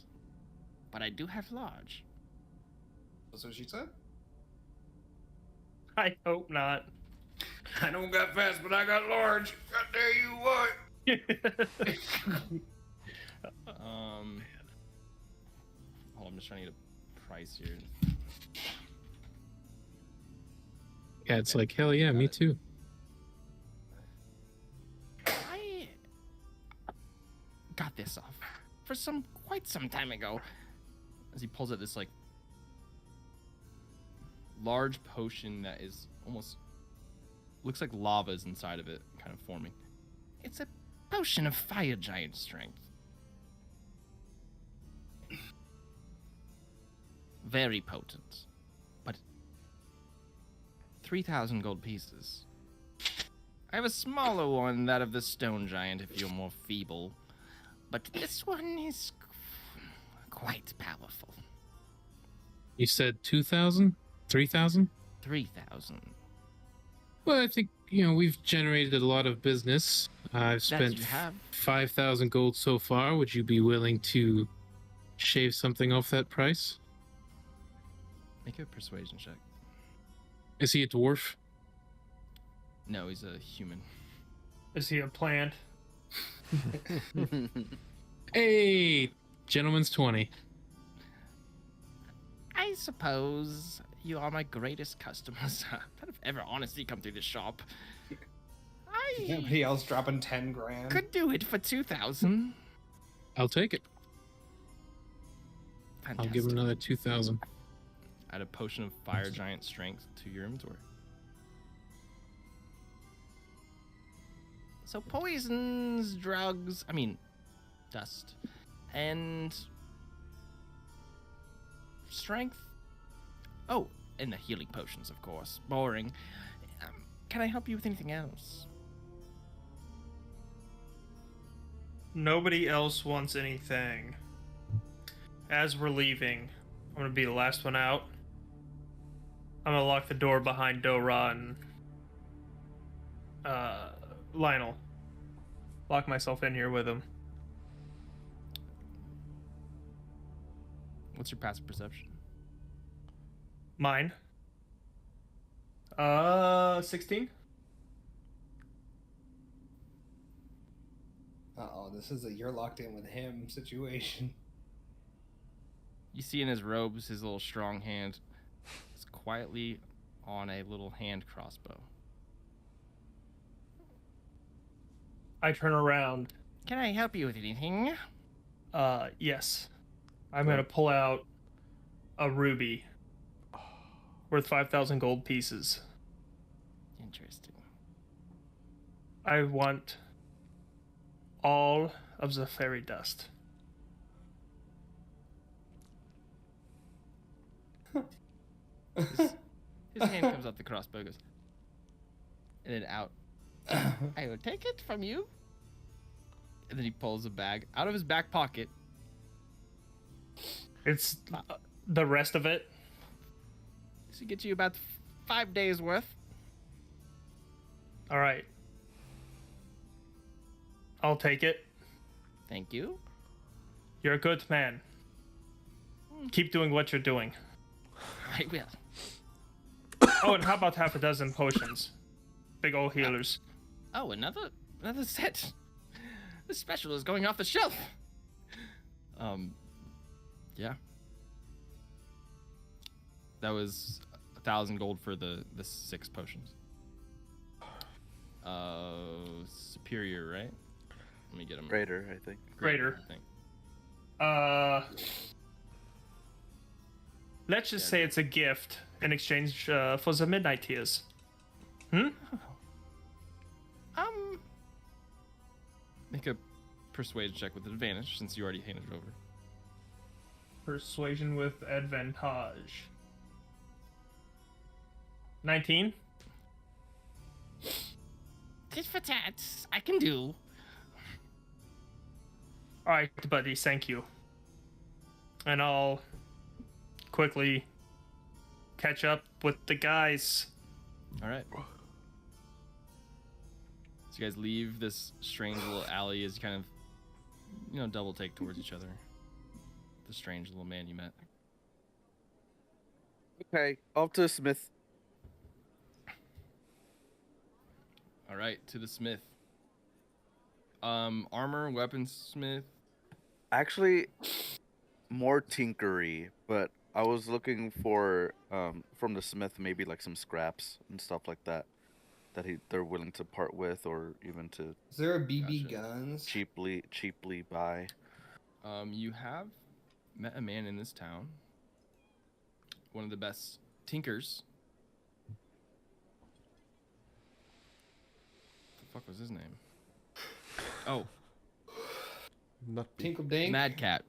but I do have large. That's what she said? I hope not. I don't got fast, but I got large. God dare you what? Hold on, I'm just trying to get a price here. Yeah, it's like, hell yeah, me too. I got this off for quite some time ago. As he pulls out this like large potion that is almost looks like lava is inside of it, kind of forming. It's a potion of fire giant strength. Very potent, but 3,000 gold pieces. I have a smaller one, that of the stone giant, if you're more feeble. But this one is quite powerful. You said 2,000? 3,000? 3,000. Well, I think, we've generated a lot of business. I've spent you have. 5,000 gold so far. Would you be willing to shave something off that price? Make a persuasion check. Is he a dwarf? No, he's a human. Is he a plant? Hey, gentleman's 20. I suppose you are my greatest customers that have ever honestly come through this shop. I Everybody else dropping 10 grand. could do it for 2,000. I'll take it. Fantastic. I'll give him another 2,000. Add a potion of fire giant strength to your inventory. So poisons, drugs, dust, and strength. Oh, and the healing potions, of course. Boring. Can I help you with anything else? Nobody else wants anything. As we're leaving, I'm gonna be the last one out. I'm gonna lock the door behind Dora and Lionel. Lock myself in here with him. What's your passive perception? Mine. 16. Uh-oh, this is a you're locked in with him situation. You see in his robes, his little strong hand is quietly on a little hand crossbow. I turn around. Can I help you with anything? Yes. I'm gonna pull out a ruby worth 5,000 gold pieces. Interesting. I want all of the fairy dust. His hand comes off the crossbow, goes, and then out. I will take it from you. And then he pulls a bag out of his back pocket. It's the rest of it. This will get you about 5 days worth. All right. I'll take it. Thank you. You're a good man. Keep doing what you're doing. I will. Oh, and how about half a dozen potions? Big old healers. Oh, another set. This special is going off the shelf. Yeah. That was 1,000 gold for the 6 potions. Superior, right? Let me get him. Greater, I think. Greater. I think. Let's just say it's a gift in exchange for the midnight tears. Make a persuasion check with advantage since you already handed it over. Persuasion with advantage. 19. Tit for tat. I can do. All right, buddy. Thank you. And I'll quickly catch up with the guys. All right. So you guys leave this strange little alley as you kind of, double take towards each other. The strange little man you met. Okay, off to the smith. All right, to the smith. Armor, weaponsmith. Actually, more tinkery, but I was looking for from the smith maybe like some scraps and stuff like that they're willing to part with or even to Is there a BB Gotcha. guns? cheaply buy. You have met a man in this town. One of the best tinkers. What the fuck was his name? Oh, Nothing. Tinkle Dink? Mad Cat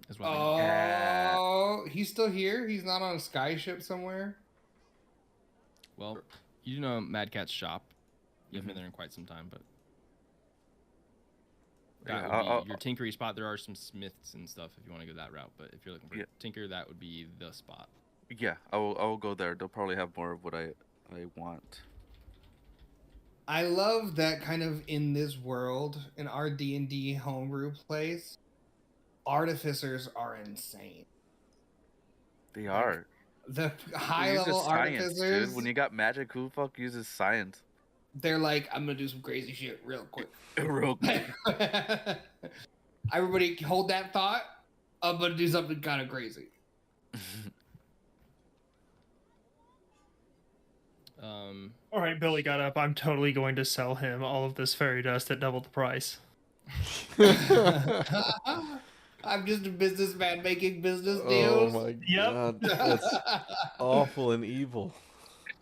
is what. Oh, he's still here? He's not on a sky ship somewhere? Well, you do know Mad Cat's shop. You haven't been there in quite some time, but that Yeah, would be your tinkery spot. There are some smiths and stuff if you want to go that route, but if you're looking for Yeah. tinker, that would be the spot. Yeah, I will go there. They'll probably have more of what I want. I love that kind of in this world, in our D&D homebrew place, artificers are insane. They are. The Who high-level uses science, artificers, dude? When you got magic, who the fuck uses science? they're like, I'm going to do some crazy shit real quick. Real quick. Everybody hold that thought. I'm going to do something kind of crazy. All right, Billy got up. I'm totally going to sell him all of this fairy dust at double the price. I'm just a businessman making business Oh deals. my Yep. god, that's awful and evil.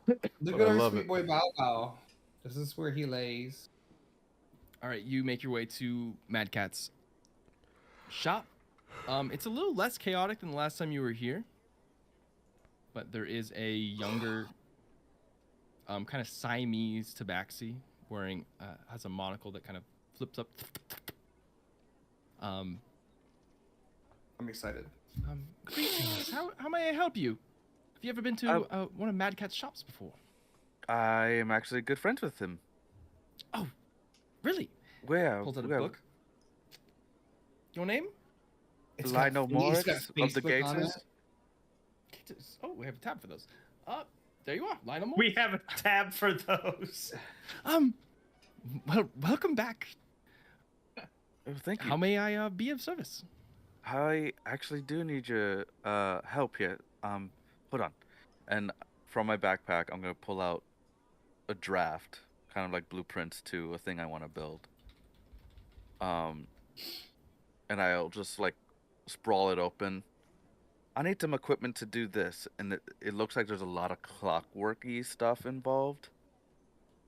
Look But at I our love sweet it. boy Bow Bow. This is where he lays. All right, you make your way to Mad Cat's shop. It's a little less chaotic than the last time you were here, but there is a younger, kind of Siamese tabaxi wearing has a monocle that kind of flips up. I'm excited. Greetings. How may I help you? Have you ever been to one of Mad Cat's shops before? I am actually good friends with him. Oh, really? Where? Pulls out a where? book. Your name? It's Lionel got, it's got Morris of the Facebook on Gators. it. Oh, we have a tab for those. There you are, Lionel Moore. We have a tab for those. Well, welcome back. Oh, thank you. How may I be of service? I actually do need your help here. Hold on. And from my backpack, I'm gonna pull out a draft, kind of like blueprints to a thing I want to build. And I'll just like sprawl it open. I need some equipment to do this, and it looks like there's a lot of clockworky stuff involved.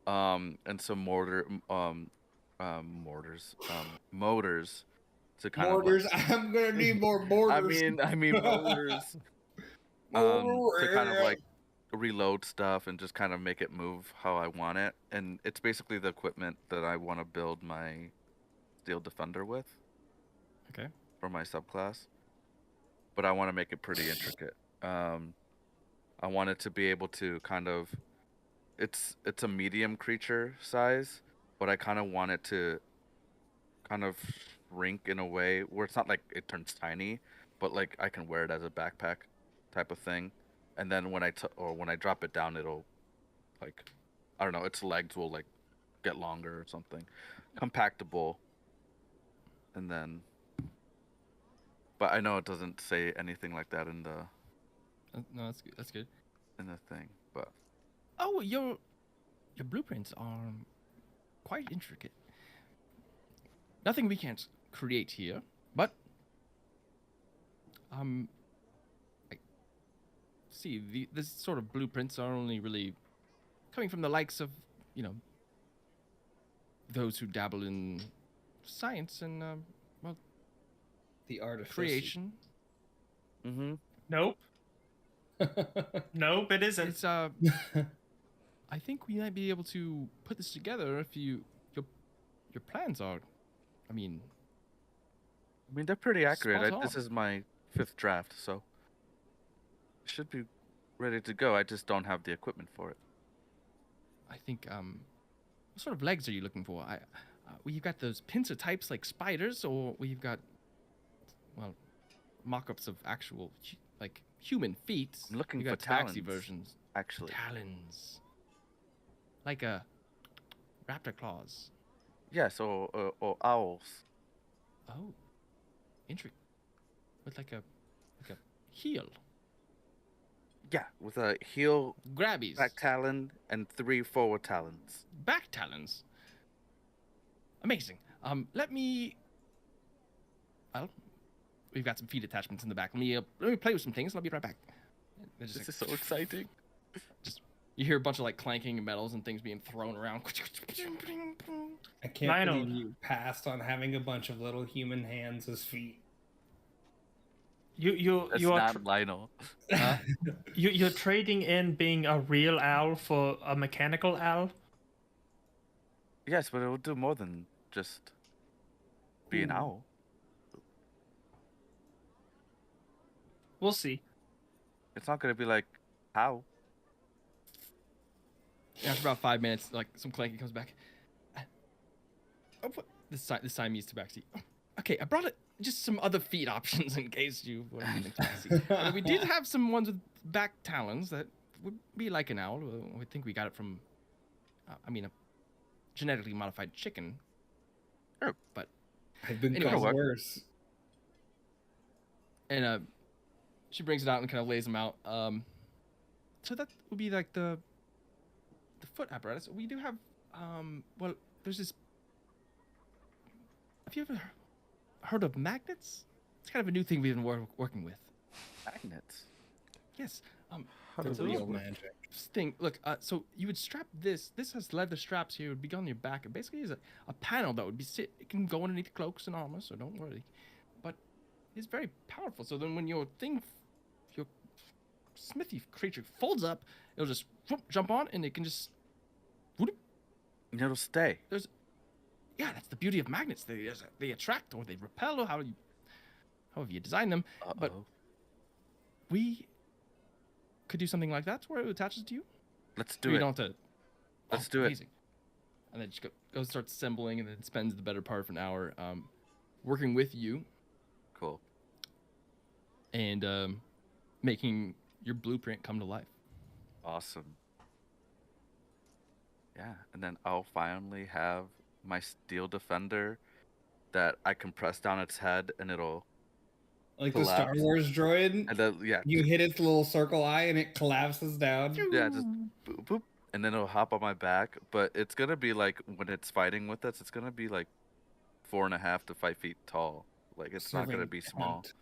And some motors to kind Mortars. of like, I'm gonna need more mortars. I mean motors. To kind of like reload stuff and just kind of make it move how I want it. And it's basically the equipment that I want to build my Steel Defender with. Okay. For my subclass. But I want to make it pretty intricate. I want it to be able to kind of, it's a medium creature size, but I kind of want it to kind of shrink in a way where it's not like it turns tiny, but like I can wear it as a backpack type of thing. And then when I drop it down, it'll like, I don't know, its legs will like get longer or something. Compactable. And then, but I know it doesn't say anything like that in the No, that's good. That's good. in the thing. But Oh, your blueprints are quite intricate. Nothing we can't create here, but I see this sort of blueprints are only really coming from the likes of, those who dabble in science and the art of creation. mm-hmm. Nope. Nope, it isn't. It's I think we might be able to put this together if your plans are, I mean they're pretty accurate. Spot This on. is my 5th draft, so it should be ready to go. I just don't have the equipment for it. I think what sort of legs are you looking for? We've got those pincer types like spiders, or we've got mock-ups of actual like human feet. I'm looking We for got tabaxi talons, versions. actually. Talons. Like a raptor claws. Yes, or owls. Oh. Intricate. With like a heel. Yeah, with a heel, Grabbies. back talon, and 3 forward talons. Back talons. Amazing. Let me. Well, we've got some feet attachments in the back. Let me play with some things, and I'll be right back. It's This just is so exciting. you hear a bunch of like clanking metals and things being thrown around. I can't Lionel. believe you passed on having a bunch of little human hands as feet. That's you are not Lionel. you're trading in being a real owl for a mechanical owl. Yes, but it will do more than just be an owl. We'll see. It's not going to be like, how? After about 5 minutes, like some clanking comes back. Oh, what? The Siamese tabaxi. Oh, okay, I brought it. Just some other feet options in case you were needing to see. We did have some ones with back talons that would be like an owl. I think we got it from, a genetically modified chicken. Sure. But I've been Anyway. called worse. and she brings it out and kind of lays them out. So that would be like the the foot apparatus, we do have, well, there's this. Have you ever heard of magnets? It's kind of a new thing we've been working with. Magnets. Yes. How does The real this work? magic. Thing. Look, so you would strap this. This has leather straps here. It would be on your back. It basically is a panel that would be It can go underneath cloaks and armor, so don't worry. But it's very powerful. So then when your smithy creature folds up, it'll just jump on, and it can just. It'll stay. Yeah, that's the beauty of magnets. They attract or they repel, or however you design them. But we could do something like that where it attaches to you. Let's do You it. don't have to. Let's do it. Amazing. And then just go start assembling, and then spends the better part of an hour working with you Cool. and making your blueprint come to life. Awesome. Yeah, and then I'll finally have my steel defender that I can press down its head and it'll Like the Star collapse. Wars droid. And then You hit its little circle eye and it collapses down. yeah, just boop, boop, and then it'll hop on my back. But it's gonna be like when it's fighting with us, it's gonna be like 4.5 to 5 feet tall. Like it's not gonna Serving be small. hunt.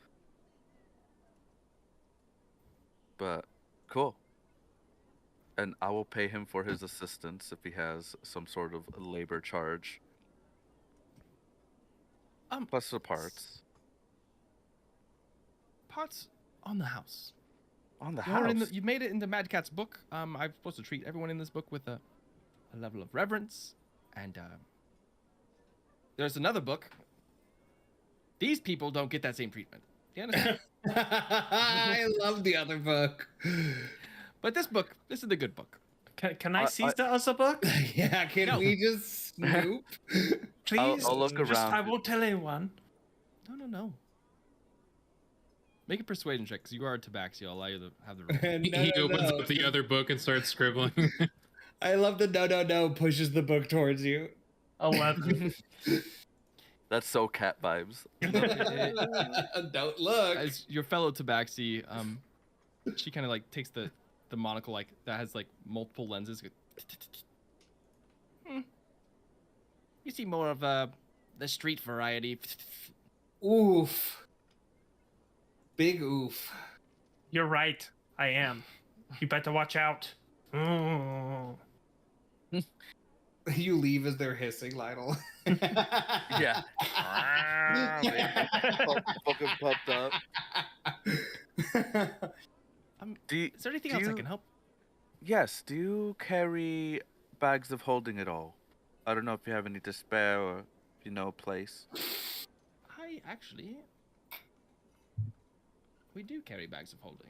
But cool. And I will pay him for his assistance if he has some sort of labor charge. Plus the parts. Parts on the house. On the You're house. you made it into Mad Cat's book. I'm supposed to treat everyone in this book with a level of reverence, and there's another book. These people don't get that same treatment. Do you understand? I love the other book. But this book, this is the good book. Can I seize the other book? Yeah, can we just snoop? Please. I'll look Just, around. I won't tell anyone. No. Make a persuasion check, because you are a tabaxi. I'll allow you to have the roll. He opens up the other book and starts scribbling. I love the no pushes the book towards you. 11. That's so cat vibes. Don't look. As your fellow tabaxi, she kind of like takes the monocle like that has like multiple lenses. You see more of the street variety. Oof. Big oof. You're right. I am. You better watch out. Mm. You leave as they're hissing, Lionel. Yeah. Fucking pumped up. Is there anything else I can help? Yes. Do you carry bags of holding at all? I don't know if you have any to spare or if you know a place. We do carry bags of holding.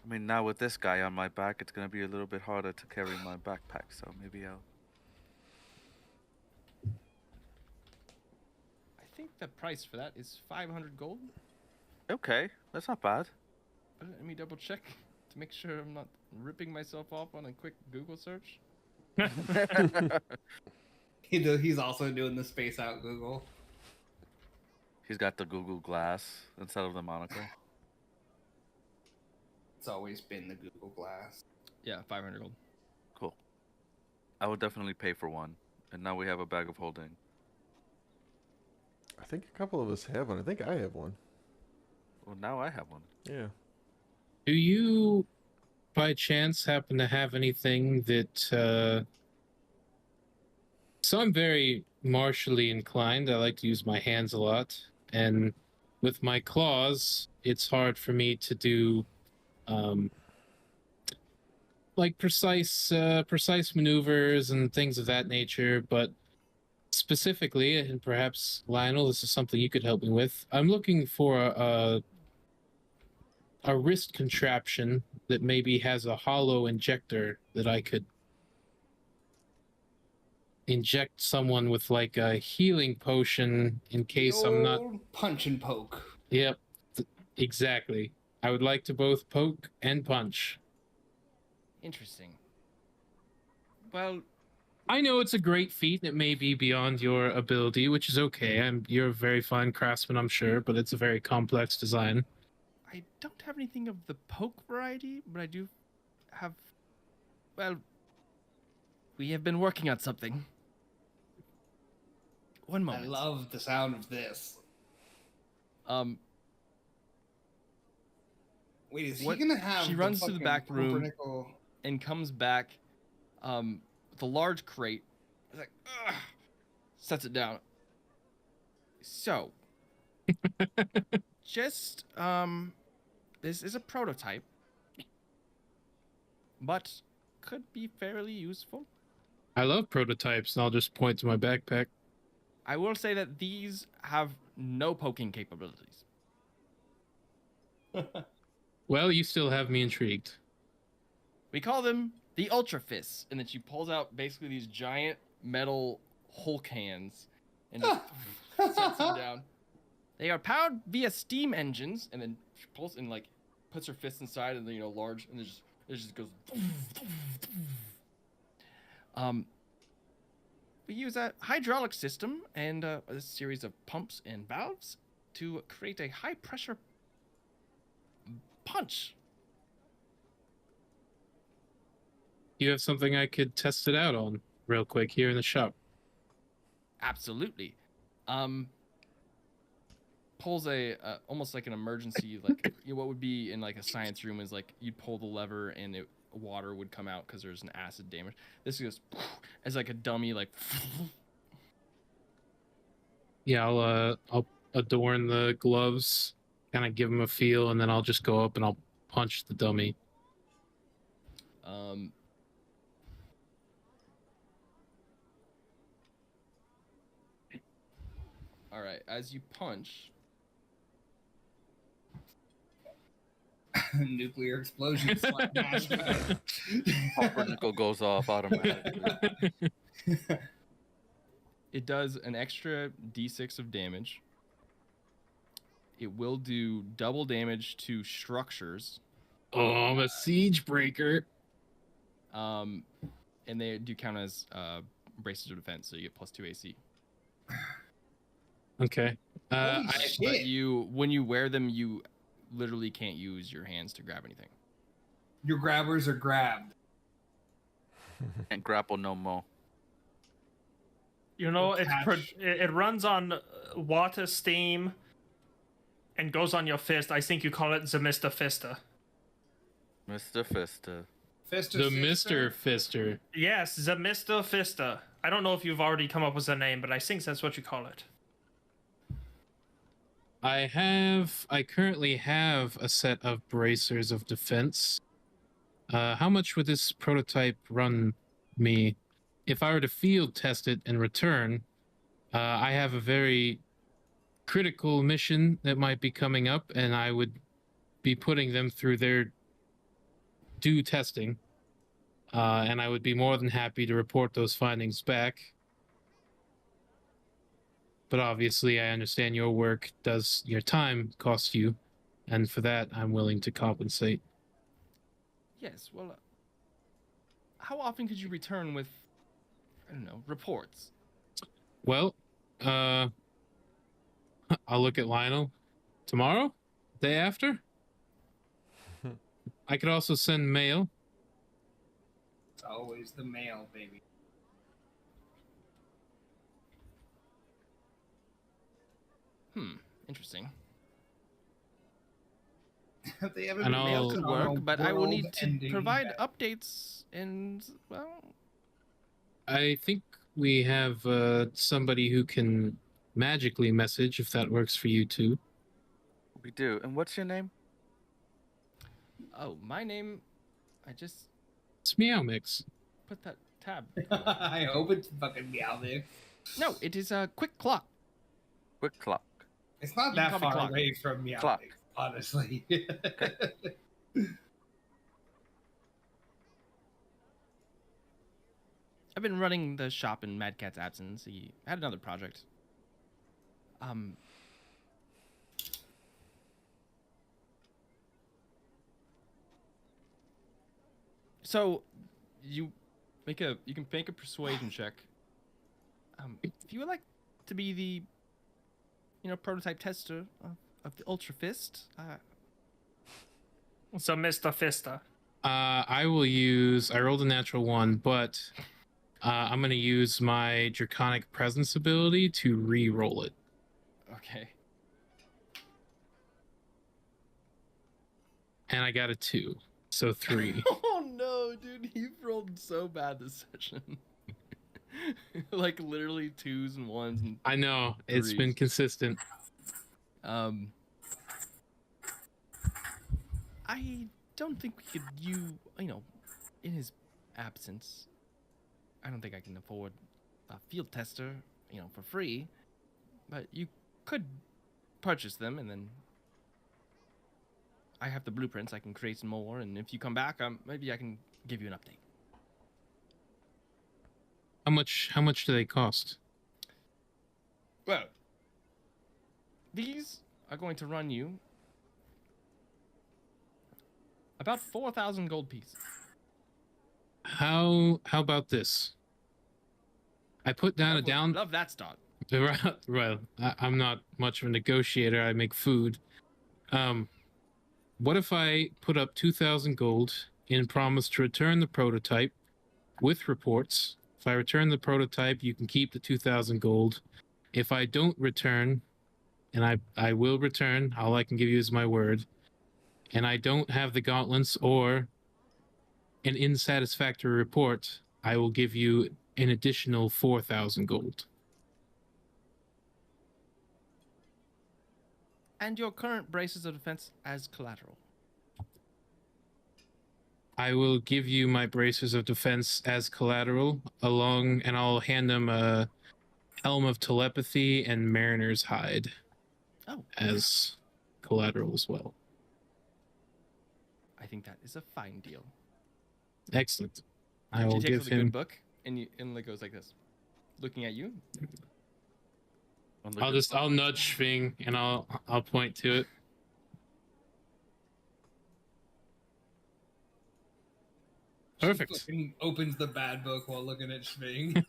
I mean, now with this guy on my back, it's gonna be a little bit harder to carry my backpack. So maybe I'll. I think the price for that is 500 gold. Okay, that's not bad. But let me double check to make sure I'm not ripping myself off on a quick Google search. He's also doing the space out Google. He's got the Google Glass instead of the monocle. It's always been the Google Glass. Yeah, 500 gold. Cool. I would definitely pay for one. And now we have a bag of holding. I think a couple of us have one. I think I have one. Well, now I have one. Yeah. Do you, by chance, happen to have anything that... So I'm very martially inclined. I like to use my hands a lot. And with my claws, it's hard for me to do... like precise maneuvers and things of that nature, but specifically, and perhaps Lionel, this is something you could help me with. I'm looking for a wrist contraption that maybe has a hollow injector that I could inject someone with, like a healing potion in case I'm not. Punch and poke. Yep, exactly. I would like to both poke and punch. Interesting. Well, I know it's a great feat and it may be beyond your ability, which is okay. You're a very fine craftsman, I'm sure, but it's a very complex design. I don't have anything of the poke variety, but I do have, well, we have been working on something. One moment. I love the sound of this. Wait, is he gonna have? She runs to the back room pumpernickel... and comes back with a large crate. It's like, ugh, sets it down. So, just this is a prototype, but could be fairly useful. I love prototypes, and I'll just point to my backpack. I will say that these have no poking capabilities. Well, you still have me intrigued. We call them the Ultra Fists, and then she pulls out basically these giant metal Hulk hands and just sets them down. They are powered via steam engines, and then she pulls and like puts her fists inside, and then large, and it just goes. We use a hydraulic system and a series of pumps and valves to create a high pressure punch. You have something I could test it out on real quick here in the shop. Absolutely. Pulls a almost like an emergency, like what would be in like a science room is like you'd pull the lever and water would come out because there's an acid damage. This goes as like a dummy, like. Yeah, I'll adorn the gloves, kind of give them a feel, and then I'll just go up and I'll punch the dummy. All right, as you punch. Nuclear explosion. Pumpernickel goes off automatically. It does an extra d6 of damage. It will do double damage to structures. Oh, I'm a siege breaker. And they do count as braces of defense, so you get +2 AC. Okay. Holy But shit. when you wear them, you literally can't use your hands to grab anything. Your grabbers are grabbed. Can't grapple no more. You know, it runs on water, steam, and goes on your fist. I think you call it the Mr. Fister. Mr. Fista. Fister The sister? Mr. Fister. Yes, the Mr. Fister. I don't know if you've already come up with a name, but I think that's what you call it. I currently have a set of bracers of defense. How much would this prototype run me? If I were to field test it and return, I have a very critical mission that might be coming up, and I would be putting them through their due testing. And I would be more than happy to report those findings back. But obviously, I understand your work does your time cost you, and for that, I'm willing to compensate. Yes, well, how often could you return with, I don't know, reports? Well, I'll look at Lionel tomorrow, day after. I could also send mail. It's always the mail, baby. Interesting. They haven't And been I'll- mailed Could on a work, but I will need to world-ending provide event. updates and, well, I think we have somebody who can magically message, if that works for you too. We do. And what's your name? oh, my name, I just It's Meow Mix. put that tab. I hope it's fucking meow there. No, it is a quick clock. Quick Clock. It's not You can that call me far Clock. away from meow, Clock. honestly. I've been running the shop in Mad Cat's absence. He had another project. So you can make a persuasion check. If you would like to be the prototype tester of the Ultra Fist, So Mr. Fister. I will use. I rolled a natural one, but I'm going to use my Draconic Presence ability to re-roll it. Okay. And I got a 2, so 3. Oh no, dude, you've rolled so bad this session. Like literally 2s and 1s and I know, it's been 3s. consistent. I don't think we could in his absence, I don't think I can afford a field tester, for free. But you could purchase them, and then I have the blueprints. I can create some more, and if you come back, maybe I can give you an update. How much do they cost? Well, these are going to run you about 4,000 gold pieces. How about this? I put down a down. Love that start. Well, I'm not much of a negotiator. I make food. What if I put up 2,000 gold and promise to return the prototype with reports? If I return the prototype, you can keep the 2,000 gold. If I don't return, and I will return, all I can give you is my word, and I don't have the gauntlets or an unsatisfactory report, I will give you an additional 4,000 gold. And your current braces of defense as collateral. I will give you my braces of defense as collateral and I'll hand them a helm of telepathy and mariner's hide as collateral as well. I think that is a fine deal. Excellent. I will she give takes the him. good book and it goes like this, looking at you. I'll nudge Sving and I'll point to it. Perfect. He opens the bad book while looking at Sving.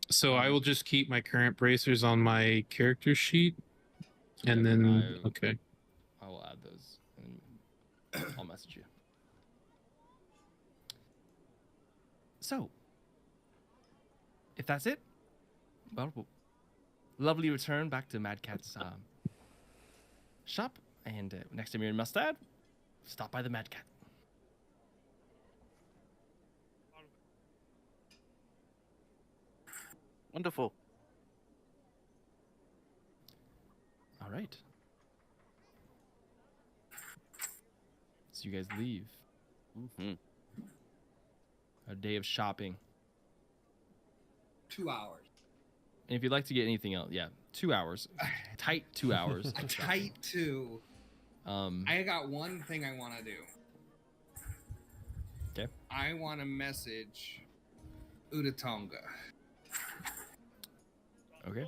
So I will just keep my current bracers on my character sheet, and then okay. I will add those, and I'll message you. So, if that's it, well, lovely return back to Mad Cat's shop, and next time you're in Mustad, stop by the Mad Cat. Wonderful. All right. So you guys leave. Mm-hmm. A day of shopping. 2 hours. And if you'd like to get anything else, 2 hours. Tight 2 hours. A tight 2. I got one thing I want to do. Okay. I want to message Utatonga. Okay.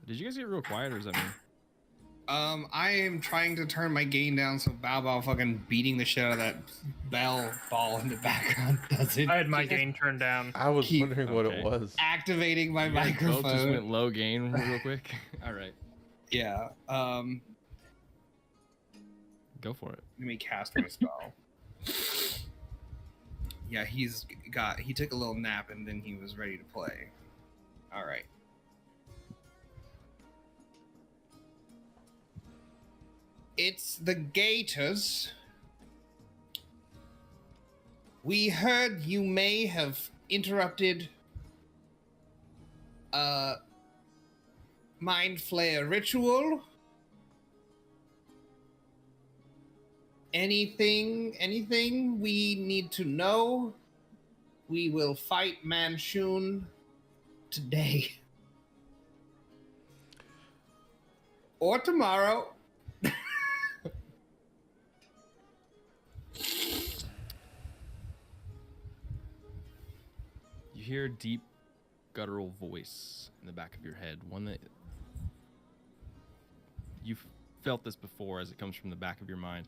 Did you guys get real quiet, or is that me? I am trying to turn my gain down so Bao Bao fucking beating the shit out of that bell ball in the background doesn't. I had my gain turned down. I was wondering what it was. Activating my microphone. Both just went low gain real quick. All right. Yeah. Go for it. Let me cast my spell. Yeah, he took a little nap and then he was ready to play. All right. It's the Gators. We heard you may have interrupted a Mind Flayer ritual. Anything we need to know? We will fight Manchun today. Or tomorrow. You hear a deep, guttural voice in the back of your head. One that you've felt this before as it comes from the back of your mind.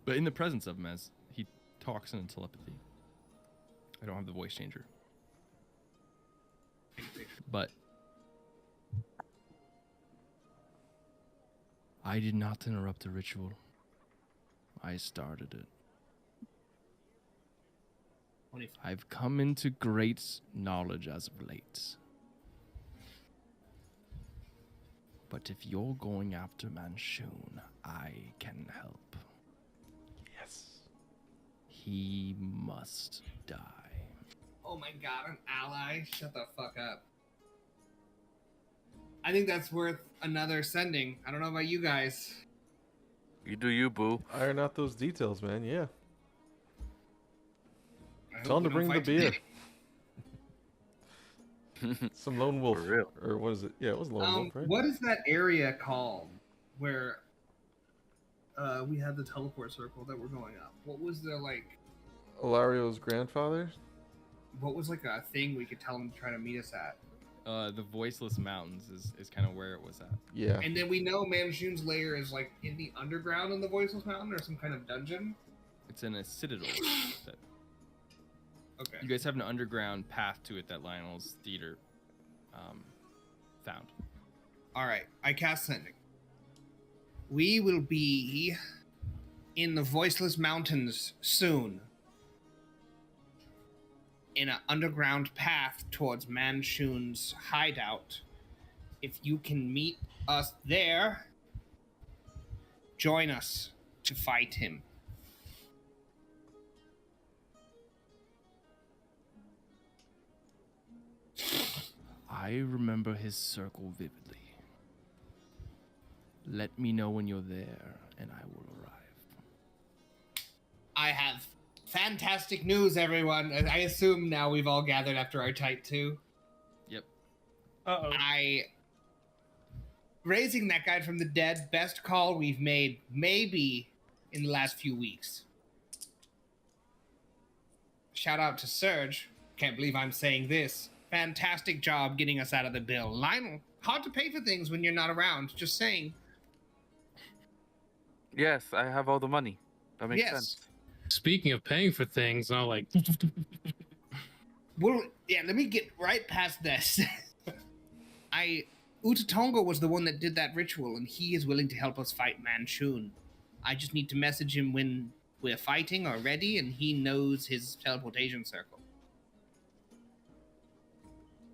But in the presence of him, as he talks in telepathy. I don't have the voice changer. But I did not interrupt the ritual. I started it. 25. I've come into great knowledge as of late. But if you're going after Manshoon, I can help. Yes. He must die. Oh my god, an ally? Shut the fuck up. I think that's worth another sending. I don't know about you guys. You do you, boo. Iron out those details, man. Yeah. I Tell him hope to we bring don't the fight beer. today. Some lone wolf. For real. Or what is it? Yeah, it was lone wolf, right? What is that area called where we had the teleport circle that we're going up? What was the like? Ilario's grandfather? What was like a thing we could tell him to try to meet us at? The Voiceless Mountains is kind of where it was at. Yeah. And then we know Manshoon's lair is like in the underground in the Voiceless Mountain or some kind of dungeon. It's in a citadel. That Okay. you guys have an underground path to it that Lionel's theater found. All right. I cast sending. We will be in the Voiceless Mountains soon. In an underground path towards Manshoon's hideout. If you can meet us there, join us to fight him. I remember his circle vividly. Let me know when you're there, and I will arrive. I have fantastic news, everyone. I assume now we've all gathered after our Type 2. Yep. Uh-oh. Raising that guy from the dead, best call we've made maybe in the last few weeks. Shout out to Serge. Can't believe I'm saying this. Fantastic job getting us out of the bill. Lionel, hard to pay for things when you're not around. Just saying. Yes, I have all the money. That makes Yes. sense. Speaking of paying for things, I'm like, Well, yeah, let me get right past this. Utatonga was the one that did that ritual, and he is willing to help us fight Manshoon. I just need to message him when we're fighting or ready, and he knows his teleportation circle.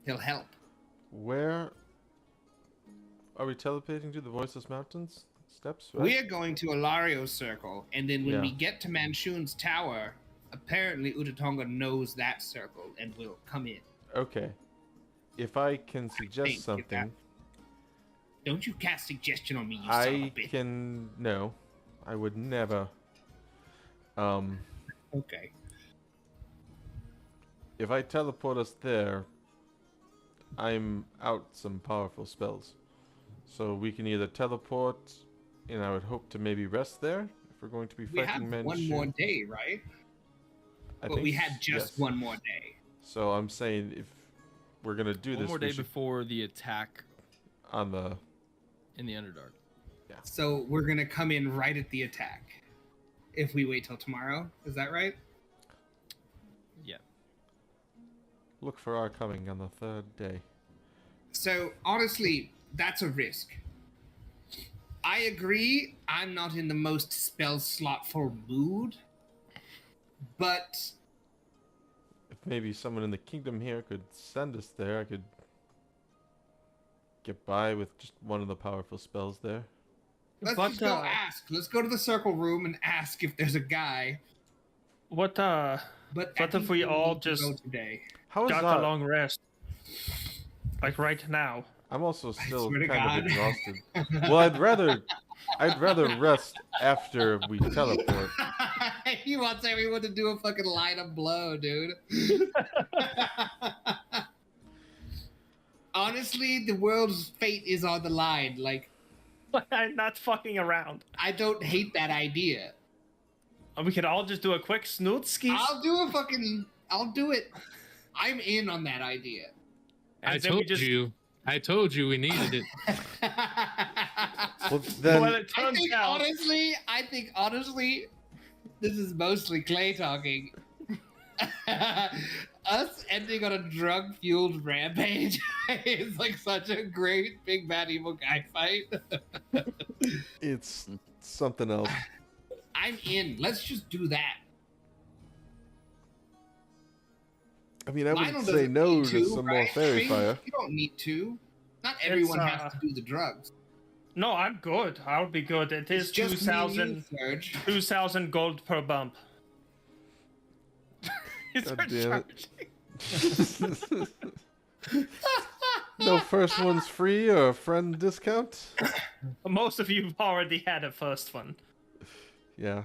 He'll help. Where are we teleporting to? The Voiceless Mountains steps, right? We're going to Ilario's circle, and then when Yeah. we get to Manshoon's tower, apparently Utatonga knows that circle and will come in. Okay. If I can suggest think something, Don't you cast suggestion on me, you son of a I bitch. can. No, I would never. Okay. If I teleport us there, I'm out some powerful spells. So we can either teleport, and I would hope to maybe rest there if we're going to be We have fighting one more day, right? But we had just yes. one more day. So I'm saying if we're gonna do One this, more we day should before the attack on the. in the Underdark. So we're gonna come in right at the attack. If we wait till tomorrow, is that right? Yeah. Look for our coming on the third day. So honestly, that's a risk. I agree. I'm not in the most spell slotful mood, but If maybe someone in the kingdom here could send us there, I could get by with just one of the powerful spells there. let's But, just go ask. Let's go to the circle room and ask if there's a guy. What But What I if think we need all to just go today? How is got that? the long rest? Like right now. I'm also still swear to kind of God. exhausted. Well, I'd rather rest after we teleport. He wants everyone to do a fucking line of blow, dude. Honestly, the world's fate is on the line. Like, I'm not fucking around. I don't hate that idea. We could all just do a quick snoot ski. I'll do it. I'm in on that idea. I told you we needed it. Well, then Well, it turns out. I think honestly, this is mostly Clay talking. Us ending on a drug-fueled rampage is like such a great big bad evil guy fight. It's something else. I'm in. Let's just do that. I mean, I Lionel wouldn't say doesn't no need to some more right? fairy Shane, fire. You don't need to. Not everyone has to do the drugs. No, I'm good. I'll be good. It is It's just 2,000 gold per bump. Is God there damn it. No first one's free or a friend discount? Most of you have already had a first one. Yeah.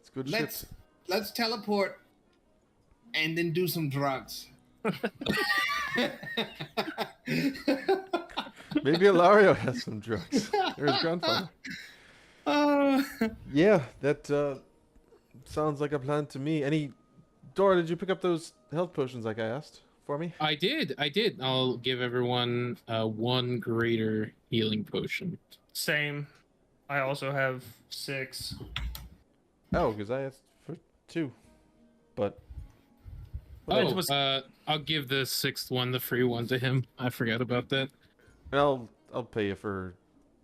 It's good shit. Let's teleport and then do some drugs. Maybe Ilario has some drugs. Or his grandfather. Yeah, that sounds like a plan to me. Dora, did you pick up those health potions like I asked for me? I did. I'll give everyone one greater healing potion. Same. I also have 6. Oh, because I asked for 2. But... I'll give the 6th one, the free one, to him. I forgot about that. I'll pay you for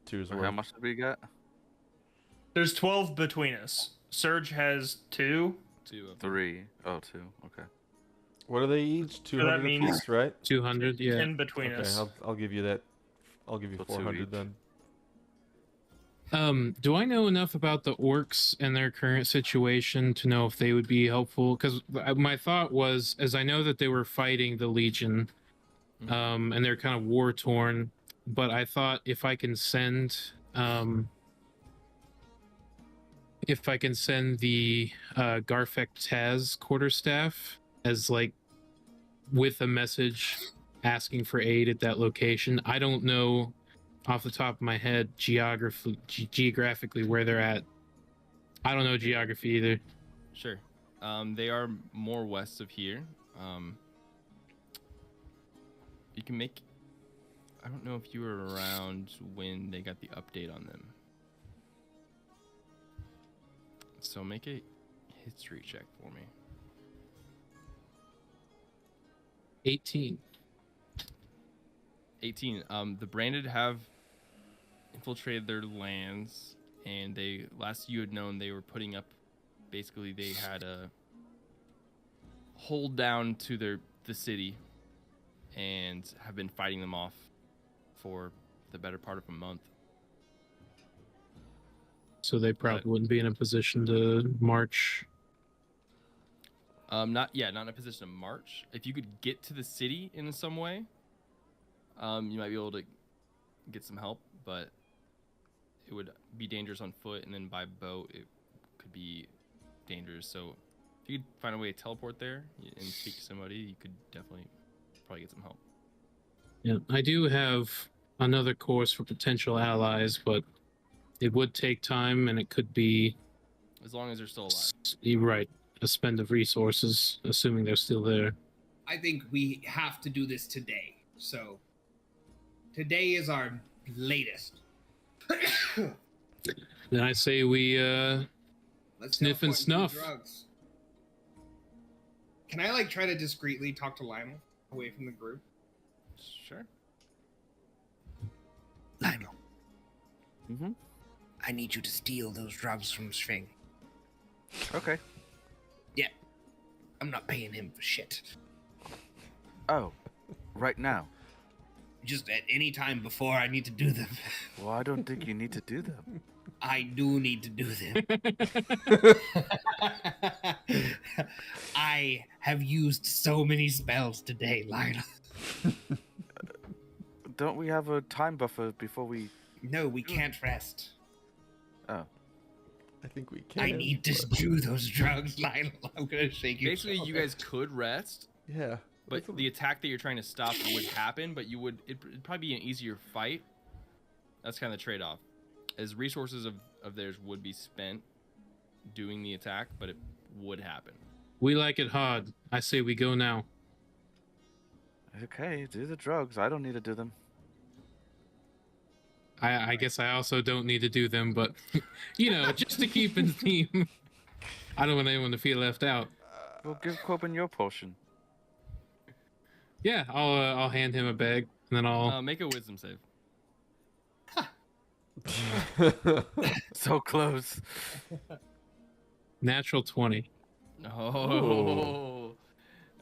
2's How worth. much did we get? There's 12 between us. Surge has 2. 2 of them. 3. Oh, 2. Okay. What are they each? 200 means- apiece, right? 200, yeah. 10 between Okay, us. I'll give you that. I'll give you So 2 400 each. then. Do I know enough about the orcs and their current situation to know if they would be helpful? Because my thought was, as I know that they were fighting the Legion, and they're kind of war torn, but I thought if I can send the Garfek Taz quarterstaff as like with a message asking for aid at that location. I don't know off the top of my head geographically where they're at. I don't know geography either. Sure. They are more west of here. You can make... I don't know if you were around when they got the update on them. So make a history check for me. 18. 18. The Branded have infiltrated their lands, and they, last you had known, they were putting up, basically they had a hold down to the city and have been fighting them off for the better part of a month. So they probably wouldn't be in a position to march. Not in a position to march. If you could get to the city in some way, you might be able to get some help, but it would be dangerous on foot, and then by boat it could be dangerous. So if you could find a way to teleport there and speak to somebody, you could definitely probably get some help. Yeah, I do have another course for potential allies, but it would take time, and it could be... As long as they're still alive. You're right. A spend of resources, assuming they're still there. I think we have to do this today. So today is our latest. Then I say we Let's Sniff and teleport do snuff. drugs. Can I try to discreetly talk to Lionel away from the group? Sure. Lionel, Mm-hmm. I need you to steal those drugs from Sving. Okay. I'm not paying him for shit. Oh, right now. Just at any time before I need to do them. Well, I don't think you need to do them. I do need to do them. I have used so many spells today, Lionel. Don't we have a time buffer before we... No, we can't rest. Oh. I think we can. I need to do those drugs, Lionel. I'm gonna shake you. Basically, you guys could rest, Yeah. but the attack that you're trying to stop would happen, but it'd probably be an easier fight. That's kind of the trade-off. As resources of theirs would be spent doing the attack, but it would happen. we like it hard. I say we go now. Okay, do the drugs. I don't need to do them. I guess I also don't need to do them, but just to keep in theme. I don't want anyone to feel left out. Well, give Corbin your potion. Yeah, I'll hand him a bag, and then I'll. Make a wisdom save. So close. Natural 20. Oh.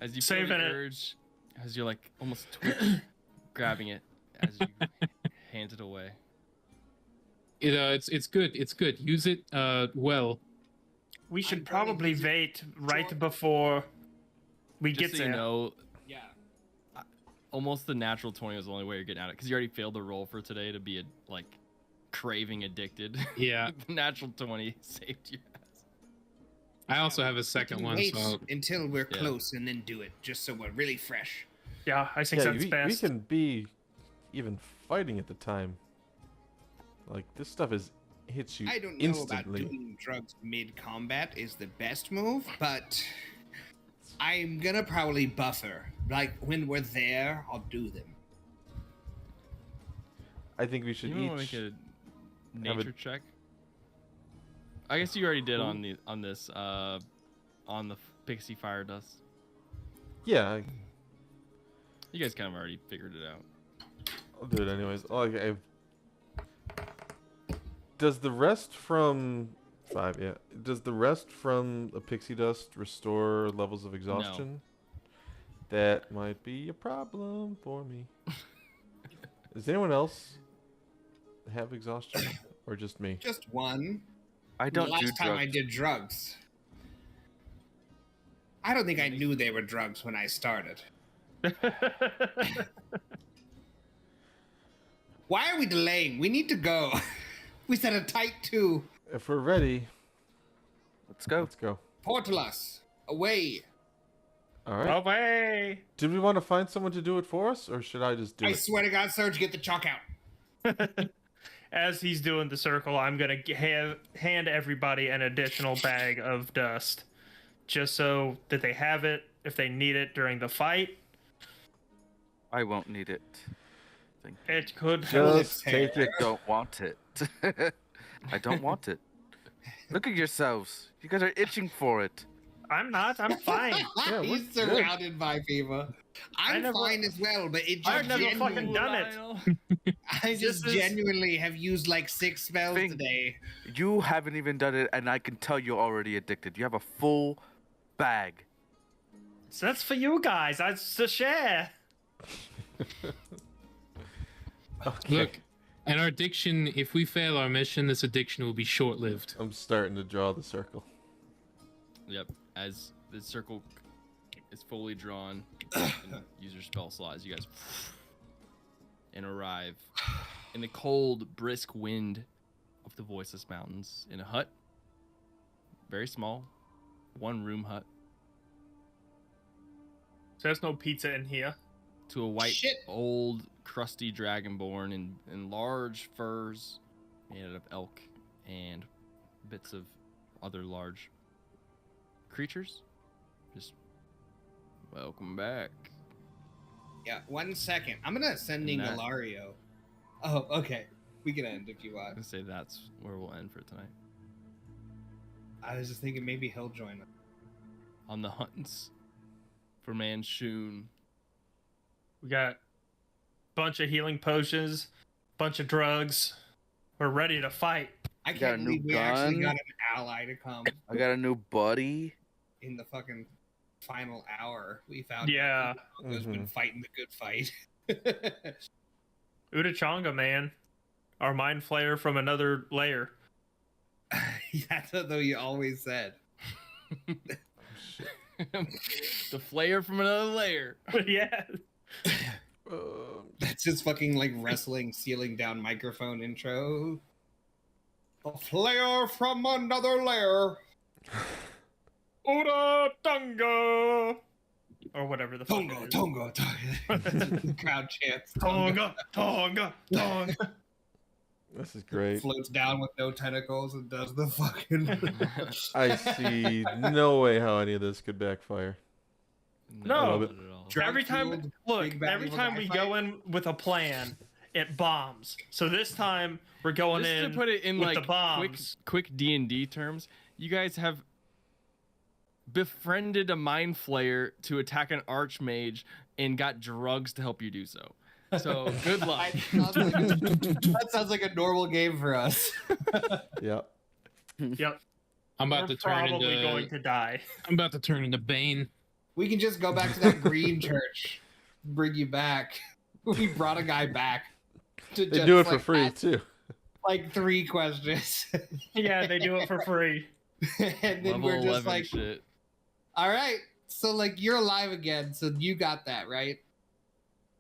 As you feel Saving the it. urge, as you're like almost grabbing it, as you hand it away. It's good. It's good. Use it well. We I'm should gonna probably use it wait right short- before we Just get so there. you know, Yeah. almost the natural 20 was the only way you're getting at it because you already failed the roll for today to be like craving addicted. Yeah. The natural 20 saved you. I also have a second one, Wait so until we're Yeah. close and then do it, just so we're really fresh. Yeah, I think Yeah, that's we best. can be even fighting at the time. Like, this stuff hits you I don't know instantly. about doing drugs mid-combat is the best move, but I'm gonna probably buffer. Like, when we're there, I'll do them. I think we should You want to each. make a have a- nature check? I guess you already did on the pixie fire dust. Yeah, You guys kind of already figured it out. I'll do it anyways. Does the rest from 5? Yeah. Does the rest from a pixie dust restore levels of exhaustion? That might be a problem for me. Does anyone else have exhaustion, or just me? Just one. I don't Last do time drugs. I did drugs. I don't think I knew they were drugs when I started. Why are we delaying? We need to go. We set a tight 2. If we're ready, Let's go. let's go. Portal us. Away. All right. Away! Did we want to find someone to do it for us, or should I just do I it? swear to God, Serge, get the chalk out. As he's doing the circle, I'm gonna hand everybody an additional bag of dust, just so that they have it if they need it during the fight. I won't need it. Thank you. It could help. Just take I it. don't want it. I don't want it. Look at yourselves. You guys are itching for it. I'm not. I'm fine. Yeah, we're He's good. surrounded by people. I'm never- fine as well, but it I've just never fucking done it. I just This is- genuinely have used like 6 spells Thing- today. You haven't even done it, and I can tell you're already addicted. You have a full bag. So that's for you guys. That's to share. Okay. look, and our addiction, if we fail our mission, this addiction will be short-lived. I'm starting to draw the circle. Yep. As the circle is fully drawn, and use your spell slot as you guys and arrive in the cold, brisk wind of the voiceless mountains in a hut. Very small, 1-room hut. So there's no pizza in here. To a white, Shit. old, crusty dragonborn in large furs made out of elk and bits of other large creatures. Just welcome back. Yeah, 1 second. I'm gonna send in And that- Galario. Oh, okay. We can end if you I'm want. gonna say that's where we'll end for tonight. I was just thinking maybe he'll join us. On the hunts for Manchun. We got a bunch of healing potions, bunch of drugs. We're ready to fight. I You got can't a new believe we actually gun? got an ally to come I got a new buddy. in the fucking final hour. We found Yeah. who's been Mhm. fighting the good fight. Udachanga, man. Our mind flayer from another layer. That's what though you always said. The flayer from another layer. Yeah. That's his fucking like wrestling ceiling down microphone intro. A player from another layer. Udachanga! Or whatever the fuck Tonga, it is. Tonga, Tonga. Crowd chants. Tonga, Tonga, Tonga. This is great. Floats down with no tentacles and does the fucking. I see no way how any of this could backfire. No. love it. Not at all. Drug Every time, fueled, look, big bad every evil time guy we fight. go in with a plan, it bombs. So this time we're going Just in to put it in with like the bombs. quick D&D terms, you guys have befriended a mind flayer to attack an archmage and got drugs to help you do so. So good luck. That sounds like a normal game for us. Yeah. Yep. I'm about We're to turn probably into. going to die. I'm about to turn into Bane. We can just go back to that green church. Bring you back. We brought a guy back. To They just, do it for like, free ask, too. like 3 questions. Yeah, they do it for free. And then Level we're just 11 like, shit. all right. So like you're alive again. So you got that, right?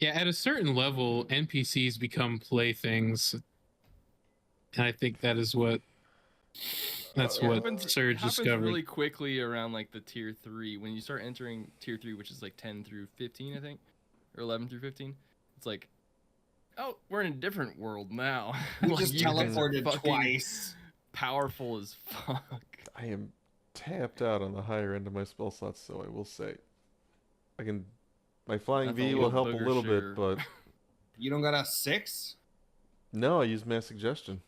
Yeah, at a certain level, NPCs become playthings, and I think that is what. That's It what happens- Surge it happens discovered. really quickly around like the tier 3 when you start entering tier 3, which is like 10 through 15, I think, or 11 through 15. It's like, oh, we're in a different world now. We Like, just you guys are teleported fucking twice. Powerful as fuck. I am tapped out on the higher end of my spell slots, so I will say. I can. My flying That's V a will little help a booger little sugar. bit, but You don't got a 6? no, I use mass suggestion.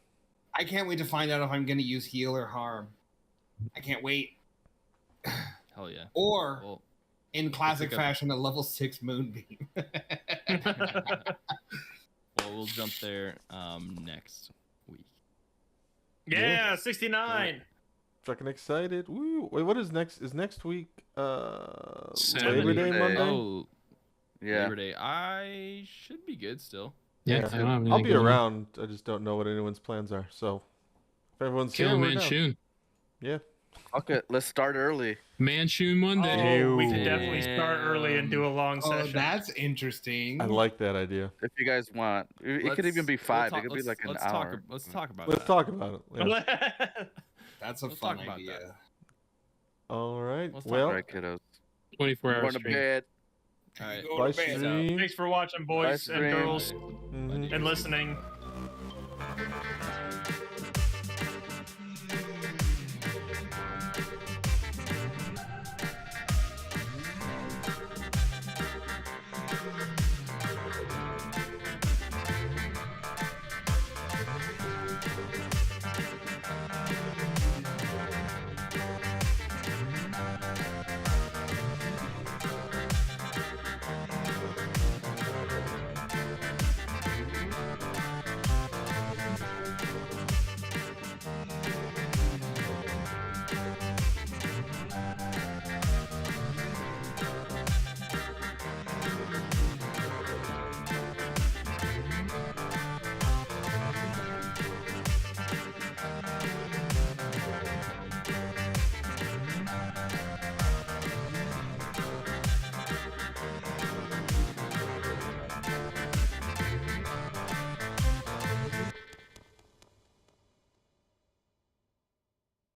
I can't wait to find out if I'm going to use heal or harm. I can't wait. Hell yeah. Or, Well, in classic pick up- fashion, a level 6 moonbeam. well, we'll jump there next week. Yeah, 69. Fucking excited. Woo. Wait, what is next? Is next week Saturday. Labor Day Labor Day. Monday? Oh, Yeah. Labor Day. I should be good still. Yeah, Yeah, I don't have I'll anything be going on. around. I just don't know what anyone's plans are. So if everyone's Kill here, we're down. Manchun. Yeah. Okay, let's start early. Manchun Monday. Oh, we Ew. could definitely start early and do a long Oh, session. that's interesting. I like that idea. If you guys want, it could even be 5. It could be like an hour. Let's talk about Let's that. talk about it. Yeah. That's a Let's fun talk about idea. that. All right. Let's talk Well, All right, kiddos. 24 Going hours to stream. bed. All right. Go bye, to bed. stream. Thanks for watching, boys Bye, and stream. girls, Mhm. and listening.